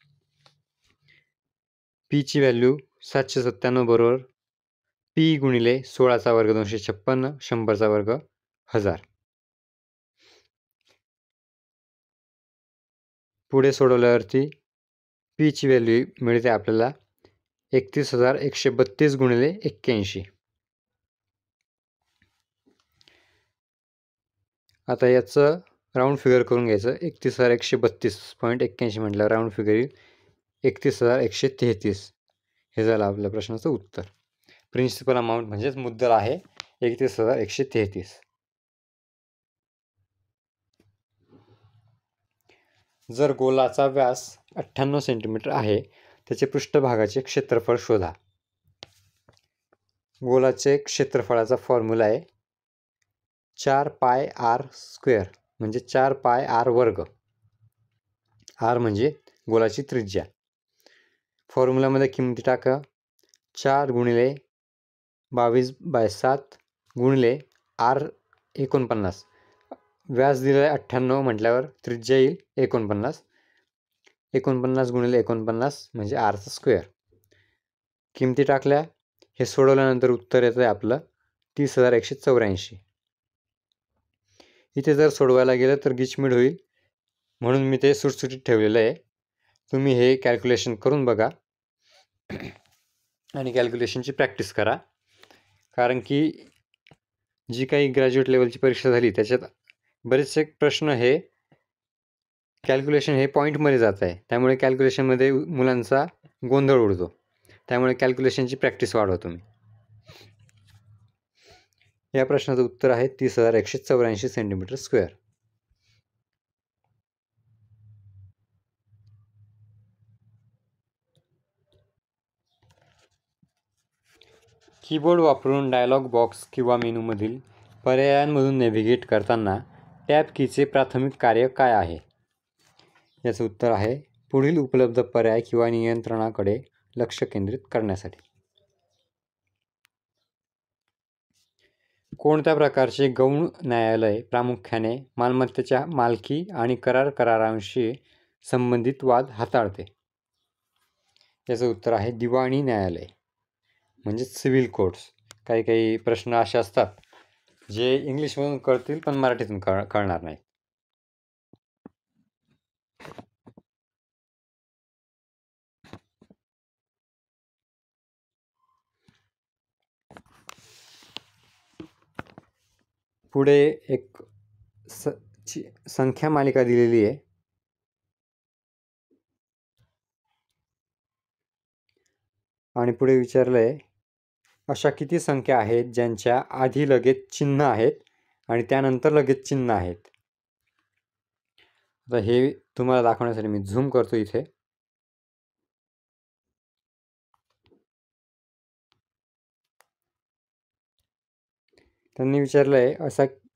P ची व्हॅल्यू 797 बरोबर P गुणिले 16चा वर्ग 256 100चा वर्ग 1000. पुढे सोडवल्यावरती P ची व्हॅल्यू मिळते आपल्याला 31,132 गुणिले 81. आता याचं राऊंड फिगर करून घ्यायचं. 31,132.81 म्हटल्यावर राऊंड फिगर येईल 31,133. हे झालं आपल्या प्रश्नाचं उत्तर. प्रिन्सिपल अमाऊंट म्हणजेच मुद्दल आहे 31,133. जर गोलाचा व्यास 98 सेंटीमीटर आहे, त्याचे पृष्ठभागाचे क्षेत्रफळ शोधा. गोलाचे क्षेत्रफळाचा फॉर्म्युला आहे 4πr² म्हणजे 4πr वर्ग. R म्हणजे गोलाची त्रिज्या. फॉर्म्युलामध्ये किंमती टाका. 4 गुणिले 22/7 गुणिले R 49. व्यास दिलं आहे 98 म्हटल्यावर त्रिज्या येईल 49. 49 गुणिले 49 म्हणजे Rचा स्क्वेअर. किंमती टाकल्या. हे सोडवल्यानंतर उत्तर येतं आहे आपलं 30,184. इथे जर सोडवायला गेलं तर गिचमीड होईल, म्हणून मी ते सुटसुटीत ठेवलेलं आहे. तुम्ही हे कॅल्क्युलेशन करून बघा आणि कॅल्क्युलेशनची प्रॅक्टिस करा. कारण की जी काही ग्रॅज्युएट लेवलची परीक्षा झाली त्याच्यात बरेचसे प्रश्न हे कॅल्क्युलेशन हे पॉईंटमध्ये जात आहे. त्यामुळे कॅल्क्युलेशनमध्ये मुलांचा गोंधळ उडतो. त्यामुळे कॅल्क्युलेशनची प्रॅक्टिस वाढवा तुम्ही. या प्रश्नाचं उत्तर आहे 30,184 सेंटीमीटर स्क्वेअर. कीबोर्ड वापरून डायलॉग बॉक्स किंवा मेनूमधील पर्यायांमधून नेव्हिगेट करताना टॅब कीचे प्राथमिक कार्य काय आहे? याचं उत्तर आहे पुढील उपलब्ध पर्याय किंवा नियंत्रणाकडे लक्ष केंद्रित करण्यासाठी. कोणत्या प्रकारचे गौण न्यायालय प्रामुख्याने मालमत्तेच्या मालकी आणि करारांशी संबंधित वाद हाताळते? याचं उत्तर आहे दिवाणी न्यायालय म्हणजे सिव्हिल कोर्ट्स. काही काही प्रश्न असे असतात जे इंग्लिशमधून कळतील पण मराठीतून कळणार नाही. पुढे एक संख्या मालिका दिलेली आहे. आणि पुढे विचारलंय अशा किती संख्या आहेत ज्यांच्या आधी लगेच चिन्ह आहेत आणि त्यानंतर लगेच चिन्ह आहेत. आता हे तुम्हाला दाखवण्यासाठी मी झूम करतो इथे. त्यांनी विचारलंय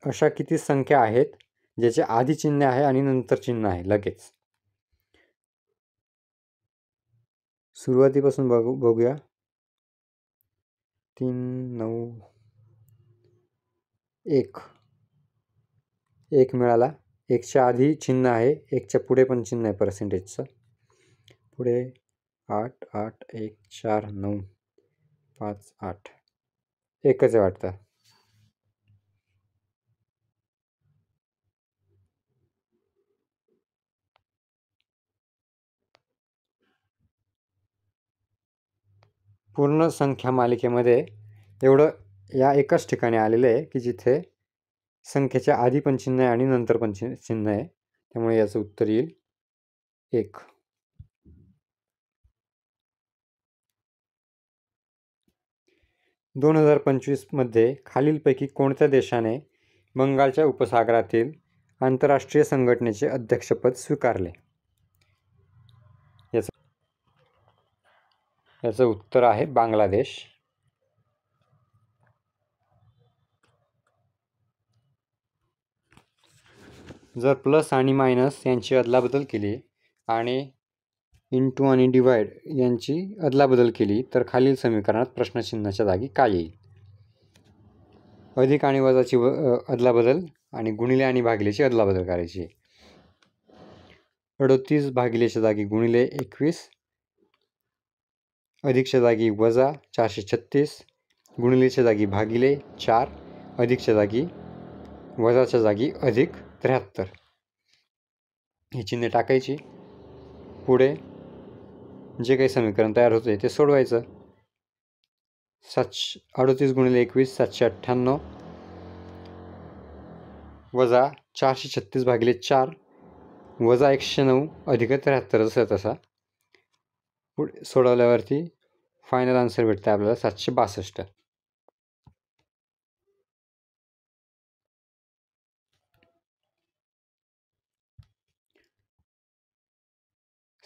अशा किती संख्या आहेत ज्याचे आधी चिन्ह आहे आणि नंतर चिन्ह आहे लगेच. सुरुवातीपासून बघूया. 3 9 1 मिळाला. 1च्या आधी चिन्ह आहे, 1च्या पुढे पण चिन्ह आहे पर्सेंटेजचं. पुढे 8 8 1 4 9 5 8 एकच आहे वाटतं. पूर्ण संख्या मालिकेमध्ये एवढं या एकाच ठिकाणी आलेलं आहे की जिथे संख्येच्या आधी पण चिन्ह आहे आणि नंतर पण चिन्ह आहे. त्यामुळे याचं उत्तर येईल 1. 2025 मध्ये खालीलपैकी कोणत्या देशाने बंगालच्या उपसागरातील आंतरराष्ट्रीय संघटनेचे अध्यक्षपद स्वीकारले? याचं उत्तर आहे बांगलादेश. जर प्लस आणि मायनस यांची अदलाबदल केली आणि इंटू आणि डिवाइड यांची अदलाबदल केली तर खालील समीकरणात प्रश्नचिन्हाच्या जागी काय येईल? अधिक आणि वजाची अदलाबदल आणि गुणिले आणि भागिलेची अदलाबदल करायची. 38 भागिलेच्या जागी गुणिले 21, अधिकच्या जागी वजा 436, गुणिलेच्या जागी भागिले 4, अधिकच्या जागी वजाच्या जागी अधिक 73. ही चिन्हे टाकायची. पुढे जे काही समीकरण तयार होते ते सोडवायचं. 38 गुणिले 21 798, वजा 436 भागिले 4, वजा 109 अधिक 73 जसं तसा. पुढे सोडवल्यावरती फायनल आन्सर भेटते आपल्याला 762.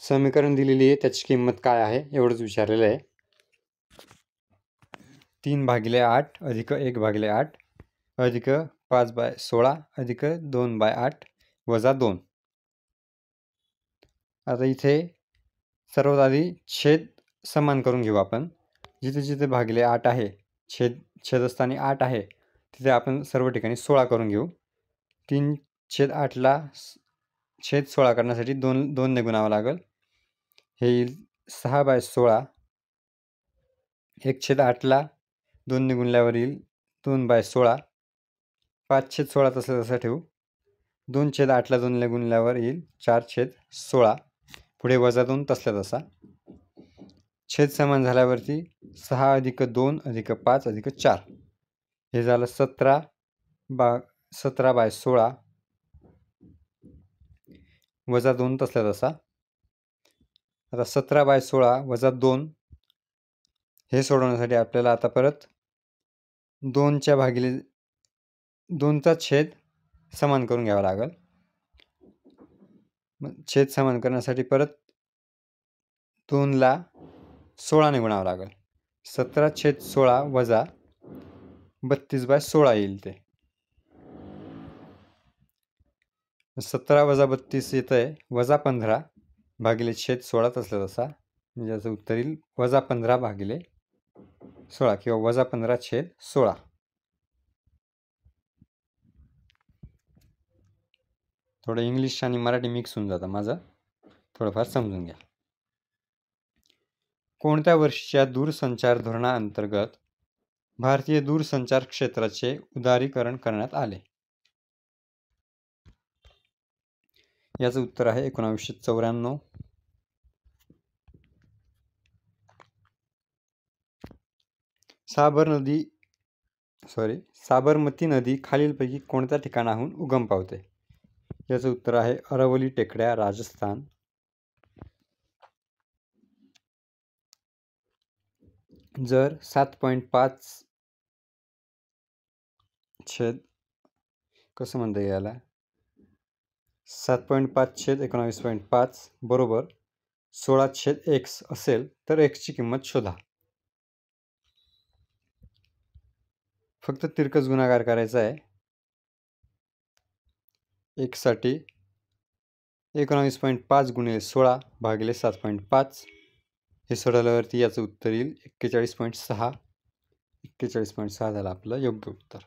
समीकरण दिलेली आहे त्याची किंमत काय आहे एवढंच विचारलेलं आहे. 3 भागिले 8 अधिक 1 भागिले 8 अधिक 5/16 अधिक 2/8 वजा 2. आता इथे सर्वात आधी छेद समान करून घेऊ आपण. जिथे जिथे भागिले 8 आहे, छेदस्थानी 8 आहे, तिथे आपण सर्व ठिकाणी 16 करून घेऊ. 3/8ला छेद 16 करण्यासाठी 2 ने गुणावं लागेल. हे येईल 6/16. 1/8ला 2 ने गुणल्यावर येईल 2/16. 5/16 तसं ठेवू. 2/8ला 2 ने गुणल्यावर येईल 4/16. पुढे वजा 2 तसल्या तसा. छेद समान झाल्यावरती 6 अधिक 2 अधिक 5 अधिक 4 हे झालं 17/16 वजा 2 तसल्या तसा. आता 17/16 वजा 2 हे सोडवण्यासाठी आपल्याला आता परत 2चा छेद समान करून घ्यावा लागेल. छेद समान करण्यासाठी परत 2ला 16 ने गुणावं लागेल. 17/16 वजा 32/16 येईल. ते 17 वजा 32 येतं आहे वजा 15 भागिले छेद 16 तसलं तसा. म्हणजे याचं उत्तर येईल वजा 15 भागिले 16 किंवा वजा 15/16. थोडं इंग्लिश आणि मराठी मिक्स होऊन जातं माझं, थोडंफार समजून घ्या. कोणत्या वर्षीच्या दूरसंचार धोरणाअंतर्गत भारतीय दूरसंचार क्षेत्राचे उदारीकरण करण्यात आले? याचं उत्तर आहे 1994. साबर नदी साबरमती नदी खालीलपैकी कोणत्या ठिकाणाहून उगम पावते? याचं उत्तर आहे अरवली टेकड्या, राजस्थान. जर 7.5 छेद कसं म्हणता येईल याला 7.5 छेद 19.5 बरोबर 16 छेद x असेल तर x ची किंमत शोधा. फक्त तिरकस गुणाकार करायचा आहे. x साठी 19.5 गुणिले 16 भागिले 7.5 हे सोडवल्यावरती याचं उत्तर येईल 41.6. 41.6 झालं आपलं योग्य उत्तर.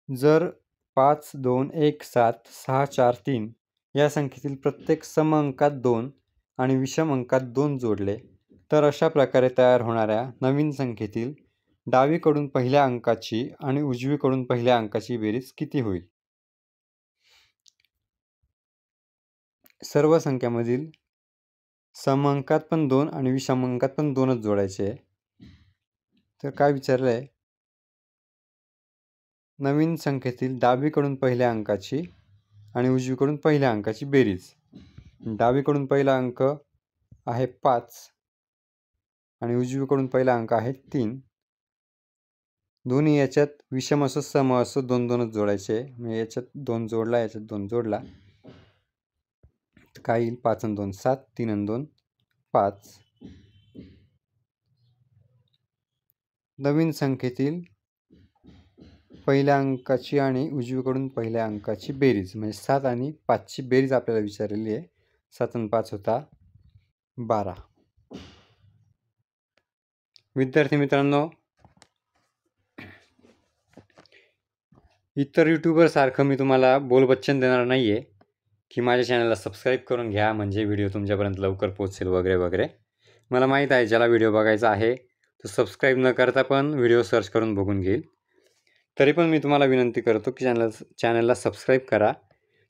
जर 5, 2, 1, 7, 6, 4, 3 या संख्येतील प्रत्येक सम अंकात 2 आणि विषम अंकात 2 जोडले तर अशा प्रकारे तयार होणाऱ्या नवीन संख्येतील डावीकडून पहिल्या अंकाची आणि उजवीकडून पहिल्या अंकाची बेरीज किती होईल? सर्व संख्यामधील सम अंकात पण 2 आणि विषम अंकात पण 2च जोडायचे. तर काय विचारलं आहे? नवीन संख्येतील डावीकडून पहिल्या अंकाची आणि उजवीकडून पहिल्या अंकाची बेरीज. डावीकडून पहिला अंक आहे 5 आणि उजवीकडून पहिला अंक आहे 3. दोन्ही याच्यात विषम असो सम असो 2-2च जोडायचे. म्हणजे याच्यात 2 जोडला, याच्यात 2 जोडला, काय येईल? 5 आणि 2 7, 3 आणि 2 5. नवीन संख्येतील पहिल्या अंकाची आणि उजवीकडून पहिल्या अंकाची बेरीज म्हणजे 7 आणि 5ची बेरीज आपल्याला विचारलेली आहे. 7 आणि 5 होता 12. विद्यार्थी मित्रांनो, इतर यूट्यूबर सारखं मी तुम्हाला बोलबच्चन देणार नाही आहे की माझ्या चॅनलला सबस्क्राईब करून घ्या म्हणजे व्हिडिओ तुमच्यापर्यंत लवकर पोहोचेल वगैरे वगैरे. मला माहीत आहे ज्याला व्हिडिओ बघायचा आहे तो सबस्क्राईब न करता पण व्हिडिओ सर्च करून बघून घेईल. तरी पण मी तुम्हाला विनंती करतो की चॅनलला सबस्क्राईब करा.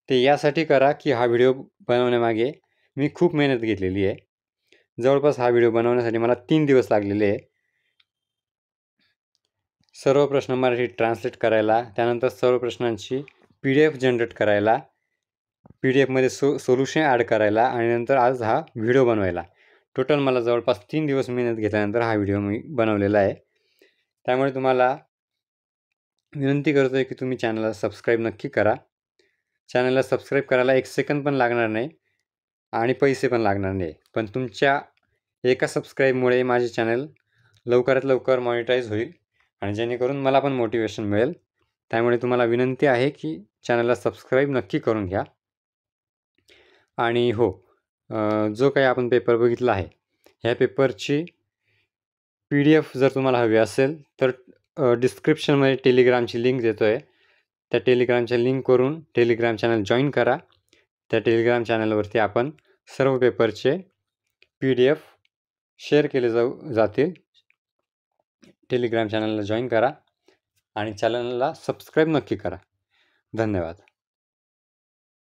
ते यासाठी करा की हा व्हिडिओ बनवण्यामागे मी खूप मेहनत घेतलेली आहे. जवळपास हा व्हिडिओ बनवण्यासाठी मला 3 दिवस लागलेले आहे. सर्व प्रश्न मराठी ट्रान्सलेट करायला, त्यानंतर सर्व प्रश्नांची PDF जनरेट करायला, PDF मध्ये सोल्युशन ॲड करायला आणि नंतर आज हा व्हिडिओ बनवायला टोटल मला जवळपास 3 दिवस मेहनत घेतल्यानंतर हा व्हिडिओ मी बनवलेला आहे. त्यामुळे तुम्हाला विनंती करतो आहे की तुम्ही चॅनलला सबस्क्राईब नक्की करा. चॅनलला सबस्क्राईब करायला 1 सेकंद पण लागणार नाही आणि पैसे पण लागणार नाही. पण तुमच्या एका सबस्क्राईबमुळे माझे चॅनल लवकरात लवकर मॉनिटाईज होईल आणि जेणेकरून मला पण मोटिवेशन मिळेल. त्यामुळे तुम्हाला विनंती आहे की चॅनलला सबस्क्राईब नक्की करून घ्या. आणि हो, जो काही आपण पेपर बघितला आहे ह्या पेपरची PDF जर तुम्हाला हवी असेल तर डिस्क्रिप्शनमध्ये टेलिग्रामची लिंक देतो आहे. त्या टेलिग्रामच्या लिंकवरून टेलिग्राम चॅनल जॉईन करा. त्या टेलिग्राम चॅनलवरती आपण सर्व पेपरचे PDF शेअर केले जातील. टेलिग्राम चॅनलला जॉईन करा आणि चॅनलला सबस्क्राईब नक्की करा. धन्यवाद.